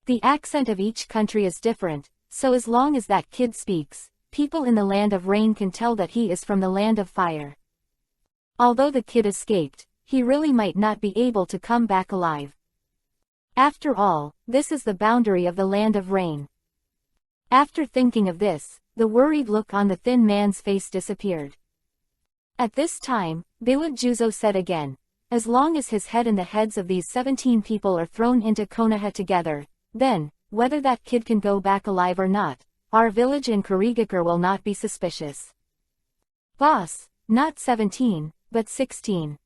The accent of each country is different, so as long as that kid speaks, people in the land of rain can tell that he is from the land of fire. Although the kid escaped, he really might not be able to come back alive. After all, this is the boundary of the land of rain. After thinking of this, the worried look on the thin man's face disappeared. At this time, Biwa Juzo said again, as long as his head and the heads of these 17 people are thrown into Konoha together, then, whether that kid can go back alive or not, our village in Kurigakure will not be suspicious. Boss, not 17, but 16.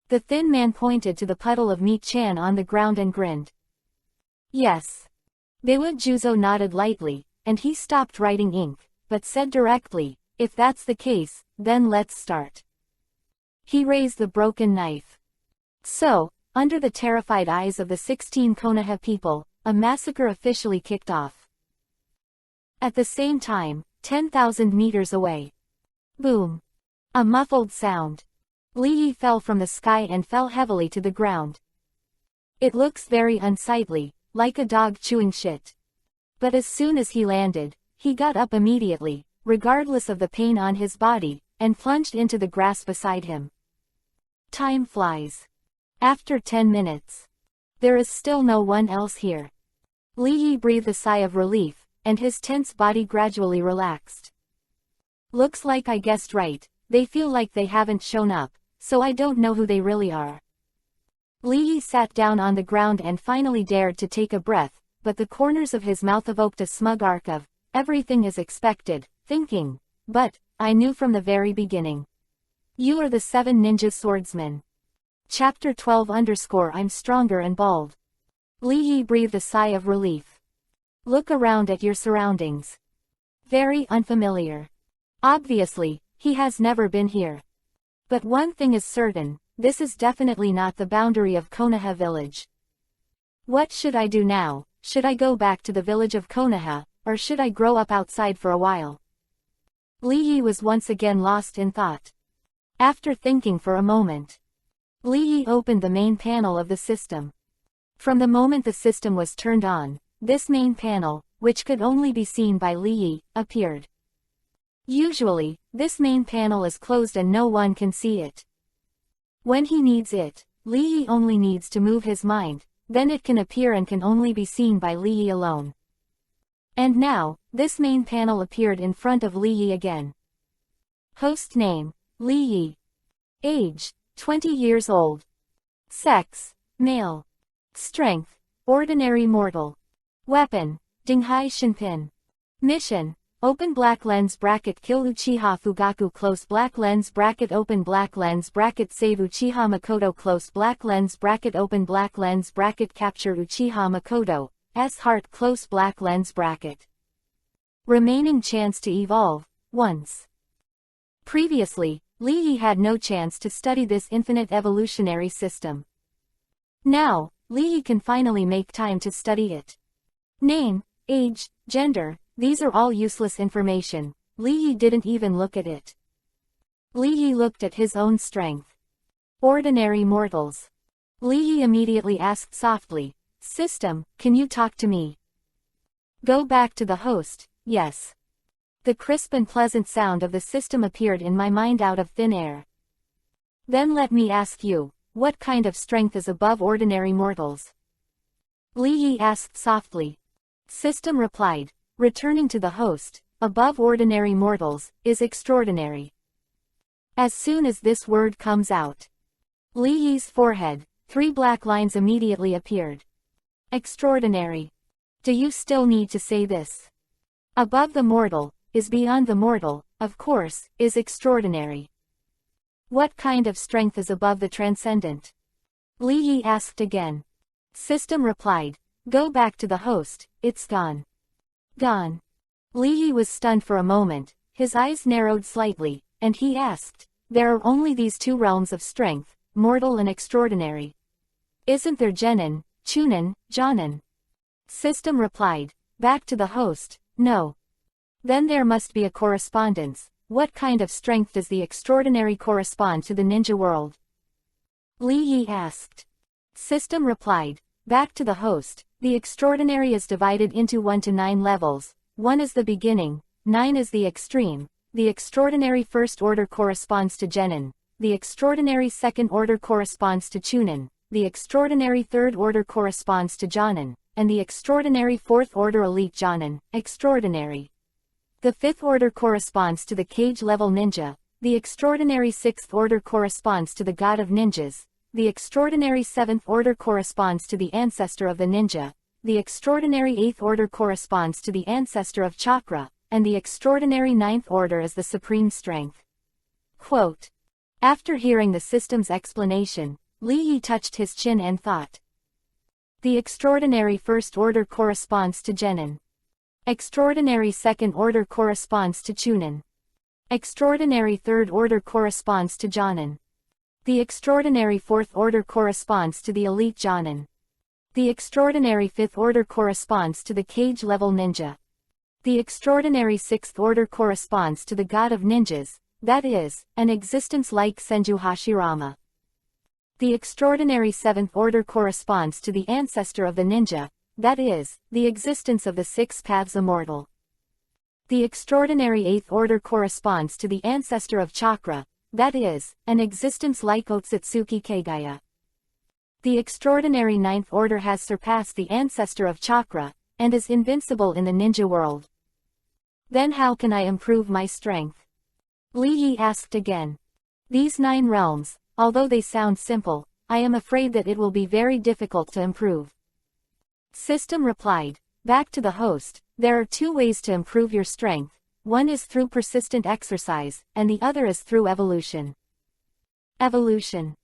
The thin man pointed to the puddle of meat-chan on the ground and grinned. Yes. Biwa Juzo nodded lightly, and he stopped writing ink, but said directly, if that's the case, then let's start. He raised the broken knife. So, under the terrified eyes of the 16 Konoha people, a massacre officially kicked off. At the same time, 10,000 meters away. Boom. A muffled sound. Li Yi fell from the sky and fell heavily to the ground. It looks very unsightly, like a dog chewing shit. But as soon as he landed, he got up immediately, regardless of the pain on his body, and plunged into the grass beside him. Time flies. After 10 minutes. There is still no one else here. Li Yi breathed a sigh of relief, and his tense body gradually relaxed. Looks like I guessed right, they feel like they haven't shown up, so I don't know who they really are. Li Yi sat down on the ground and finally dared to take a breath, but the corners of his mouth evoked a smug arc of, "Everything is expected," thinking. "But, I knew from the very beginning. You are the 7 ninja swordsmen." Chapter 12 I'm stronger and bald. Li Yi breathed a sigh of relief. Look around at your surroundings. Very unfamiliar. Obviously, he has never been here. But one thing is certain, this is definitely not the boundary of Konoha village. What should I do now? Should I go back to the village of Konoha, or should I grow up outside for a while? Li Yi was once again lost in thought. After thinking for a moment, Li Yi opened the main panel of the system. From the moment the system was turned on, this main panel, which could only be seen by Li Yi, appeared. Usually, this main panel is closed and no one can see it. When he needs it, Li Yi only needs to move his mind, then it can appear and can only be seen by Li Yi alone. And now, this main panel appeared in front of Li Yi again. Host name, Li Yi. Age, 20 years old. Sex, male. Strength, ordinary mortal. Weapon, Dinghai Shinpin. Mission, open black lens bracket kill Uchiha Fugaku close black lens bracket open black lens bracket save Uchiha Makoto close black lens bracket open black lens bracket capture Uchiha Makoto, S heart close black lens bracket. Remaining chance to evolve, once. Previously, Li Yi had no chance to study this infinite evolutionary system. Now, Li Yi can finally make time to study it. Name, age, gender, these are all useless information. Li Yi didn't even look at it. Li Yi looked at his own strength. Ordinary mortals. Li Yi immediately asked softly, "System, can you talk to me?" Go back to the host, yes. The crisp and pleasant sound of the system appeared in my mind out of thin air. Then let me ask you, what kind of strength is above ordinary mortals? Li Yi asked softly. System replied, returning to the host, above ordinary mortals, is extraordinary. As soon as this word comes out, Li Yi's forehead, 3 black lines immediately appeared. Extraordinary. Do you still need to say this? Above the mortal, is beyond the mortal, of course, is extraordinary. What kind of strength is above the transcendent? Li Yi asked again. System replied, go back to the host, it's gone. Gone. Li Yi was stunned for a moment, his eyes narrowed slightly, and he asked, there are only these 2 realms of strength, mortal and extraordinary. Isn't there Genin, Chunin, Jonin? System replied, back to the host, no. Then there must be a correspondence. What kind of strength does the extraordinary correspond to the ninja world? Li Yi asked. System replied, back to the host, the extraordinary is divided into 1 to 9 levels, 1 is the beginning, 9 is the extreme, the extraordinary first order corresponds to Genin, the extraordinary second order corresponds to Chunin, the extraordinary third order corresponds to Jonin, and the extraordinary fourth order elite Jonin, extraordinary. The 5th order corresponds to the cage-level ninja, the extraordinary 6th order corresponds to the god of ninjas, the extraordinary 7th order corresponds to the ancestor of the ninja, the extraordinary 8th order corresponds to the ancestor of chakra, and the extraordinary 9th order is the supreme strength. Quote. After hearing the system's explanation, Li Yi touched his chin and thought. The extraordinary first order corresponds to Genin. Extraordinary second order corresponds to Chunin. Extraordinary third order corresponds to Jonin. The extraordinary fourth order corresponds to the elite Jonin. The extraordinary 5th order corresponds to the cage-level ninja. The extraordinary 6th order corresponds to the god of ninjas, that is, an existence like Senju Hashirama. The extraordinary 7th order corresponds to the ancestor of the ninja, that is, the existence of the 6 paths immortal. The extraordinary 8th order corresponds to the ancestor of chakra, that is, an existence like Otsutsuki Kagaya. The extraordinary 9th order has surpassed the ancestor of chakra, and is invincible in the ninja world. Then how can I improve my strength? Li Yi asked again. These 9 realms, although they sound simple, I am afraid that it will be very difficult to improve. System replied, back to the host, there are two ways to improve your strength. One is through persistent exercise, and the other is through evolution. Evolution.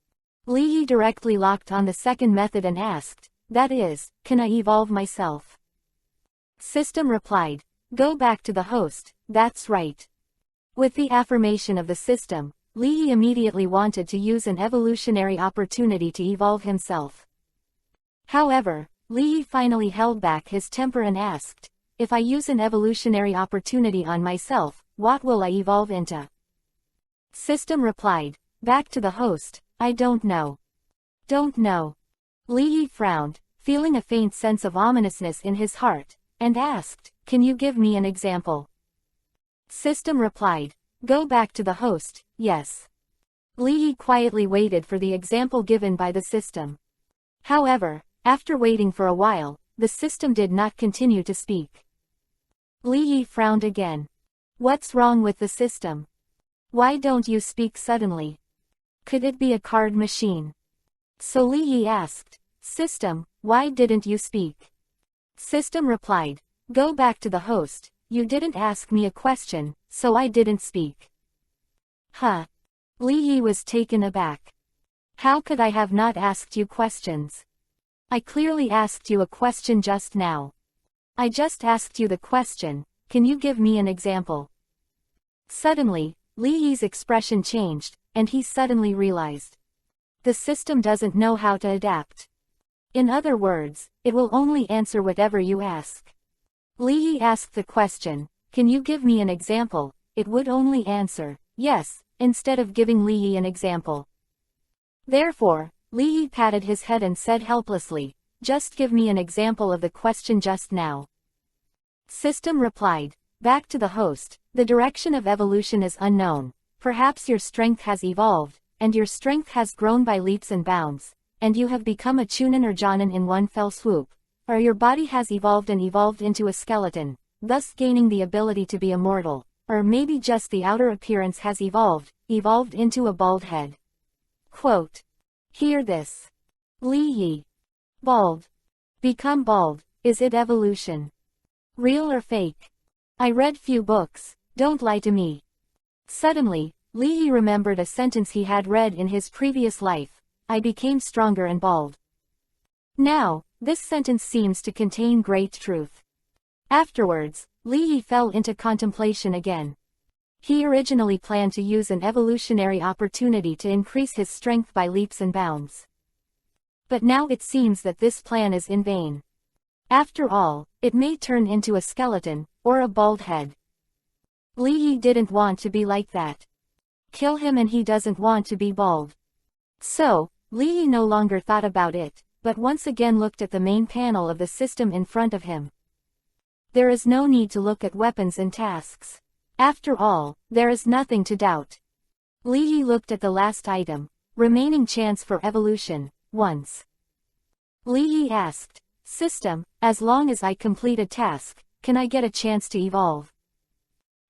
Li Yi directly locked on the second method and asked, that is, can I evolve myself? System replied, go back to the host, that's right. With the affirmation of the system, Li Yi immediately wanted to use an evolutionary opportunity to evolve himself. However, Li Yi finally held back his temper and asked, if I use an evolutionary opportunity on myself, what will I evolve into? System replied, back to the host, I don't know. Don't know. Li Yi frowned, feeling a faint sense of ominousness in his heart, and asked, can you give me an example? System replied, go back to the host, yes. Li Yi quietly waited for the example given by the system. However, after waiting for a while, the system did not continue to speak. Li Yi frowned again. What's wrong with the system? Why don't you speak suddenly? Could it be a card machine? So Li Yi asked, system, why didn't you speak? System replied, go back to the host, you didn't ask me a question, so I didn't speak. Huh? Li Yi was taken aback. How could I have not asked you questions? I clearly asked you a question just now. I just asked you the question, can you give me an example? Suddenly, Li Yi's expression changed, and he suddenly realized. The system doesn't know how to adapt. In other words, it will only answer whatever you ask. Li Yi asked the question, can you give me an example? It would only answer, yes, instead of giving Li Yi an example. Therefore, Li Yi patted his head and said helplessly, just give me an example of the question just now. System replied, back to the host, the direction of evolution is unknown. Perhaps your strength has evolved, and your strength has grown by leaps and bounds, and you have become a Chunin or Jonin in one fell swoop. Or your body has evolved and evolved into a skeleton, thus gaining the ability to be immortal. Or maybe just the outer appearance has evolved into a bald head. Quote. Hear this. Li Yi. Bald. Become bald, is it evolution? Real or fake? I read few books, don't lie to me. Suddenly, Li Yi remembered a sentence he had read in his previous life, I became stronger and bald. Now, this sentence seems to contain great truth. Afterwards, Li Yi fell into contemplation again. He originally planned to use an evolutionary opportunity to increase his strength by leaps and bounds. But now it seems that this plan is in vain. After all, it may turn into a skeleton, or a bald head. Li Yi didn't want to be like that. Kill him and he doesn't want to be bald. So, Li Yi no longer thought about it, but once again looked at the main panel of the system in front of him. There is no need to look at weapons and tasks. After all, there is nothing to doubt. Li Yi looked at the last item, remaining chance for evolution, once. Li Yi asked, system, as long as I complete a task, can I get a chance to evolve?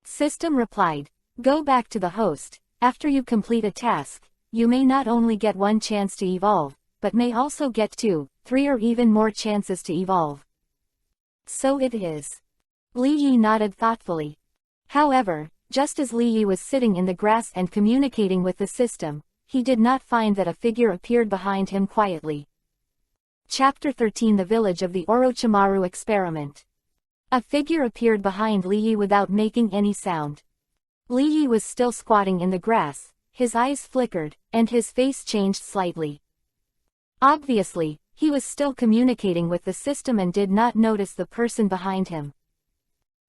System replied, go back to the host, after you complete a task, you may not only get one chance to evolve, but may also get 2, 3 or even more chances to evolve. So it is. Li Yi nodded thoughtfully. However, just as Li Yi was sitting in the grass and communicating with the system, he did not find that a figure appeared behind him quietly. Chapter 13 The Village of the Orochimaru Experiment. A figure appeared behind Li Yi without making any sound. Li Yi was still squatting in the grass, his eyes flickered, and his face changed slightly. Obviously, he was still communicating with the system and did not notice the person behind him.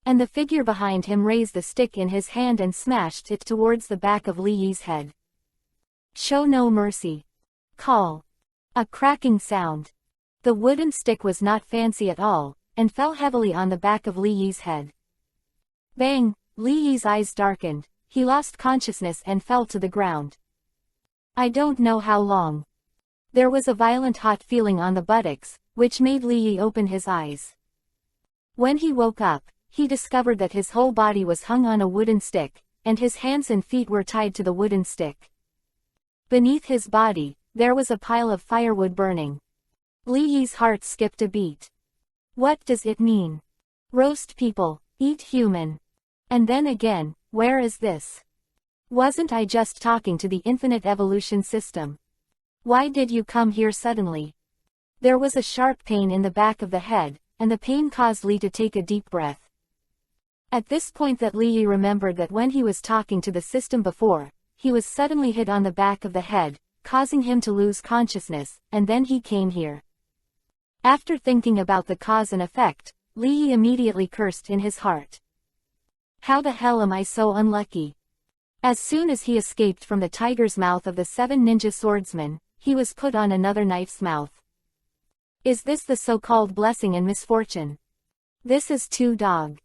And the figure behind him raised the stick in his hand and smashed it towards the back of Li Yi's head. Show no mercy. Call. A cracking sound. The wooden stick was not fancy at all, and fell heavily on the back of Li Yi's head. Bang! Li Yi's eyes darkened, he lost consciousness and fell to the ground. I don't know how long. There was a violent hot feeling on the buttocks, which made Li Yi open his eyes. When he woke up, he discovered that his whole body was hung on a wooden stick, and his hands and feet were tied to the wooden stick. Beneath his body, there was a pile of firewood burning. Li Yi's heart skipped a beat. What does it mean? Roast people, eat human. And then again, where is this? Wasn't I just talking to the infinite evolution system? Why did you come here suddenly? There was a sharp pain in the back of the head, and the pain caused Li to take a deep breath. At this point that Li Yi remembered that when he was talking to the system before, he was suddenly hit on the back of the head, causing him to lose consciousness, and then he came here. After thinking about the cause and effect, Li Yi immediately cursed in his heart. How the hell am I so unlucky? As soon as he escaped from the tiger's mouth of the 7 ninja swordsmen, he was put on another knife's mouth. Is this the so-called blessing and misfortune? This is too dog.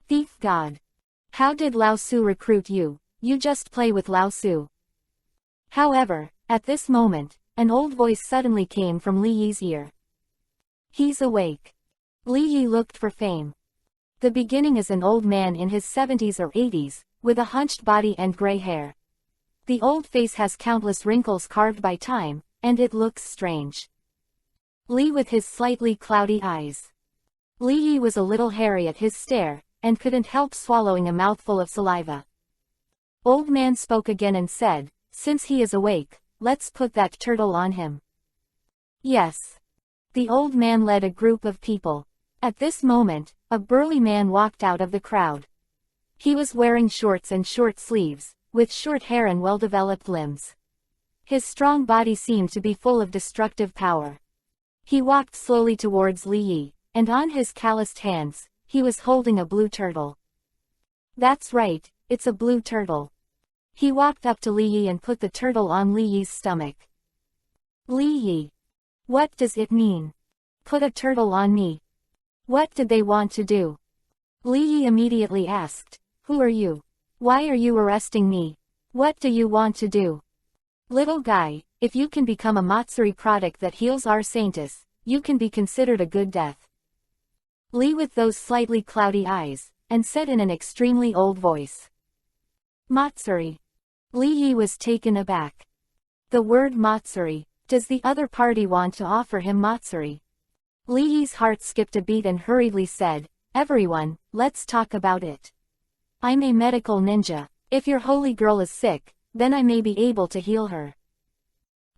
Thief god. How did Lao Su recruit you? You just play with Lao Su. However, at this moment, an old voice suddenly came from Li Yi's ear. He's awake. Li Yi looked for fame. The beginning is an old man in his 70s or 80s, with a hunched body and gray hair. The old face has countless wrinkles carved by time, and it looks strange. Li with his slightly cloudy eyes. Li Yi was a little hairy at his stare, and couldn't help swallowing a mouthful of saliva. Old man spoke again and said, since he is awake, let's put that turtle on him. Yes. The old man led a group of people. At this moment, a burly man walked out of the crowd. He was wearing shorts and short sleeves, with short hair and well-developed limbs. His strong body seemed to be full of destructive power. He walked slowly towards Li Yi, and on his calloused hands, he was holding a blue turtle. That's right, it's a blue turtle. He walked up to Li Yi and put the turtle on Li Yi's stomach. Li Yi. What does it mean? Put a turtle on me. What did they want to do? Li Yi immediately asked, who are you? Why are you arresting me? What do you want to do? Little guy, if you can become a Matsuri product that heals our saintus, you can be considered a good death. Li with those slightly cloudy eyes, and said in an extremely old voice. Matsuri. Li Yi was taken aback. The word Matsuri, does the other party want to offer him Matsuri? Li Yi's heart skipped a beat and hurriedly said, everyone, let's talk about it. I'm a medical ninja. If your holy girl is sick, then I may be able to heal her.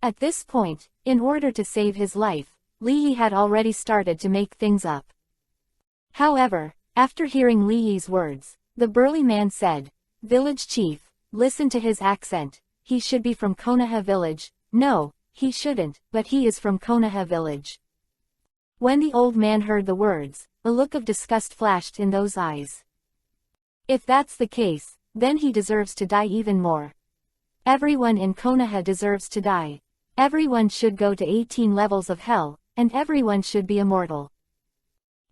At this point, in order to save his life, Li Yi had already started to make things up. However, after hearing Li Yi's words, the burly man said, Village chief, listen to his accent, he should be from Konoha village. No, he shouldn't, but he is from Konoha village. When the old man heard the words, a look of disgust flashed in those eyes. If that's the case, then he deserves to die even more. Everyone in Konoha deserves to die. Everyone should go to 18 levels of hell, and everyone should be immortal.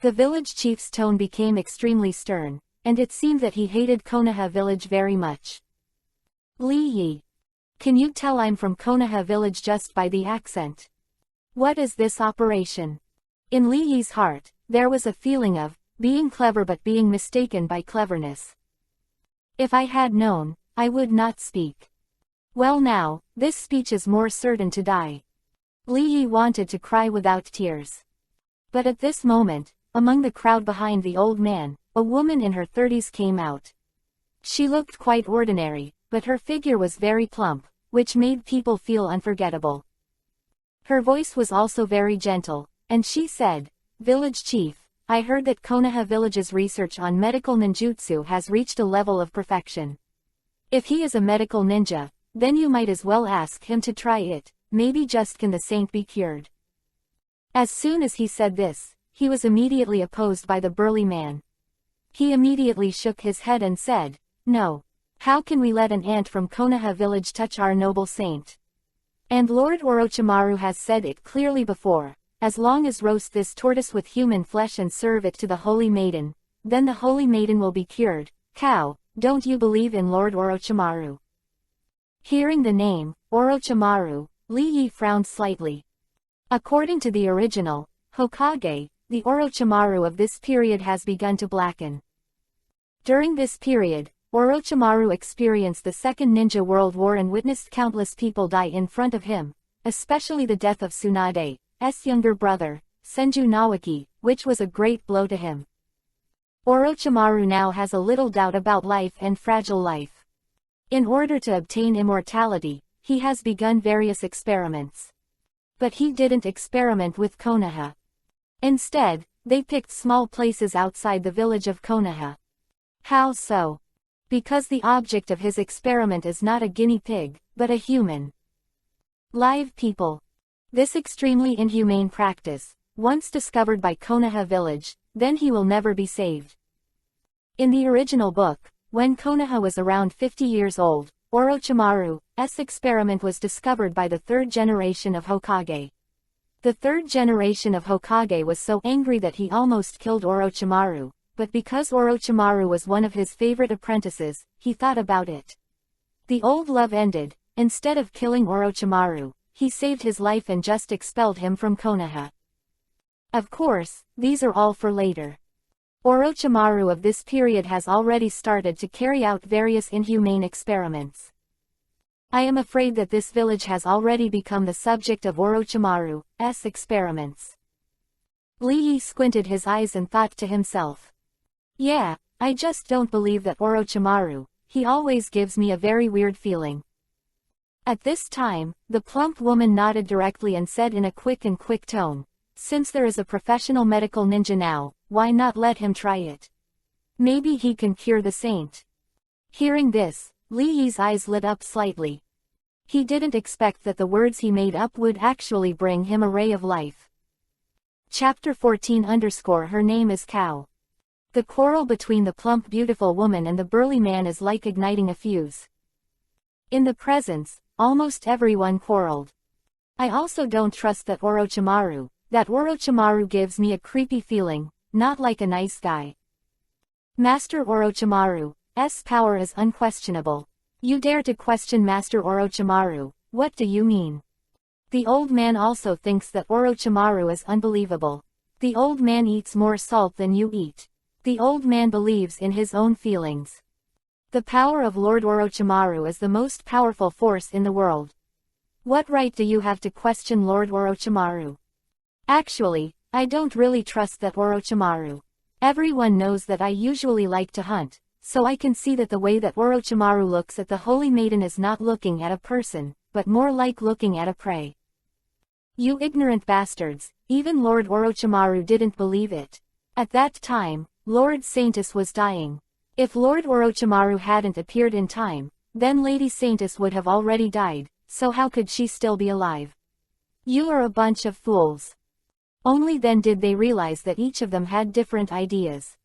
The village chief's tone became extremely stern, and it seemed that he hated Konoha village very much. Li Yi. Can you tell I'm from Konoha village just by the accent? What is this operation? In Li Yi's heart, there was a feeling of being clever but being mistaken by cleverness. If I had known, I would not speak. Well now, this speech is more certain to die. Li Yi wanted to cry without tears. But at this moment, among the crowd behind the old man, a woman in her 30s came out. She looked quite ordinary, but her figure was very plump, which made people feel unforgettable. Her voice was also very gentle, and she said, Village chief, I heard that Konoha village's research on medical ninjutsu has reached a level of perfection. If he is a medical ninja, then you might as well ask him to try it, maybe just can the saint be cured. As soon as he said this, he was immediately opposed by the burly man. He immediately shook his head and said, no. How can we let an ant from Konoha village touch our noble saint? And Lord Orochimaru has said it clearly before, as long as roast this tortoise with human flesh and serve it to the holy maiden, then the holy maiden will be cured. Cow, don't you believe in Lord Orochimaru? Hearing the name, Orochimaru, Li Yi frowned slightly. According to the original, Hokage, the Orochimaru of this period has begun to blacken. During this period, Orochimaru experienced the Second Ninja World War and witnessed countless people die in front of him, especially the death of Tsunade's younger brother, Senju Nawaki, which was a great blow to him. Orochimaru now has a little doubt about life and fragile life. In order to obtain immortality, he has begun various experiments. But he didn't experiment with Konoha. Instead, they picked small places outside the village of Konoha. How so? Because the object of his experiment is not a guinea pig, but a human. Live people. This extremely inhumane practice, once discovered by Konoha village, then he will never be saved. In the original book, when Konoha was around 50 years old, Orochimaru's experiment was discovered by the third generation of Hokage. The third generation of Hokage was so angry that he almost killed Orochimaru, but because Orochimaru was one of his favorite apprentices, he thought about it. The old love ended. Instead of killing Orochimaru, he saved his life and just expelled him from Konoha. Of course, these are all for later. Orochimaru of this period has already started to carry out various inhumane experiments. I am afraid that this village has already become the subject of Orochimaru's experiments. Lee Yi squinted his eyes and thought to himself. Yeah, I just don't believe that Orochimaru, he always gives me a very weird feeling. At this time, the plump woman nodded directly and said in a quick tone, since there is a professional medical ninja now, why not let him try it? Maybe he can cure the saint. Hearing this, Lee Yi's eyes lit up slightly. He didn't expect that the words he made up would actually bring him a ray of life. Chapter 14 _ Her name is Cow. The quarrel between the plump beautiful woman and the burly man is like igniting a fuse. In the presence, almost everyone quarreled. I also don't trust that Orochimaru gives me a creepy feeling, not like a nice guy. Master Orochimaru's power is unquestionable. You dare to question Master Orochimaru, what do you mean? The old man also thinks that Orochimaru is unbelievable. The old man eats more salt than you eat. The old man believes in his own feelings. The power of Lord Orochimaru is the most powerful force in the world. What right do you have to question Lord Orochimaru? Actually, I don't really trust that Orochimaru. Everyone knows that I usually like to hunt, so I can see that the way that Orochimaru looks at the holy maiden is not looking at a person, but more like looking at a prey. You ignorant bastards, even Lord Orochimaru didn't believe it. At that time, Lord Saintis was dying. If Lord Orochimaru hadn't appeared in time, then Lady Saintis would have already died, so how could she still be alive? You are a bunch of fools. Only then did they realize that each of them had different ideas.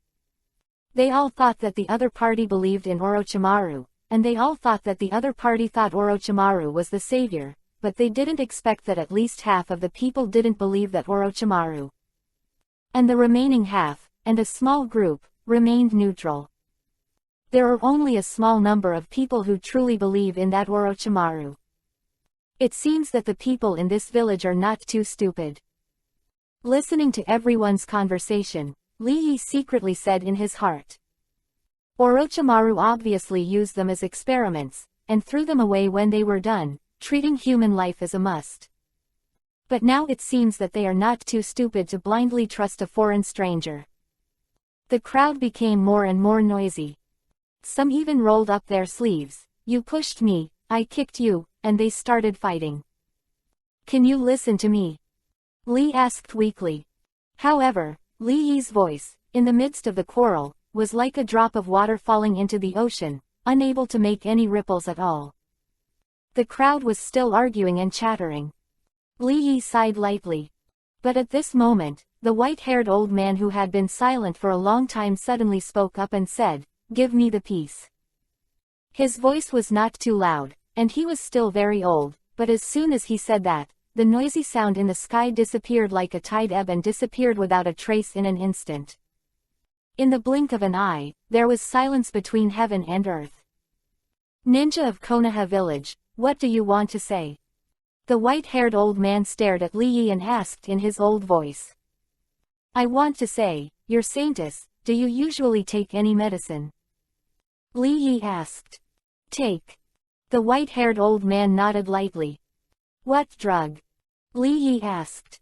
They all thought that the other party believed in Orochimaru, and they all thought that the other party thought Orochimaru was the savior, but they didn't expect that at least half of the people didn't believe that Orochimaru. And the remaining half, and a small group, remained neutral. There are only a small number of people who truly believe in that Orochimaru. It seems that the people in this village are not too stupid. Listening to everyone's conversation, Lee Yi secretly said in his heart. Orochimaru obviously used them as experiments, and threw them away when they were done, treating human life as a must. But now it seems that they are not too stupid to blindly trust a foreign stranger. The crowd became more and more noisy. Some even rolled up their sleeves. You pushed me, I kicked you, and they started fighting. Can you listen to me? Lee asked weakly. However, Lee Yi's voice, in the midst of the quarrel, was like a drop of water falling into the ocean, unable to make any ripples at all. The crowd was still arguing and chattering. Lee Yi sighed lightly. But at this moment, the white-haired old man who had been silent for a long time suddenly spoke up and said, "Give me the piece." His voice was not too loud, and he was still very old, but as soon as he said that, the noisy sound in the sky disappeared like a tide ebb and disappeared without a trace in an instant. In the blink of an eye, there was silence between heaven and earth. Ninja of Konoha village, what do you want to say? The white-haired old man stared at Lee Yi and asked in his old voice. I want to say, Your Saintus, do you usually take any medicine? Lee Yi asked. Take. The white-haired old man nodded lightly. What drug? Li Yi asked.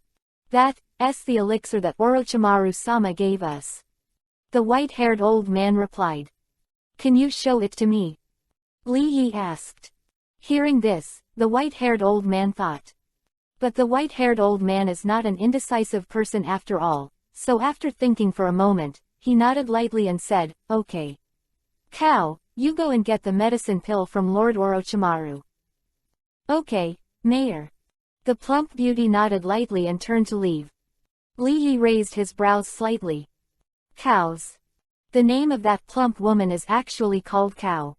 That's the elixir that Orochimaru-sama gave us. The white-haired old man replied. Can you show it to me? Li Yi asked. Hearing this, the white-haired old man thought. But the white-haired old man is not an indecisive person after all, so after thinking for a moment, he nodded lightly and said, Okay. Cow, you go and get the medicine pill from Lord Orochimaru. Okay, Mayor. The plump beauty nodded lightly and turned to leave. Li Yi raised his brows slightly. Cows. The name of that plump woman is actually called Cow.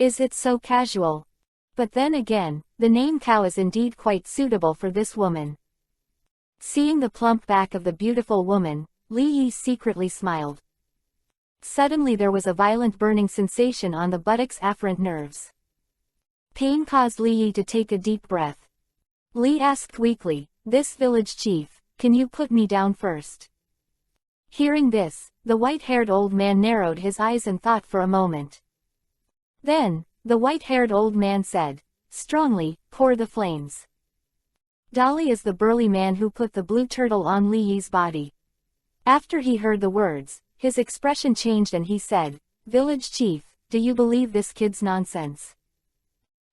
Is it so casual? But then again, the name Cow is indeed quite suitable for this woman. Seeing the plump back of the beautiful woman, Li Yi secretly smiled. Suddenly there was a violent burning sensation on the buttock's afferent nerves. Pain caused Li Yi to take a deep breath. Li asked weakly, This village chief, can you put me down first? Hearing this, the white-haired old man narrowed his eyes and thought for a moment. Then, the white-haired old man said, Strongly, pour the flames. Dali is the burly man who put the blue turtle on Li Yi's body. After he heard the words, his expression changed and he said, Village chief, do you believe this kid's nonsense?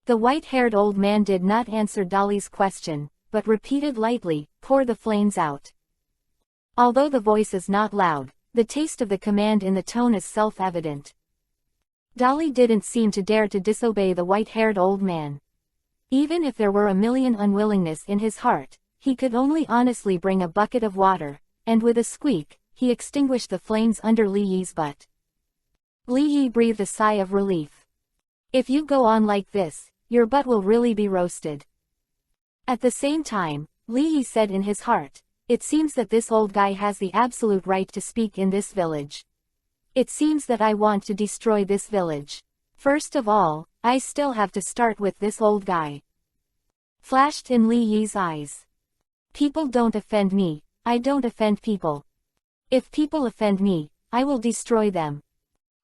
The white-haired old man did not answer Dali's question, but repeated lightly, Pour the flames out. Although the voice is not loud, the taste of the command in the tone is self-evident. Dali didn't seem to dare to disobey the white-haired old man. Even if there were a million unwillingness in his heart, he could only honestly bring a bucket of water, and with a squeak, he extinguished the flames under Li Yi's butt. Li Yi breathed a sigh of relief. If you go on like this, your butt will really be roasted. At the same time, Li Yi said in his heart, It seems that this old guy has the absolute right to speak in this village. It seems that I want to destroy this village. First of all, I still have to start with this old guy. Flashed in Li Yi's eyes. People don't offend me, I don't offend people. If people offend me, I will destroy them.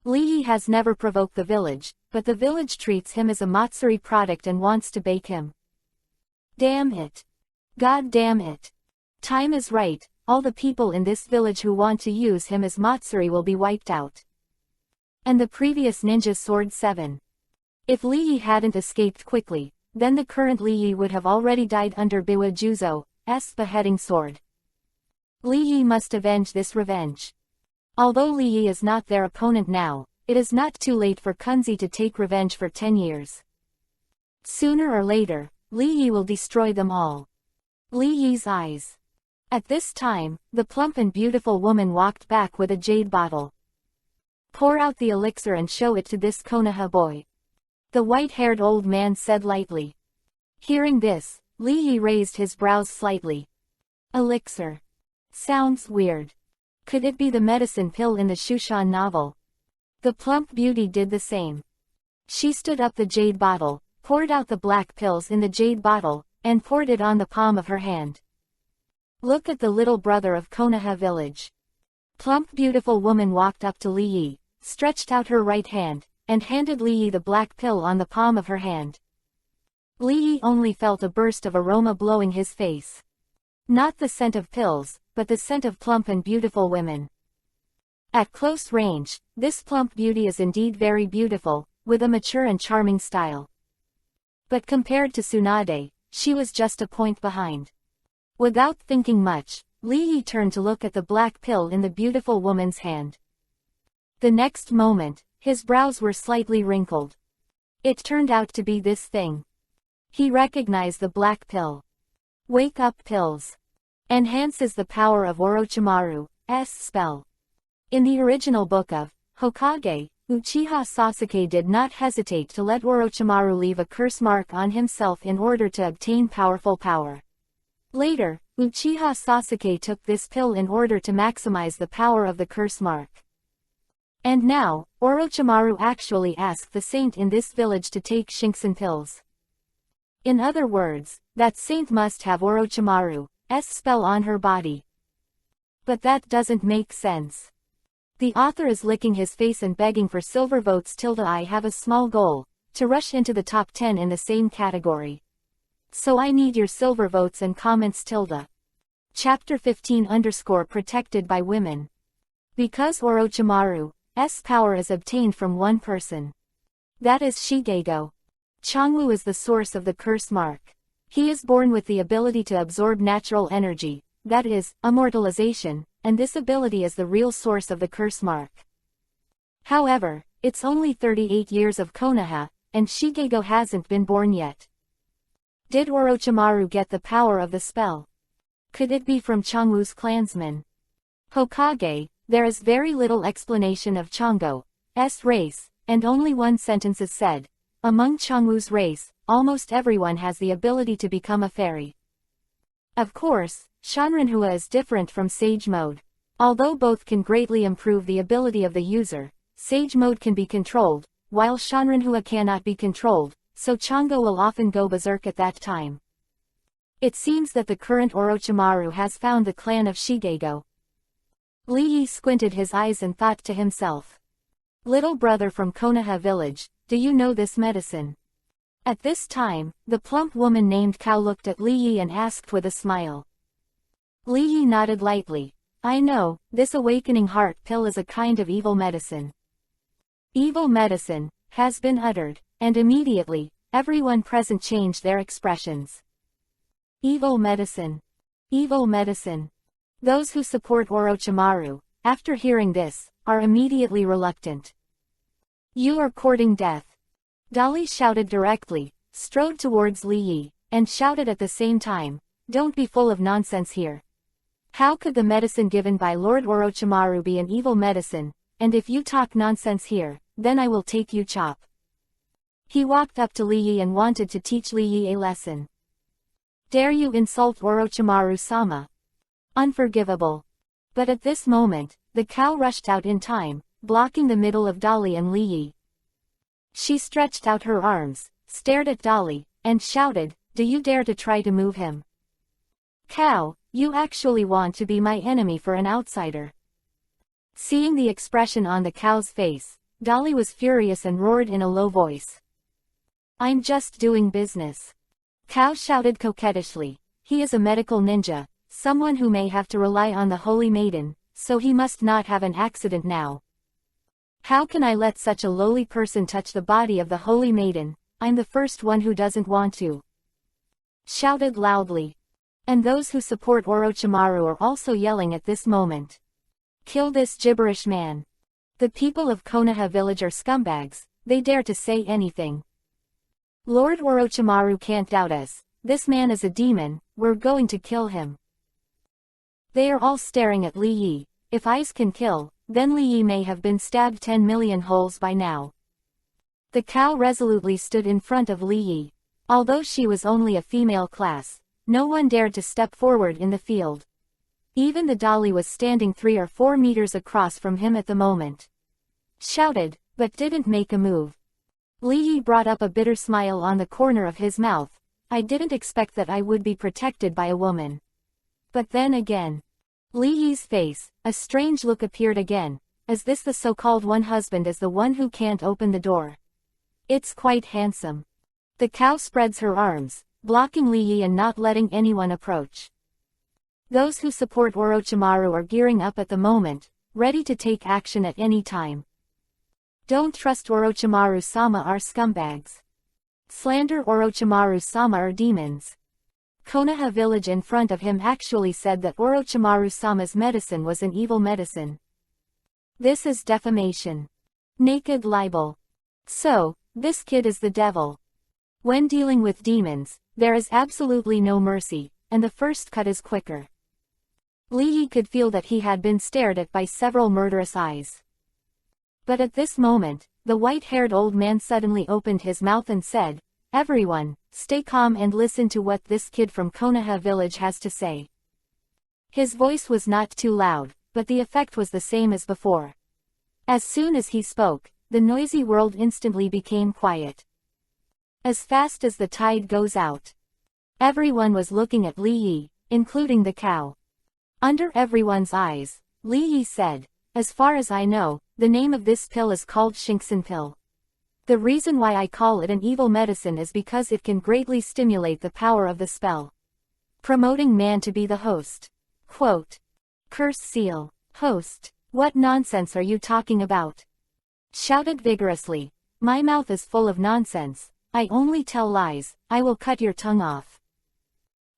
Li Yi has never provoked the village, but the village treats him as a Matsuri product and wants to bake him. Damn it. God damn it. Time is right, all the people in this village who want to use him as Matsuri will be wiped out. And the previous ninja sword 7. If Li Yi hadn't escaped quickly, then the current Li Yi would have already died under Biwa Juzo's beheading sword. Li Yi must avenge this revenge. Although Li Yi is not their opponent now, it is not too late for Kunzi to take revenge for 10 years. Sooner or later, Li Yi will destroy them all. Li Yi's eyes. At this time, the plump and beautiful woman walked back with a jade bottle. Pour out the elixir and show it to this Konoha boy. The white-haired old man said lightly. Hearing this, Li Yi raised his brows slightly. Elixir. Sounds weird. Could it be the medicine pill in the Shushan novel? The plump beauty did the same. She stood up the jade bottle, poured out the black pills in the jade bottle, and poured it on the palm of her hand. Look at the little brother of Konoha village. Plump beautiful woman walked up to Li Yi, stretched out her right hand, and handed Li Yi the black pill on the palm of her hand. Li Yi only felt a burst of aroma blowing his face. Not the scent of pills, but the scent of plump and beautiful women. At close range, this plump beauty is indeed very beautiful, with a mature and charming style. But compared to Tsunade, she was just a point behind. Without thinking much, Li Yi turned to look at the black pill in the beautiful woman's hand. The next moment, his brows were slightly wrinkled. It turned out to be this thing. He recognized the black pill. Wake up pills. Enhances the power of Orochimaru's spell. In the original book of Hokage, Uchiha Sasuke did not hesitate to let Orochimaru leave a curse mark on himself in order to obtain powerful power. Later, Uchiha Sasuke took this pill in order to maximize the power of the curse mark. And now, Orochimaru actually asked the saint in this village to take Shinxin pills. In other words, that saint must have Orochimaru's spell on her body. But that doesn't make sense. The author is licking his face and begging for silver votes. I have a small goal, to rush into the top 10 in the same category. So I need your silver votes and comments. Chapter 15 Protected by Women. Because Orochimaru's power is obtained from one person. That is Shigego. Changwu is the source of the curse mark. He is born with the ability to absorb natural energy, that is, immortalization, and this ability is the real source of the curse mark. However, it's only 38 years of Konoha, and Shigego hasn't been born yet. Did Orochimaru get the power of the spell? Could it be from Changwu's clansmen? Hokage, there is very little explanation of Chang'o's race, and only one sentence is said. Among Changwu's race, almost everyone has the ability to become a fairy. Of course, Shanrenhua is different from Sage Mode. Although both can greatly improve the ability of the user, Sage Mode can be controlled, while Shanrenhua cannot be controlled, so Chang'o will often go berserk at that time. It seems that the current Orochimaru has found the clan of Shigego. Li Yi squinted his eyes and thought to himself. Little brother from Konoha village, do you know this medicine? At this time, the plump woman named Kao looked at Li Yi and asked with a smile. Li Yi nodded lightly. I know, this awakening heart pill is a kind of evil medicine. Evil medicine, has been uttered, and immediately, everyone present changed their expressions. Evil medicine. Evil medicine. Those who support Orochimaru, after hearing this, are immediately reluctant. You are courting death. Dolly shouted directly, strode towards Li Yi, and shouted at the same time, don't be full of nonsense here. How could the medicine given by Lord Orochimaru be an evil medicine, and if you talk nonsense here, then I will take you chop. He walked up to Li Yi and wanted to teach Li Yi a lesson. Dare you insult Orochimaru-sama? Unforgivable. But at this moment, the cow rushed out in time, blocking the middle of Dolly and Li Yi. She stretched out her arms, stared at Dolly, and shouted, do you dare to try to move him? Cow, you actually want to be my enemy for an outsider. Seeing the expression on the cow's face, Dolly was furious and roared in a low voice. I'm just doing business. Cow shouted coquettishly. He is a medical ninja, someone who may have to rely on the Holy Maiden, so he must not have an accident now. How can I let such a lowly person touch the body of the Holy Maiden? I'm the first one who doesn't want to. Shouted loudly. And those who support Orochimaru are also yelling at this moment. Kill this gibberish man. The people of Konoha village are scumbags, they dare to say anything. Lord Orochimaru can't doubt us, this man is a demon, we're going to kill him. They are all staring at Li Yi. If eyes can kill, then Li Yi may have been stabbed 10 million holes by now. The cow resolutely stood in front of Li Yi. Although she was only a female class, no one dared to step forward in the field. Even the dolly was standing 3 or 4 meters across from him at the moment. Shouted, but didn't make a move. Li Yi brought up a bitter smile on the corner of his mouth. I didn't expect that I would be protected by a woman. But then again. Li Yi's face, a strange look appeared again. Is this the so-called one husband is the one who can't open the door? It's quite handsome. The cow spreads her arms, blocking Li Yi and not letting anyone approach. Those who support Orochimaru are gearing up at the moment, ready to take action at any time. Don't trust Orochimaru-sama are scumbags. Slander Orochimaru-sama are demons. Konoha village in front of him actually said that Orochimaru-sama's medicine was an evil medicine. This is defamation. Naked libel. So, this kid is the devil. When dealing with demons, there is absolutely no mercy, and the first cut is quicker. Li Yi could feel that he had been stared at by several murderous eyes. But at this moment, the white-haired old man suddenly opened his mouth and said, everyone, stay calm and listen to what this kid from Konoha village has to say. His voice was not too loud, but the effect was the same as before. As soon as he spoke, the noisy world instantly became quiet. As fast as the tide goes out. Everyone was looking at Li Yi, including the cow. Under everyone's eyes, Li Yi said, as far as I know, the name of this pill is called Shinksen pill. The reason why I call it an evil medicine is because it can greatly stimulate the power of the spell, promoting man to be the host. Quote. Curse seal. Host. What nonsense are you talking about? Shouted vigorously. My mouth is full of nonsense. I only tell lies. I will cut your tongue off.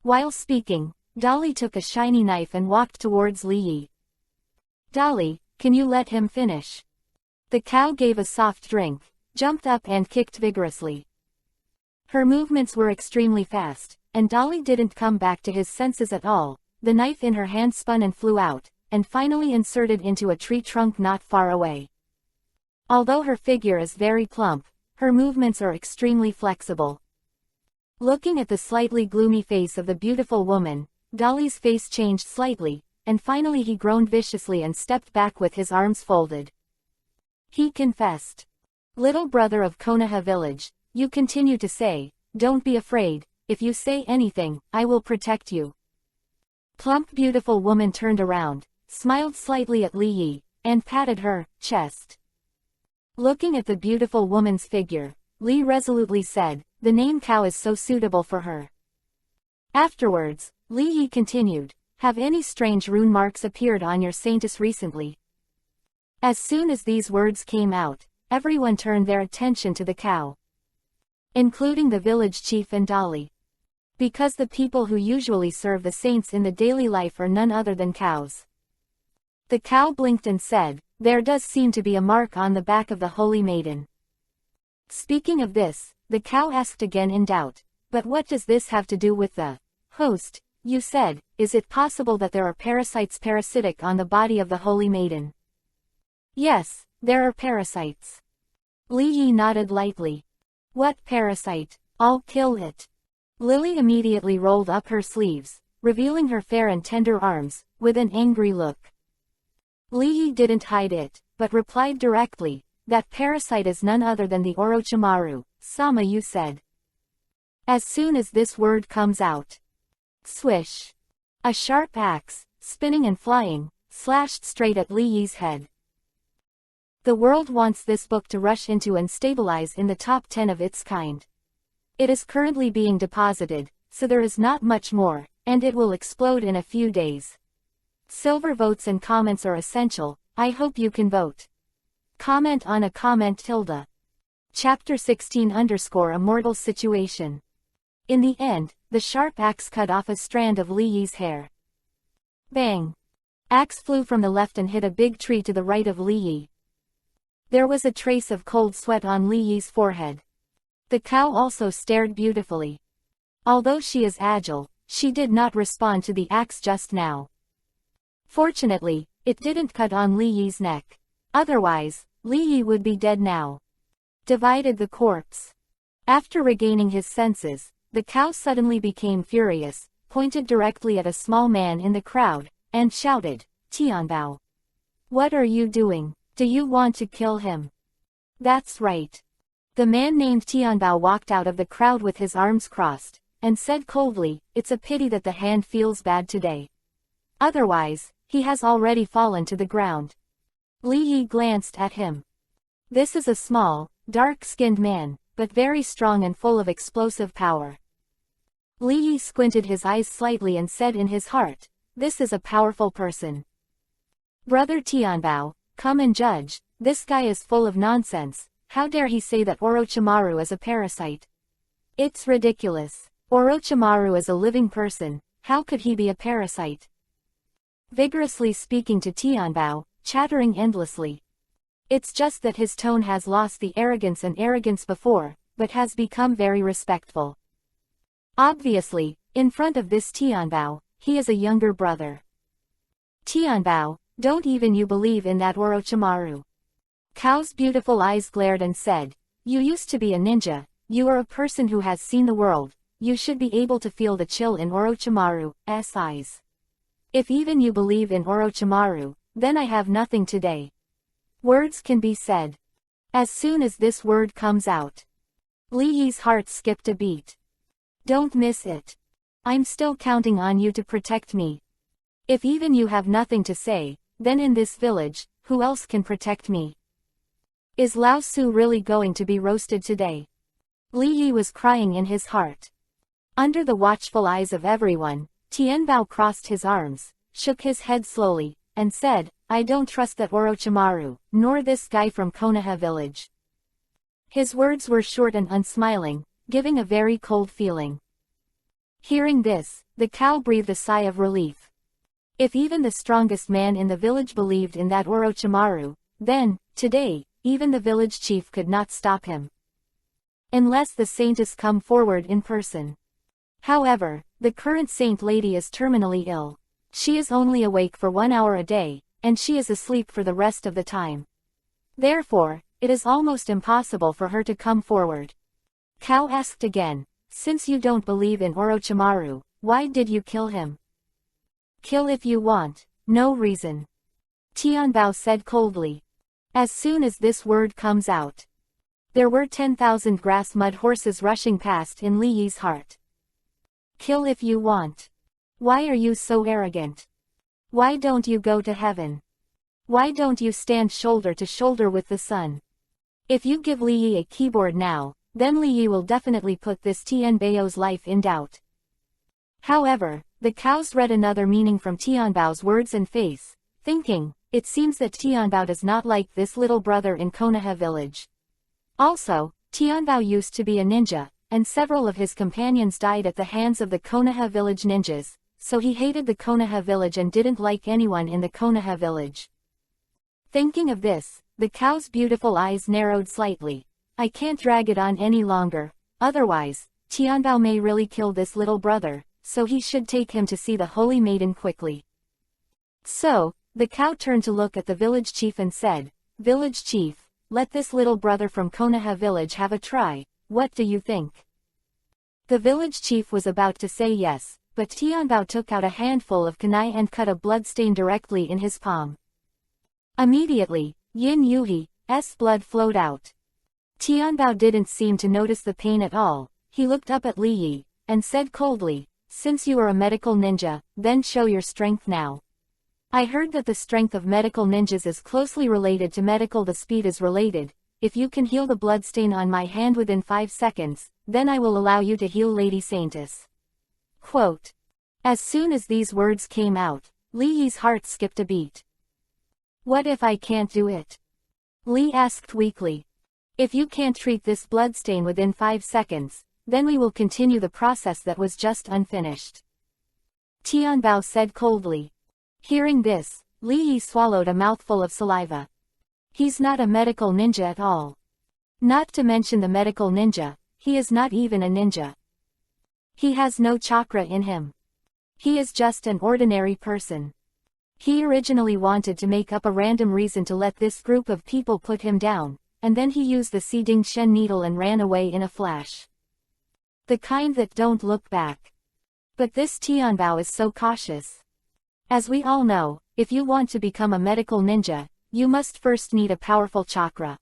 While speaking, Dolly took a shiny knife and walked towards Li Yi. Dolly, can you let him finish? The cow gave a soft drink, jumped up and kicked vigorously. Her movements were extremely fast, and Dolly didn't come back to his senses at all. The knife in her hand spun and flew out, and finally inserted into a tree trunk not far away. Although her figure is very plump, her movements are extremely flexible. Looking at the slightly gloomy face of the beautiful woman, Dolly's face changed slightly, and finally he groaned viciously and stepped back with his arms folded. He confessed. Little brother of Konoha village, you continue to say, don't be afraid, if you say anything, I will protect you. Plump beautiful woman turned around, smiled slightly at Li Yi, and patted her chest. Looking at the beautiful woman's figure, Li resolutely said, the name cow is so suitable for her. Afterwards, Li Yi continued, have any strange rune marks appeared on your saintess recently? As soon as these words came out, everyone turned their attention to the cow, including the village chief and Dolly. Because the people who usually serve the saints in the daily life are none other than cows. The cow blinked and said, there does seem to be a mark on the back of the holy maiden. Speaking of this, the cow asked again in doubt, but what does this have to do with the host? You said, is it possible that there are parasites parasitic on the body of the holy maiden? Yes, there are parasites. Li Yi nodded lightly. What parasite? I'll kill it. Lily immediately rolled up her sleeves, revealing her fair and tender arms, with an angry look. Li Yi didn't hide it, but replied directly, that parasite is none other than the Orochimaru, Sama you said. As soon as this word comes out. Swish. A sharp axe, spinning and flying, slashed straight at Li Yi's head. The world wants this book to rush into and stabilize in the top 10 of its kind. It is currently being deposited, so there is not much more, and it will explode in a few days. Silver votes and comments are essential. I hope you can vote. Comment on a comment tilde. Chapter 16 _ Immortal Situation. In the end, the sharp axe cut off a strand of Li Yi's hair. Bang! Axe flew from the left and hit a big tree to the right of Li Yi. There was a trace of cold sweat on Li Yi's forehead. The cow also stared beautifully. Although she is agile, she did not respond to the axe just now. Fortunately, it didn't cut on Li Yi's neck. Otherwise, Li Yi would be dead now. Divided the corpse. After regaining his senses, the cow suddenly became furious, pointed directly at a small man in the crowd, and shouted, Tianbao. What are you doing? Do you want to kill him? That's right. The man named Tianbao walked out of the crowd with his arms crossed, and said coldly, it's a pity that the hand feels bad today. Otherwise, he has already fallen to the ground. Li Yi glanced at him. This is a small, dark-skinned man, but very strong and full of explosive power. Li Yi squinted his eyes slightly and said in his heart, this is a powerful person. Brother Tianbao, come and judge, this guy is full of nonsense. How dare he say that Orochimaru is a parasite? It's ridiculous. Orochimaru is a living person, how could he be a parasite? Vigorously speaking to Tianbao, chattering endlessly. It's just that his tone has lost the arrogance before, but has become very respectful. Obviously, in front of this Tianbao, he is a younger brother. Tianbao, don't even you believe in that Orochimaru? Cow's beautiful eyes glared and said, you used to be a ninja, you are a person who has seen the world, you should be able to feel the chill in Orochimaru's eyes. If even you believe in Orochimaru, then I have nothing today. Words can be said. As soon as this word comes out, Li Yi's heart skipped a beat. Don't miss it. I'm still counting on you to protect me. If even you have nothing to say, then in this village, who else can protect me? Is Lao Su really going to be roasted today? Li Yi was crying in his heart. Under the watchful eyes of everyone, Tian Bao crossed his arms, shook his head slowly, and said, I don't trust that Orochimaru, nor this guy from Konoha village. His words were short and unsmiling, giving a very cold feeling. Hearing this, the cow breathed a sigh of relief. If even the strongest man in the village believed in that Orochimaru, then, today, even the village chief could not stop him. Unless the saintess come forward in person. However, the current saint lady is terminally ill. She is only awake for 1 hour a day, and she is asleep for the rest of the time. Therefore, it is almost impossible for her to come forward. Cow asked again, since you don't believe in Orochimaru, why did you kill him? Kill if you want, no reason. Tianbao said coldly. As soon as this word comes out, there were 10,000 grass mud horses rushing past in Li Yi's heart. Kill if you want. Why are you so arrogant? Why don't you go to heaven? Why don't you stand shoulder to shoulder with the sun? If you give Li Yi a keyboard now, then Li Yi will definitely put this Tianbao's life in doubt. However, the cows read another meaning from Tianbao's words and face, thinking, it seems that Tianbao does not like this little brother in Konoha village. Also, Tianbao used to be a ninja, and several of his companions died at the hands of the Konoha village ninjas, so he hated the Konoha village and didn't like anyone in the Konoha village. Thinking of this, the cow's beautiful eyes narrowed slightly. I can't drag it on any longer, otherwise, Tianbao may really kill this little brother, so he should take him to see the holy maiden quickly. So, the cow turned to look at the village chief and said, Village chief, let this little brother from Konoha village have a try, what do you think? The village chief was about to say yes, but Tianbao took out a handful of kunai and cut a bloodstain directly in his palm. Immediately, Yin Yuhi's blood flowed out. Tianbao didn't seem to notice the pain at all. He looked up at Li Yi, and said coldly, since you are a medical ninja, then show your strength now. I heard that the strength of medical ninjas is closely related to medical the speed is related. If you can heal the bloodstain on my hand within 5 seconds, then I will allow you to heal Lady Saintess. Quote. As soon as these words came out, Li Yi's heart skipped a beat. What if I can't do it? Li asked weakly. If you can't treat this bloodstain within 5 seconds, then we will continue the process that was just unfinished. Tianbao said coldly. Hearing this, Li Yi swallowed a mouthful of saliva. He's not a medical ninja at all. Not to mention the medical ninja, he is not even a ninja. He has no chakra in him. He is just an ordinary person. He originally wanted to make up a random reason to let this group of people put him down, and then he used the Xiding Shen needle and ran away in a flash. The kind that don't look back. But this Tianbao is so cautious. As we all know, if you want to become a medical ninja, you must first need a powerful chakra.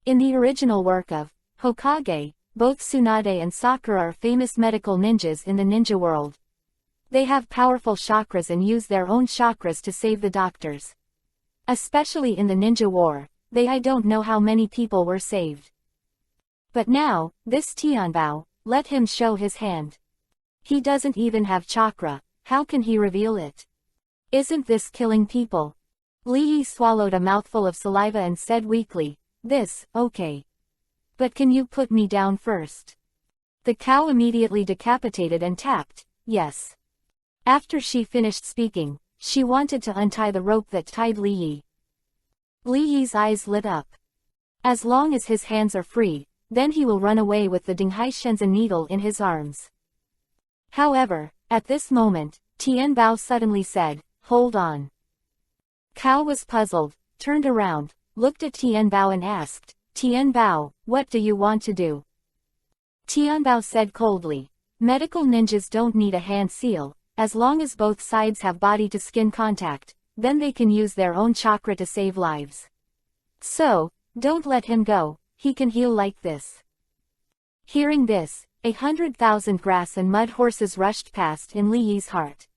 In the original work of Hokage, both Tsunade and Sakura are famous medical ninjas in the ninja world. They have powerful chakras and use their own chakras to save the doctors. Especially in the ninja war, I don't know how many people were saved. But now, this Tianbao, let him show his hand. He doesn't even have chakra, how can he reveal it? Isn't this killing people? Li Yi swallowed a mouthful of saliva and said weakly, okay. But can you put me down first? The cow immediately decapitated and tapped, yes. After she finished speaking, she wanted to untie the rope that tied Li Yi. Li Yi's eyes lit up. As long as his hands are free, then he will run away with the Dinghai Shenzhen needle in his arms. However, at this moment, Tianbao suddenly said, hold on. Cao was puzzled, turned around, looked at Tianbao and asked, Tianbao, what do you want to do? Tianbao said coldly, medical ninjas don't need a hand seal, as long as both sides have body-to-skin contact, then they can use their own chakra to save lives. So, don't let him go, he can heal like this. Hearing this, 100,000 grass and mud horses rushed past in Li Yi's heart.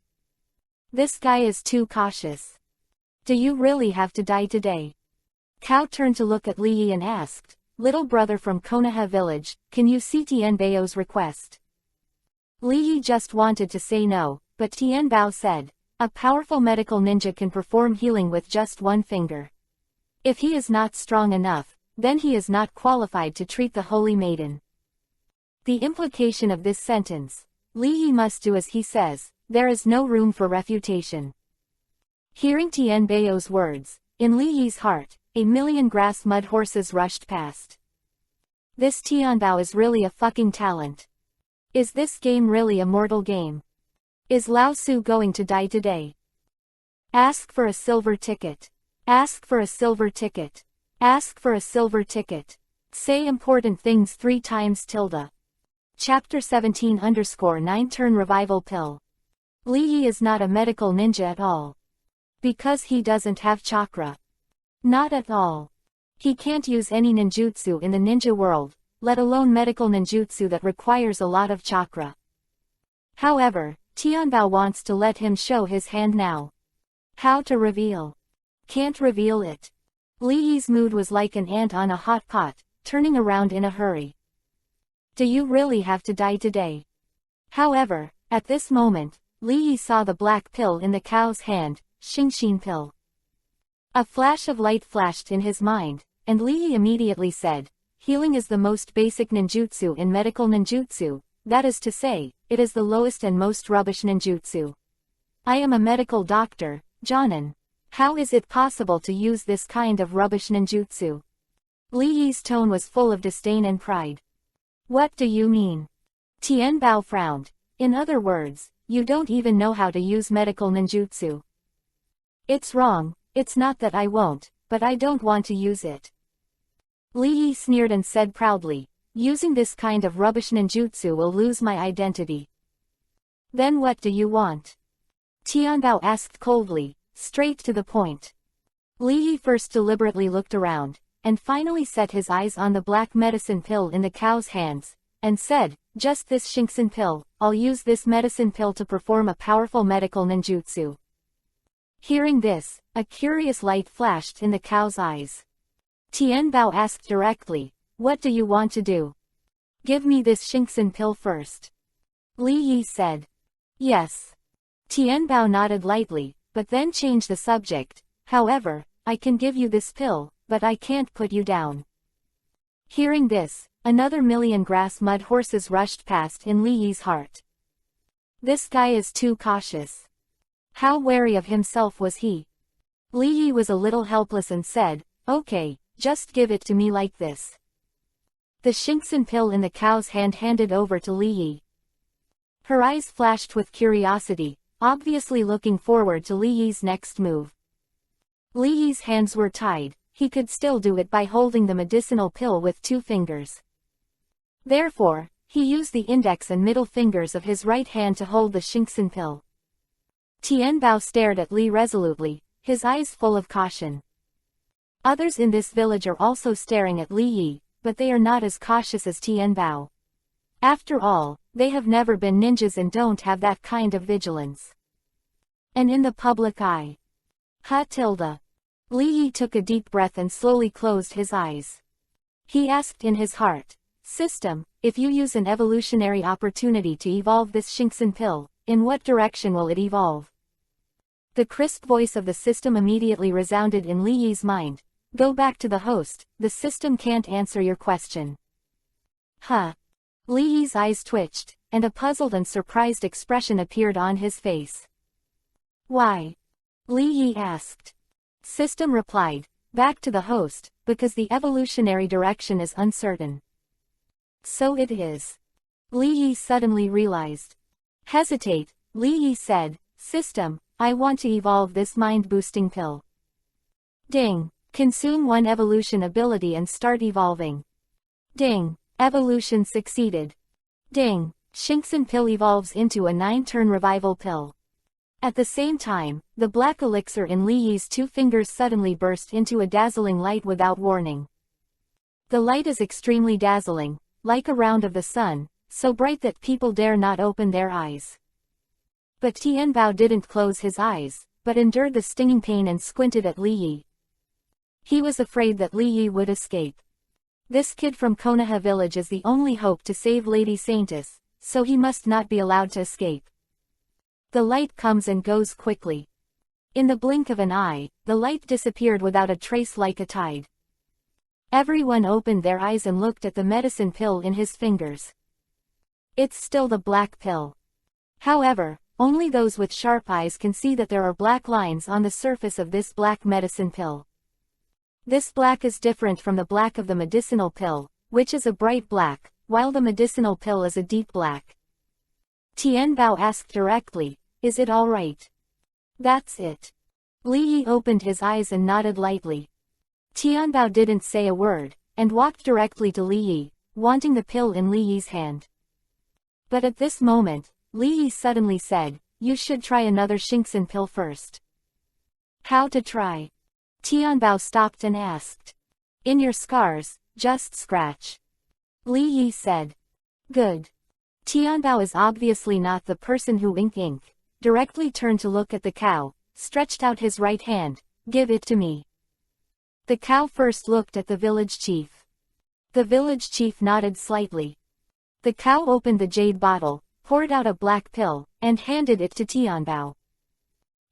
This guy is too cautious. Do you really have to die today? Kao turned to look at Li Yi and asked, "Little brother from Konoha village, can you see Tianbao's request?" Li Yi just wanted to say no, but Tianbao said, "A powerful medical ninja can perform healing with just one finger. If he is not strong enough, then he is not qualified to treat the holy maiden." The implication of this sentence, Li Yi must do as he says, there is no room for refutation. Hearing Tianbao's words, in Li Yi's heart, 1,000,000 grass mud horses rushed past. This Tianbao is really a fucking talent. Is this game really a mortal game? Is Lao Su going to die today? Ask for a silver ticket. Ask for a silver ticket. Ask for a silver ticket. Say important things 3 times tilde. Chapter 17_9 Turn Revival Pill. Li Yi is not a medical ninja at all. Because he doesn't have chakra. Not at all. He can't use any ninjutsu in the ninja world, let alone medical ninjutsu that requires a lot of chakra. However, Tianbao wants to let him show his hand now. How to reveal? Can't reveal it. Li Yi's mood was like an ant on a hot pot, turning around in a hurry. Do you really have to die today? However, at this moment, Li Yi saw the black pill in the cow's hand, Xingxin pill. A flash of light flashed in his mind, and Li Yi immediately said, "Healing is the most basic ninjutsu in medical ninjutsu, that is to say, it is the lowest and most rubbish ninjutsu. I am a medical doctor, Jonin. How is it possible to use this kind of rubbish ninjutsu?" Li Yi's tone was full of disdain and pride. "What do you mean?" Tianbao frowned. "In other words, you don't even know how to use medical ninjutsu." "It's wrong, it's not that I won't, but I don't want to use it." Li Yi sneered and said proudly, "Using this kind of rubbish ninjutsu will lose my identity." "Then what do you want?" Tianbao asked coldly, straight to the point. Li Yi first deliberately looked around, and finally set his eyes on the black medicine pill in the cow's hands, and said, "Just this Xingxin pill, I'll use this medicine pill to perform a powerful medical ninjutsu." Hearing this, a curious light flashed in the cow's eyes. Tianbao asked directly, "What do you want to do?" "Give me this Xingxin pill first." Li Yi said. "Yes." Tianbao nodded lightly, but then changed the subject. "However, I can give you this pill, but I can't put you down." Hearing this, another 1,000,000 grass mud horses rushed past in Li Yi's heart. This guy is too cautious. How wary of himself was he? Li Yi was a little helpless and said, "Okay, just give it to me like this." The Xingxin pill in the cow's hand handed over to Li Yi. Her eyes flashed with curiosity, obviously looking forward to Li Yi's next move. Li Yi's hands were tied, he could still do it by holding the medicinal pill with 2 fingers. Therefore, he used the index and middle fingers of his right hand to hold the Xingxin pill. Tianbao stared at Li resolutely, his eyes full of caution. Others in this village are also staring at Li Yi, but they are not as cautious as Tianbao. After all, they have never been ninjas and don't have that kind of vigilance. And in the public eye. Li Yi took a deep breath and slowly closed his eyes. He asked in his heart, "System, if you use an evolutionary opportunity to evolve this Xingxin pill, in what direction will it evolve?" The crisp voice of the system immediately resounded in Li Yi's mind. "Go back to the host, the system can't answer your question." Huh. Li Yi's eyes twitched, and a puzzled and surprised expression appeared on his face. "Why?" Li Yi asked. System replied, "Back to the host, because the evolutionary direction is uncertain." So it is. Li Yi suddenly realized. Hesitate, Li Yi said, "System, I want to evolve this mind-boosting pill." Ding. Consume 1 evolution ability and start evolving. Ding. Evolution succeeded. Ding. Xingxin pill evolves into a 9-turn revival pill. At the same time, the black elixir in Li Yi's 2 fingers suddenly burst into a dazzling light without warning. The light is extremely dazzling, like a round of the sun, so bright that people dare not open their eyes. But Tianbao didn't close his eyes, but endured the stinging pain and squinted at Li Yi. He was afraid that Li Yi would escape. This kid from Konoha village is the only hope to save Lady Saintess, so he must not be allowed to escape. The light comes and goes quickly. In the blink of an eye, the light disappeared without a trace like a tide. Everyone opened their eyes and looked at the medicine pill in his fingers. It's still the black pill. However, only those with sharp eyes can see that there are black lines on the surface of this black medicine pill. This black is different from the black of the medicinal pill, which is a bright black, while the medicinal pill is a deep black. Tianbao asked directly, "Is it all right?" "That's it." Li Yi opened his eyes and nodded lightly. Tianbao didn't say a word, and walked directly to Li Yi, wanting the pill in Li Yi's hand. But at this moment, Li Yi suddenly said, "You should try another Shinxin pill first." "How to try?" Tianbao stopped and asked. "In your scars, just scratch." Li Yi said. "Good." Tianbao is obviously not the person who ink, directly turned to look at the cow, stretched out his right hand. "Give it to me." The cow first looked at the village chief. The village chief nodded slightly. The cow opened the jade bottle, poured out a black pill, and handed it to Tianbao.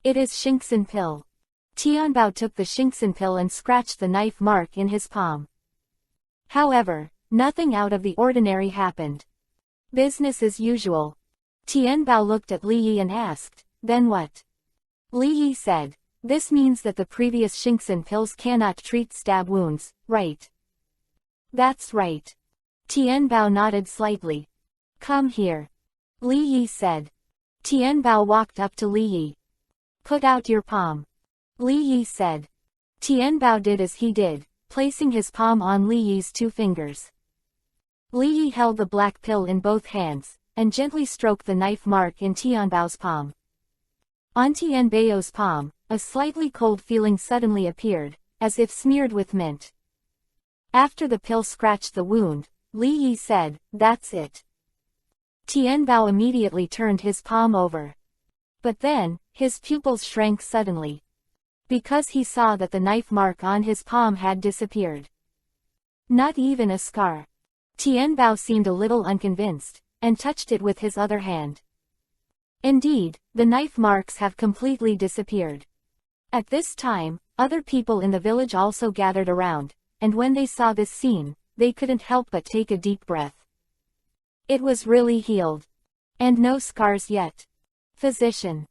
"It is Shinxin pill." Tianbao took the Shinxin pill and scratched the knife mark in his palm. However, nothing out of the ordinary happened. Business as usual. Tianbao looked at Li Yi and asked, "Then what?" Li Yi said, "This means that the previous Shinxin pills cannot treat stab wounds, right?" "That's right." Tianbao nodded slightly. "Come here." Li Yi said. Tianbao walked up to Li Yi. "Put out your palm." Li Yi said. Tianbao did as he did, placing his palm on Li Yi's two fingers. Li Yi held the black pill in both hands, and gently stroked the knife mark in Tianbao's palm. On Tianbao's palm, a slightly cold feeling suddenly appeared, as if smeared with mint. After the pill scratched the wound, Li Yi said, "That's it." Tianbao immediately turned his palm over. But then, his pupils shrank suddenly. Because he saw that the knife mark on his palm had disappeared. Not even a scar. Tianbao seemed a little unconvinced, and touched it with his other hand. Indeed, the knife marks have completely disappeared. At this time, other people in the village also gathered around, and when they saw this scene, they couldn't help but take a deep breath. It was really healed. And no scars yet. Physician.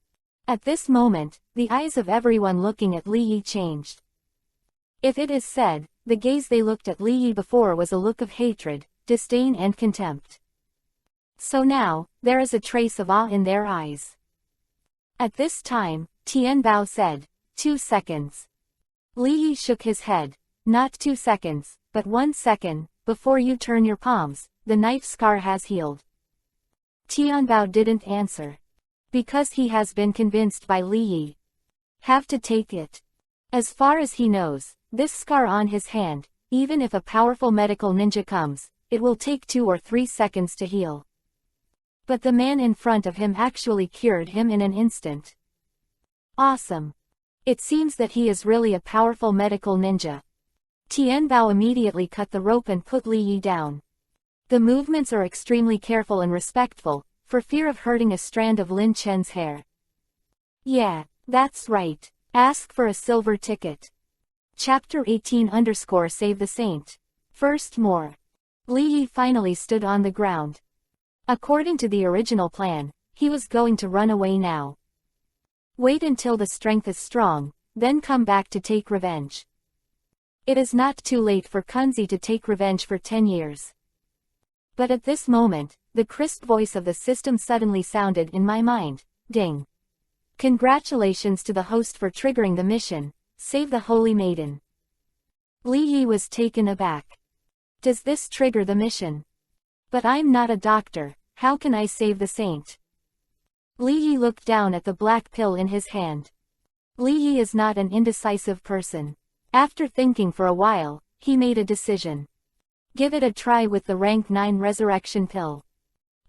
At this moment, the eyes of everyone looking at Li Yi changed. If it is said, the gaze they looked at Li Yi before was a look of hatred, disdain and contempt. So now, there is a trace of awe in their eyes. At this time, Tianbao said, 2 seconds. Li Yi shook his head. Not 2 seconds, but 1 second, before you turn your palms, the knife scar has healed. Tianbao didn't answer. Because he has been convinced by Li Yi. Have to take it. As far as he knows, this scar on his hand, even if a powerful medical ninja comes, it will take 2 or 3 seconds to heal. But the man in front of him actually cured him in an instant. Awesome. It seems that he is really a powerful medical ninja. Tianbao immediately cut the rope and put Li Yi down. The movements are extremely careful and respectful, for fear of hurting a strand of Lin Chen's hair. Yeah, that's right. Ask for a silver ticket. Chapter 18_Save the Saint. First more. Li Yi finally stood on the ground. According to the original plan, he was going to run away now. Wait until the strength is strong, then come back to take revenge. It is not too late for Kunzi to take revenge for 10 years. But at this moment, the crisp voice of the system suddenly sounded in my mind. Ding. Congratulations to the host for triggering the mission, save the Holy Maiden. Li Yi was taken aback. Does this trigger the mission? But I'm not a doctor, how can I save the saint? Li Yi looked down at the black pill in his hand. Li Yi is not an indecisive person. After thinking for a while, he made a decision. Give it a try with the rank 9 resurrection pill.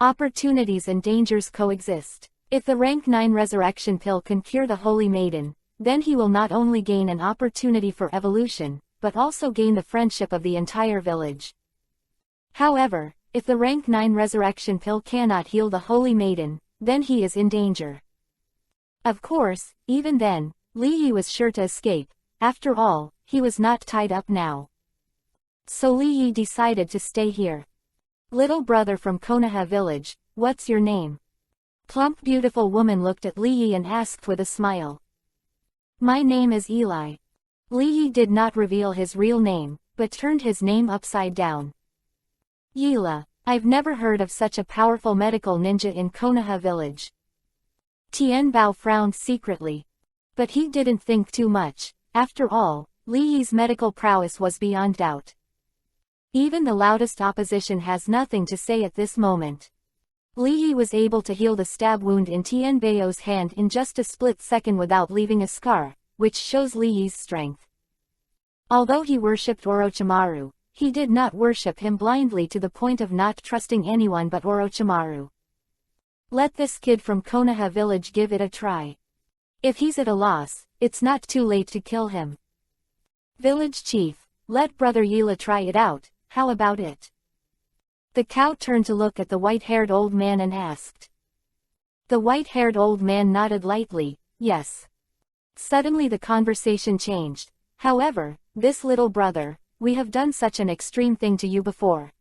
Opportunities and dangers coexist. If the rank 9 resurrection pill can cure the Holy Maiden, then he will not only gain an opportunity for evolution, but also gain the friendship of the entire village. However, if the rank 9 resurrection pill cannot heal the Holy Maiden, then he is in danger. Of course, even then, Li Yi was sure to escape. After all, he was not tied up now. So Li Yi decided to stay here. Little brother from Konoha village, what's your name? Plump beautiful woman looked at Li Yi and asked with a smile. My name is Eli. Li Yi did not reveal his real name, but turned his name upside down. Yila, I've never heard of such a powerful medical ninja in Konoha village. Tien Bao frowned secretly. But he didn't think too much. After all, Li Yi's medical prowess was beyond doubt. Even the loudest opposition has nothing to say at this moment. Li Yi was able to heal the stab wound in Tien Bao's hand in just a split second without leaving a scar, which shows Li Yi's strength. Although he worshipped Orochimaru, he did not worship him blindly to the point of not trusting anyone but Orochimaru. Let this kid from Konoha village give it a try. If he's at a loss, it's not too late to kill him. Village chief, let brother Yila try it out, how about it? The cow turned to look at the white-haired old man and asked. The white-haired old man nodded lightly, yes. Suddenly the conversation changed. However, this little brother, we have done such an extreme thing to you before.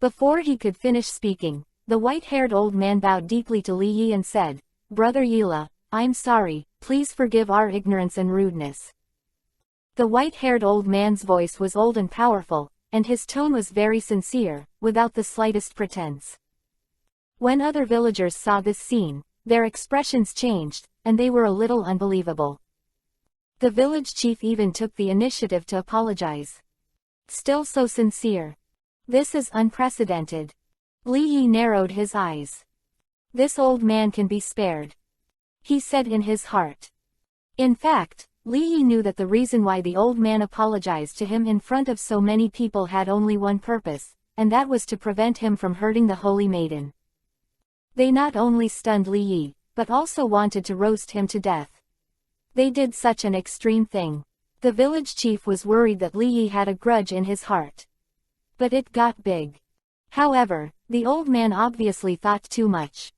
Before he could finish speaking, the white-haired old man bowed deeply to Li Yi and said, Brother Yila, I'm sorry, please forgive our ignorance and rudeness. The white-haired old man's voice was old and powerful, and his tone was very sincere, without the slightest pretense. When other villagers saw this scene, their expressions changed, and they were a little unbelievable. The village chief even took the initiative to apologize. Still so sincere. This is unprecedented. Li Yi narrowed his eyes. This old man can be spared, he said in his heart. In fact, Li Yi knew that the reason why the old man apologized to him in front of so many people had only one purpose, and that was to prevent him from hurting the Holy Maiden. They not only stunned Li Yi, but also wanted to roast him to death. They did such an extreme thing. The village chief was worried that Li Yi had a grudge in his heart. But it got big. However, the old man obviously thought too much.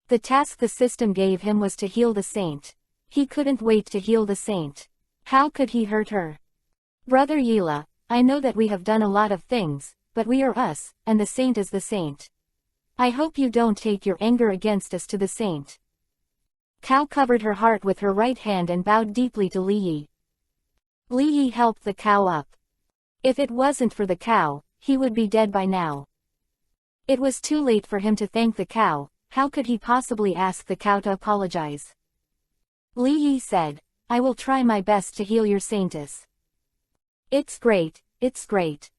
The task the system gave him was to heal the saint. He couldn't wait to heal the saint. How could he hurt her? Brother Yila, I know that we have done a lot of things, but we are us, and the saint is the saint. I hope you don't take your anger against us to the saint. Cow covered her heart with her right hand and bowed deeply to Li Yi. Li Yi helped the cow up. If it wasn't for the cow, he would be dead by now. It was too late for him to thank the cow. How could he possibly ask the cow to apologize? Li Yi said, I will try my best to heal your saintess. It's great, it's great.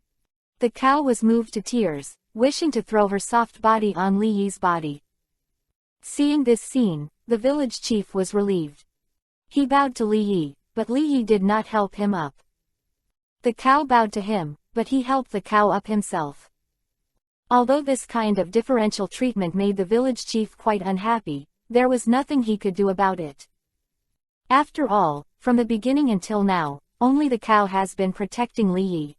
The cow was moved to tears, wishing to throw her soft body on Li Yi's body. Seeing this scene, the village chief was relieved. He bowed to Li Yi, but Li Yi did not help him up. The cow bowed to him, but he helped the cow up himself. Although this kind of differential treatment made the village chief quite unhappy, there was nothing he could do about it. After all, from the beginning until now, only the cow has been protecting Li Yi.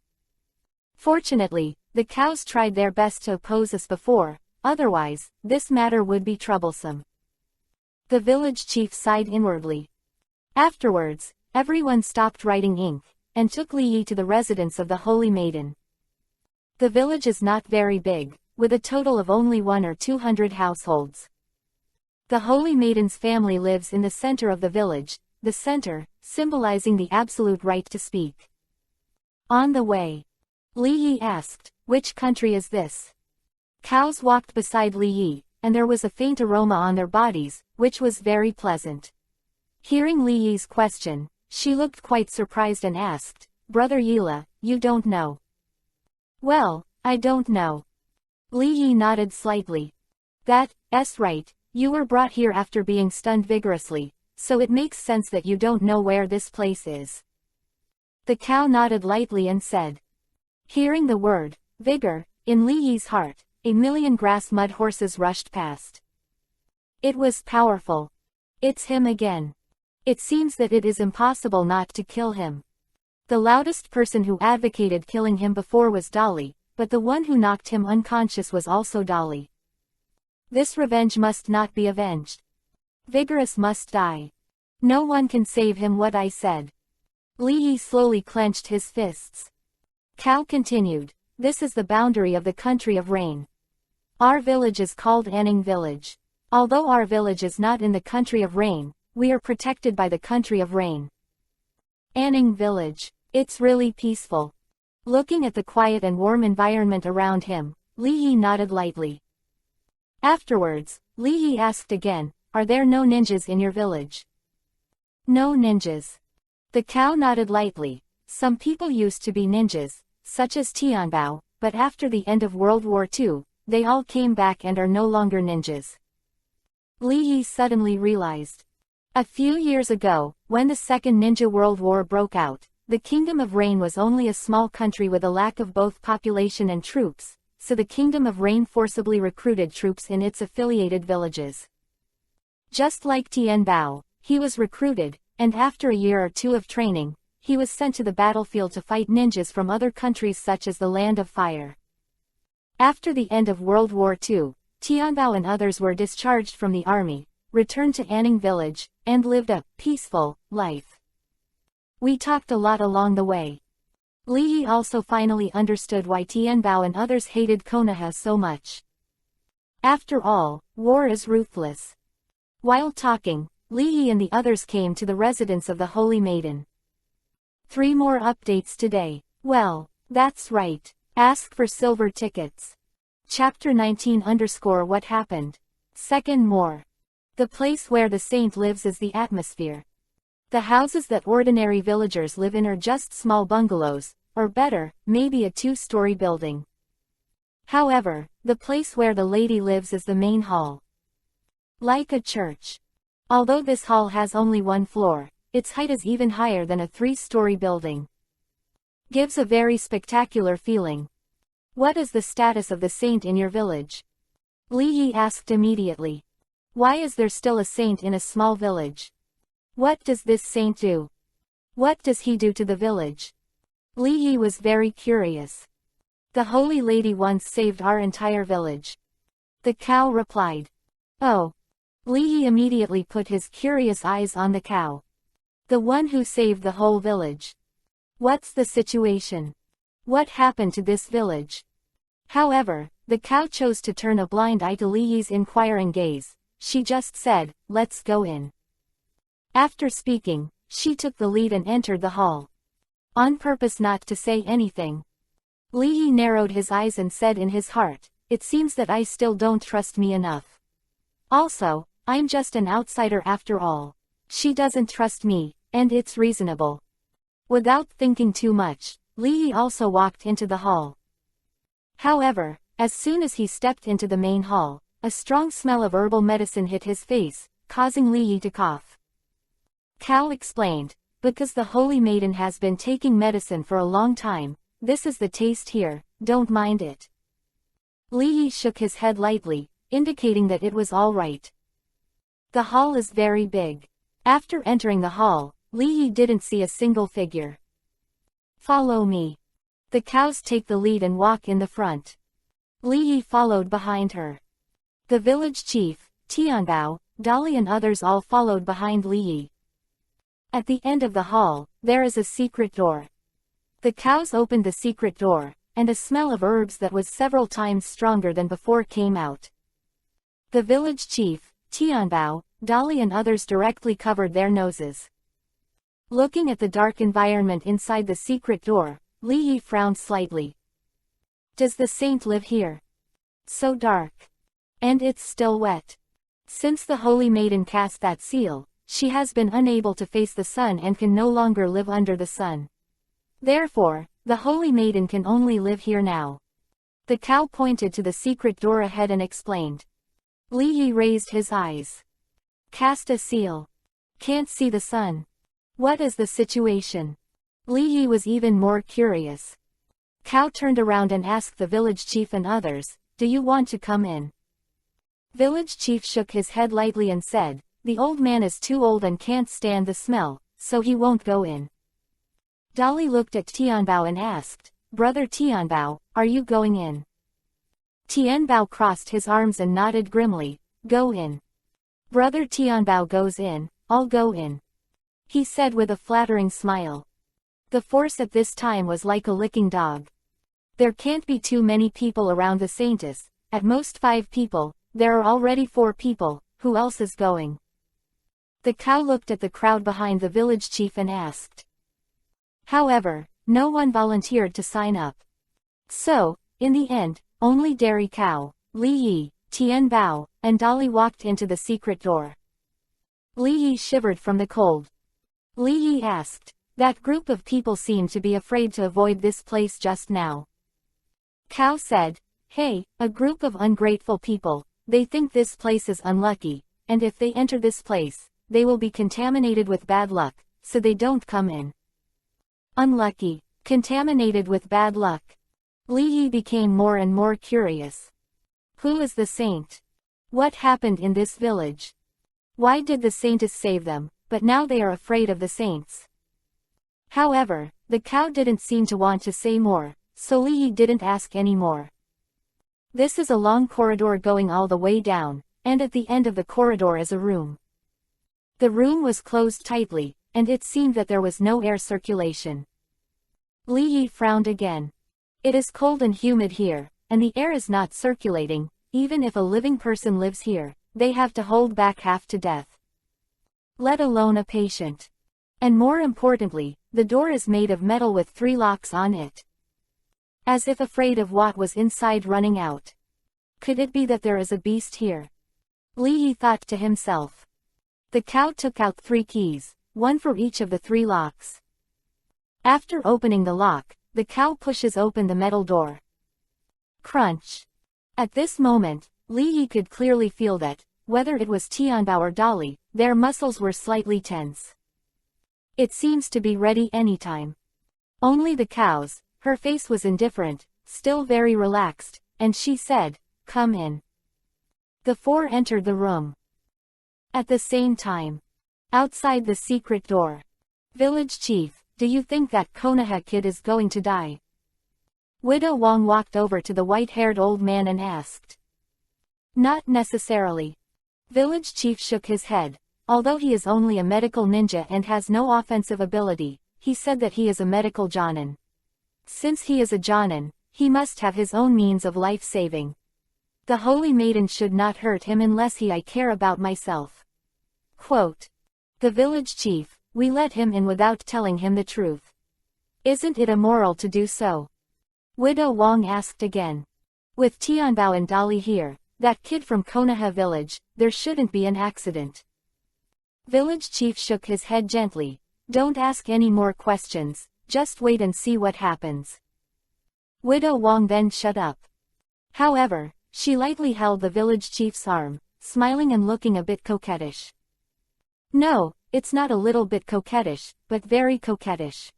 Fortunately, the cows tried their best to oppose us before, otherwise, this matter would be troublesome. The village chief sighed inwardly. Afterwards, everyone stopped writing ink, and took Li Yi to the residence of the Holy Maiden. The village is not very big, with a total of only 100 or 200 households. The Holy Maiden's family lives in the center of the village, the center, symbolizing the absolute right to speak. On the way, Li Yi asked, which country is this? Cows walked beside Li Yi, and there was a faint aroma on their bodies, which was very pleasant. Hearing Li Yi's question, she looked quite surprised and asked, Brother Yila, you don't know? Well, I don't know. Li Yi nodded slightly. That's right, you were brought here after being stunned vigorously, so it makes sense that you don't know where this place is. The cow nodded lightly and said. Hearing the word, vigor, in Li Yi's heart, 1,000,000 grass mud horses rushed past. It was powerful. It's him again. It seems that it is impossible not to kill him. The loudest person who advocated killing him before was Dolly, but the one who knocked him unconscious was also Dolly. This revenge must not be avenged. Vigorous must die. No one can save him. What I said. Li Yi slowly clenched his fists. Cao continued, this is the boundary of the country of rain. Our village is called Anning Village. Although our village is not in the country of rain, we are protected by the country of rain. Anning Village. It's really peaceful. Looking at the quiet and warm environment around him, Li Yi nodded lightly. Afterwards, Li Yi asked again, are there no ninjas in your village? No ninjas. The cow nodded lightly. Some people used to be ninjas, such as Tianbao, but after the end of World War II, they all came back and are no longer ninjas. Li Yi suddenly realized. A few years ago, when the Second Ninja World War broke out, the Kingdom of Rain was only a small country with a lack of both population and troops, so the Kingdom of Rain forcibly recruited troops in its affiliated villages. Just like Tianbao, he was recruited, and after a year or two of training, he was sent to the battlefield to fight ninjas from other countries such as the Land of Fire. After the end of World War II, Tianbao and others were discharged from the army, returned to Anning Village, and lived a peaceful life. We talked a lot along the way. Li Yi also finally understood why Tianbao and others hated Konoha so much. After all, war is ruthless. While talking, Li Yi and the others came to the residence of the Holy Maiden. 3 more updates today. Well, that's right. Ask for silver tickets. Chapter 19 _ What happened? Second more. The place where the saint lives is the atmosphere. The houses that ordinary villagers live in are just small bungalows, or better, maybe a 2-story building. However, the place where the lady lives is the main hall. Like a church. Although this hall has only 1 floor, its height is even higher than a 3-story building. Gives a very spectacular feeling. What is the status of the saint in your village? Li Yi asked immediately. Why is there still a saint in a small village? What does this saint do? What does he do to the village? Li Yi was very curious. The Holy Lady once saved our entire village. The cow replied. Oh. Li Yi immediately put his curious eyes on the cow. The one who saved the whole village. What's the situation? What happened to this village? However, the cow chose to turn a blind eye to Li Yi's inquiring gaze. She just said, let's go in. After speaking, she took the lead and entered the hall. On purpose not to say anything. Li Yi narrowed his eyes and said in his heart, it seems that I still don't trust me enough. Also, I'm just an outsider after all. She doesn't trust me, and it's reasonable. Without thinking too much, Li Yi also walked into the hall. However, as soon as he stepped into the main hall, a strong smell of herbal medicine hit his face, causing Li Yi to cough. Cao explained, because the Holy Maiden has been taking medicine for a long time, this is the taste here, don't mind it. Li Yi shook his head lightly, indicating that it was all right. The hall is very big. After entering the hall, Li Yi didn't see a single figure. Follow me. The cows take the lead and walk in the front. Li Yi followed behind her. The village chief, Tianbao, Dolly and others all followed behind Li Yi. At the end of the hall, there is a secret door. The cows opened the secret door, and a smell of herbs that was several times stronger than before came out. The village chief, Tianbao, Dolly and others directly covered their noses. Looking at the dark environment inside the secret door, Li Yi frowned slightly. Does the saint live here? So dark. And it's still wet. Since the Holy Maiden cast that seal, she has been unable to face the sun and can no longer live under the sun. Therefore, the Holy Maiden can only live here now. The cow pointed to the secret door ahead and explained. Li Yi raised his eyes. Cast a seal. Can't see the sun. What is the situation? Li Yi was even more curious. Cow turned around and asked the village chief and others, do you want to come in? Village chief shook his head lightly and said, the old man is too old and can't stand the smell, so he won't go in. Dolly looked at Tianbao and asked, Brother Tianbao, are you going in? Tianbao crossed his arms and nodded grimly, go in. Brother Tianbao goes in, I'll go in. He said with a flattering smile. The force at this time was like a licking dog. There can't be too many people around the saintess, at most 5 people, there are already 4 people, who else is going? The cow looked at the crowd behind the village chief and asked. However, no one volunteered to sign up. So, in the end, only Dairy Cow, Li Yi, Tianbao, and Dolly walked into the secret door. Li Yi shivered from the cold. Li Yi asked, that group of people seemed to be afraid to avoid this place just now. Cow said, hey, a group of ungrateful people, they think this place is unlucky, and if they enter this place, they will be contaminated with bad luck, so they don't come in. Unlucky, contaminated with bad luck. Li Yi became more and more curious. Who is the saint? What happened in this village? Why did the saintess save them, but now they are afraid of the saints? However, the cow didn't seem to want to say more, so Li Yi didn't ask any more. This is a long corridor going all the way down, and at the end of the corridor is a room. The room was closed tightly, and it seemed that there was no air circulation. Li Yi frowned again. It is cold and humid here, and the air is not circulating. Even if a living person lives here, they have to hold back half to death. Let alone a patient. And more importantly, the door is made of metal with 3 locks on it. As if afraid of what was inside running out. Could it be that there is a beast here? Li Yi thought to himself. The cow took out 3 keys, 1 for each of the 3 locks. After opening the lock, the cow pushes open the metal door. Crunch. At this moment, Li Yi could clearly feel that, whether it was Tianbao or Dolly, their muscles were slightly tense. It seems to be ready anytime. Only the cow's, her face was indifferent, still very relaxed, and she said, come in. The 4 entered the room. At the same time. Outside the secret door. Village chief, do you think that Konoha kid is going to die? Widow Wang walked over to the white-haired old man and asked. Not necessarily. Village chief shook his head. Although he is only a medical ninja and has no offensive ability, he said that he is a medical jonin. Since he is a jonin, he must have his own means of life-saving. The holy maiden should not hurt him unless I care about myself. Quote. The village chief, we let him in without telling him the truth. Isn't it immoral to do so? Widow Wang asked again. With Tianbao and Dolly here, that kid from Konoha village, there shouldn't be an accident. Village chief shook his head gently. Don't ask any more questions, just wait and see what happens. Widow Wang then shut up. However, she lightly held the village chief's arm, smiling and looking a bit coquettish. No, it's not a little bit coquettish, but very coquettish.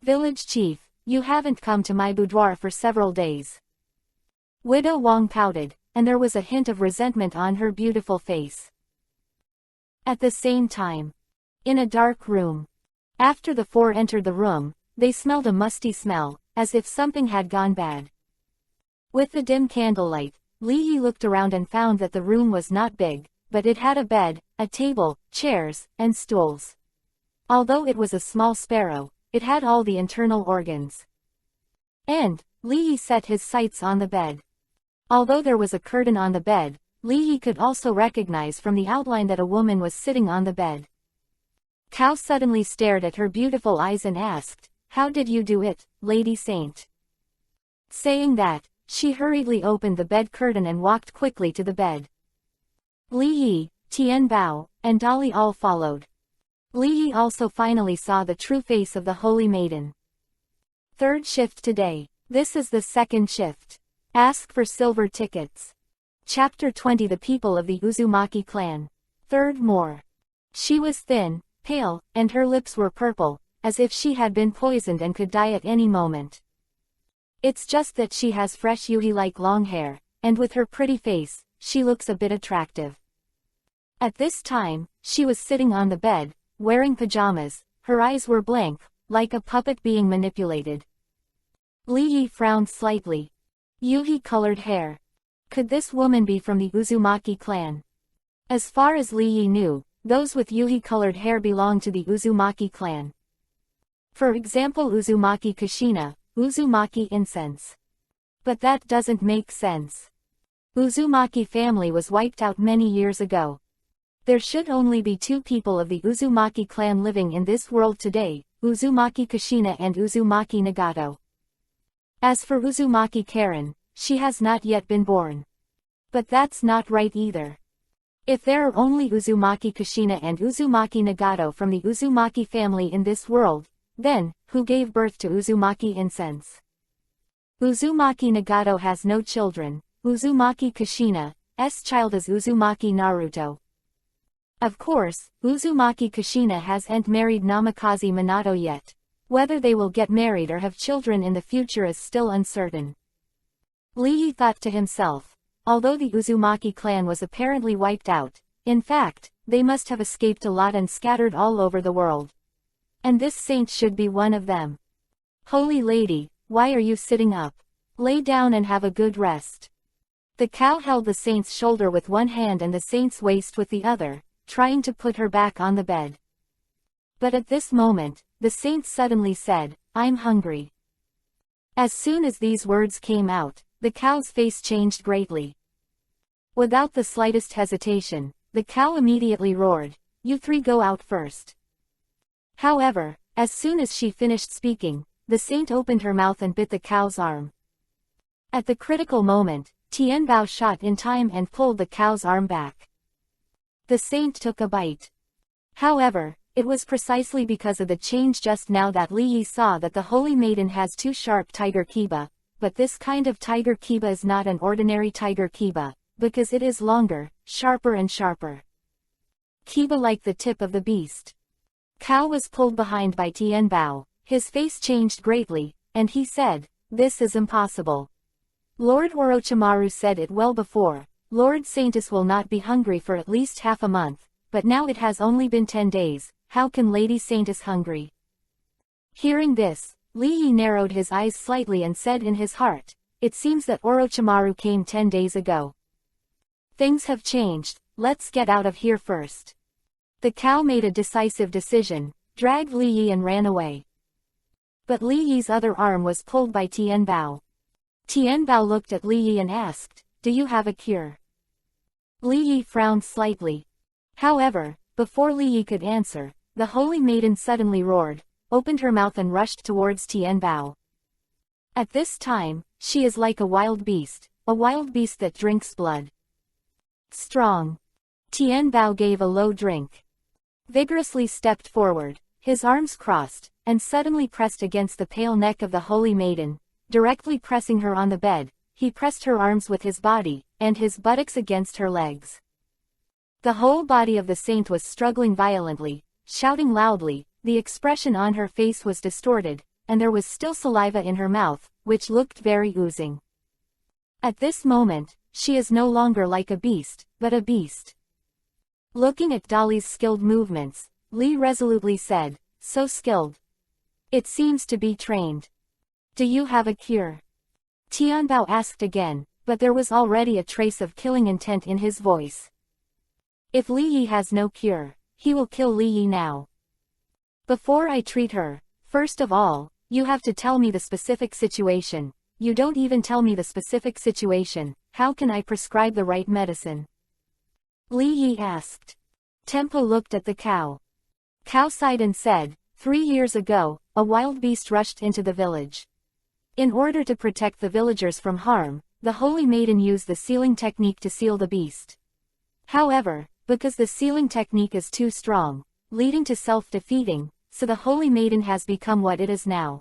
Village chief, you haven't come to my boudoir for several days. Widow Wang pouted, and there was a hint of resentment on her beautiful face. At the same time. In a dark room. After the 4 entered the room, they smelled a musty smell, as if something had gone bad. With the dim candlelight, Li Yi looked around and found that the room was not big, but it had a bed, a table, chairs, and stools. Although it was a small sparrow, it had all the internal organs. And, Li Yi set his sights on the bed. Although there was a curtain on the bed, Li Yi could also recognize from the outline that a woman was sitting on the bed. Cow suddenly stared at her beautiful eyes and asked, how did you do it, Lady Saint? Saying that, she hurriedly opened the bed curtain and walked quickly to the bed. Li Yi, Tianbao, and Dolly all followed. Li Yi also finally saw the true face of the holy maiden. 3rd shift today. This is the 2nd shift. Ask for silver tickets. Chapter 20. The people of the Uzumaki clan. 3rd more. She was thin, pale, and her lips were purple, as if she had been poisoned and could die at any moment. It's just that she has fresh Yuhi-like long hair, and with her pretty face, she looks a bit attractive. At this time, she was sitting on the bed, wearing pajamas, her eyes were blank, like a puppet being manipulated. Li Yi frowned slightly. Yuhi-colored hair. Could this woman be from the Uzumaki clan? As far as Li Yi knew, those with Yuhi-colored hair belonged to the Uzumaki clan. For example, Uzumaki Kushina, Uzumaki Incense. But that doesn't make sense. Uzumaki family was wiped out many years ago. There should only be two people of the Uzumaki clan living in this world today, Uzumaki Kushina and Uzumaki Nagato. As for Uzumaki Karen, she has not yet been born. But that's not right either. If there are only Uzumaki Kushina and Uzumaki Nagato from the Uzumaki family in this world, then, who gave birth to Uzumaki Incense? Uzumaki Nagato has no children. Uzumaki Kushina's child is Uzumaki Naruto. Of course, Uzumaki Kushina hasn't married Namikaze Minato yet. Whether they will get married or have children in the future is still uncertain. Li Yi thought to himself, although the Uzumaki clan was apparently wiped out, in fact, they must have escaped a lot and scattered all over the world. And this saint should be one of them. Holy lady, why are you sitting up? Lay down and have a good rest. The cow held the saint's shoulder with one hand and the saint's waist with the other, trying to put her back on the bed. But at this moment, the saint suddenly said, "I'm hungry." As soon as these words came out, the cow's face changed greatly. Without the slightest hesitation, the cow immediately roared, "You three go out first." However, as soon as she finished speaking, the saint opened her mouth and bit the cow's arm. At the critical moment, Tianbao shot in time and pulled the cow's arm back. The saint took a bite. However, it was precisely because of the change just now that Li Yi saw that the Holy Maiden has two sharp tiger kiba, but this kind of tiger kiba is not an ordinary tiger kiba, because it is longer, sharper and sharper. Kiba like the tip of the beast. Cow was pulled behind by Tianbao, his face changed greatly, and he said, "This is impossible. Lord Orochimaru said it well before, Lord Saintis will not be hungry for at least half a month, but now it has only been 10 days, how can Lady Saintis hungry?" Hearing this, Li Yi narrowed his eyes slightly and said in his heart, "It seems that Orochimaru came 10 days ago. Things have changed, let's get out of here first." The cow made a decisive decision, dragged Li Yi and ran away. But Li Yi's other arm was pulled by Tianbao. Tianbao looked at Li Yi and asked, "Do you have a cure?" Li Yi frowned slightly. However, before Li Yi could answer, the Holy Maiden suddenly roared, opened her mouth and rushed towards Tianbao. At this time, she is like a wild beast that drinks blood. Strong. Tianbao gave a low drink. Vigorously stepped forward, his arms crossed, and suddenly pressed against the pale neck of the Holy Maiden, directly pressing her on the bed. He pressed her arms with his body, and his buttocks against her legs. The whole body of the saint was struggling violently, shouting loudly, the expression on her face was distorted, and there was still saliva in her mouth, which looked very oozing. At this moment, she is no longer like a beast, but a beast. Looking at Dolly's skilled movements, Li resolutely said, "So skilled. It seems to be trained. Do you have a cure?" Tianbao asked again, but there was already a trace of killing intent in his voice. "If Li Yi has no cure, he will kill Li Yi now. Before I treat her, first of all, you have to tell me the specific situation. You don't even tell me the specific situation, how can I prescribe the right medicine?" Li Yi asked. Tempo looked at the cow. Cow sighed and said, 3 years ago, a wild beast rushed into the village. In order to protect the villagers from harm, the Holy Maiden used the sealing technique to seal the beast. However, because the sealing technique is too strong, leading to self-defeating, so the Holy Maiden has become what it is now.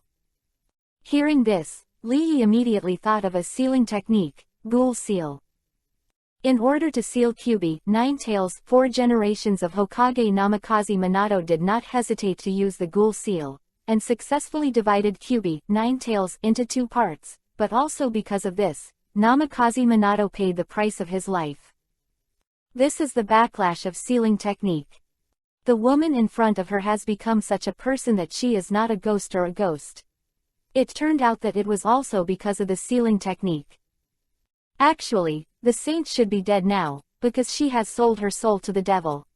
Hearing this, Li Yi immediately thought of a sealing technique, ghoul seal. In order to seal Kyubi, 9 tails, 4 generations of Hokage Namikaze Minato did not hesitate to use the ghoul seal, and successfully divided Kyubi, 9 tails, into 2 parts, but also because of this, Namikaze Minato paid the price of his life. This is the backlash of sealing technique. The woman in front of her has become such a person that she is not a ghost or a ghost. It turned out that it was also because of the sealing technique. Actually, the saint should be dead now, because she has sold her soul to the devil.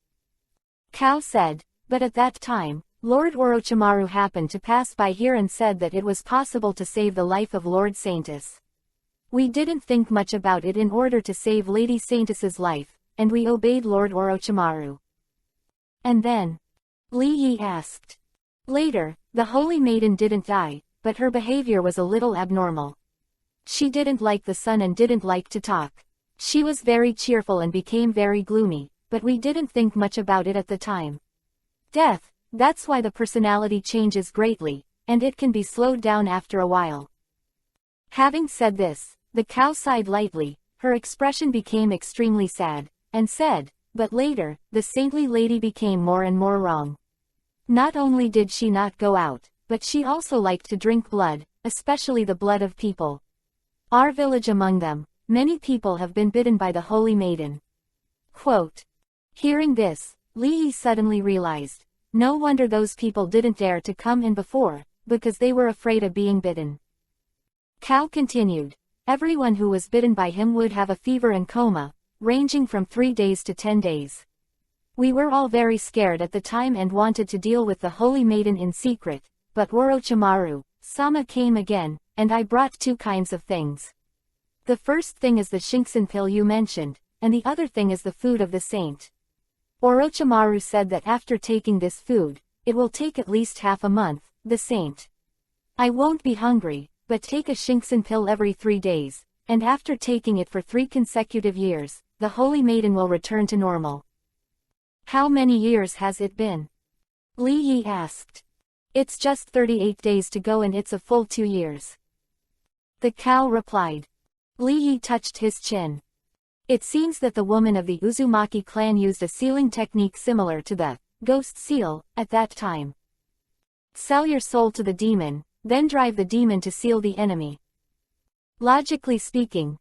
Kao said, but at that time, Lord Orochimaru happened to pass by here and said that it was possible to save the life of Lord Saintis. We didn't think much about it in order to save Lady Saintis's life, and we obeyed Lord Orochimaru. And then? Li Yi asked. Later, the Holy Maiden didn't die, but her behavior was a little abnormal. She didn't like the sun and didn't like to talk. She was very cheerful and became very gloomy, but we didn't think much about it at the time. Death, that's why the personality changes greatly, and it can be slowed down after a while. Having said this, the cow sighed lightly, her expression became extremely sad, and said, but later, the saintly lady became more and more wrong. Not only did she not go out, but she also liked to drink blood, especially the blood of people. Our village among them, many people have been bitten by the Holy Maiden. Quote. Hearing this, Li Yi suddenly realized, no wonder those people didn't dare to come in before, because they were afraid of being bitten. Kao continued, everyone who was bitten by him would have a fever and coma, ranging from 3 days to 10 days. We were all very scared at the time and wanted to deal with the Holy Maiden in secret, but Orochimaru-sama came again, and I brought 2 kinds of things. The first thing is the Shinxin pill you mentioned, and the other thing is the food of the saint. Orochimaru said that after taking this food, it will take at least half a month, the saint. I won't be hungry, but take a Shinxin pill every 3 days, and after taking it for 3 consecutive years, the Holy Maiden will return to normal. How many years has it been? Li Yi asked. It's just 38 days to go and it's a full 2 years. The cow replied. Li Yi touched his chin. It seems that the woman of the Uzumaki clan used a sealing technique similar to the ghost seal at that time. Sell your soul to the demon, then drive the demon to seal the enemy. Logically speaking,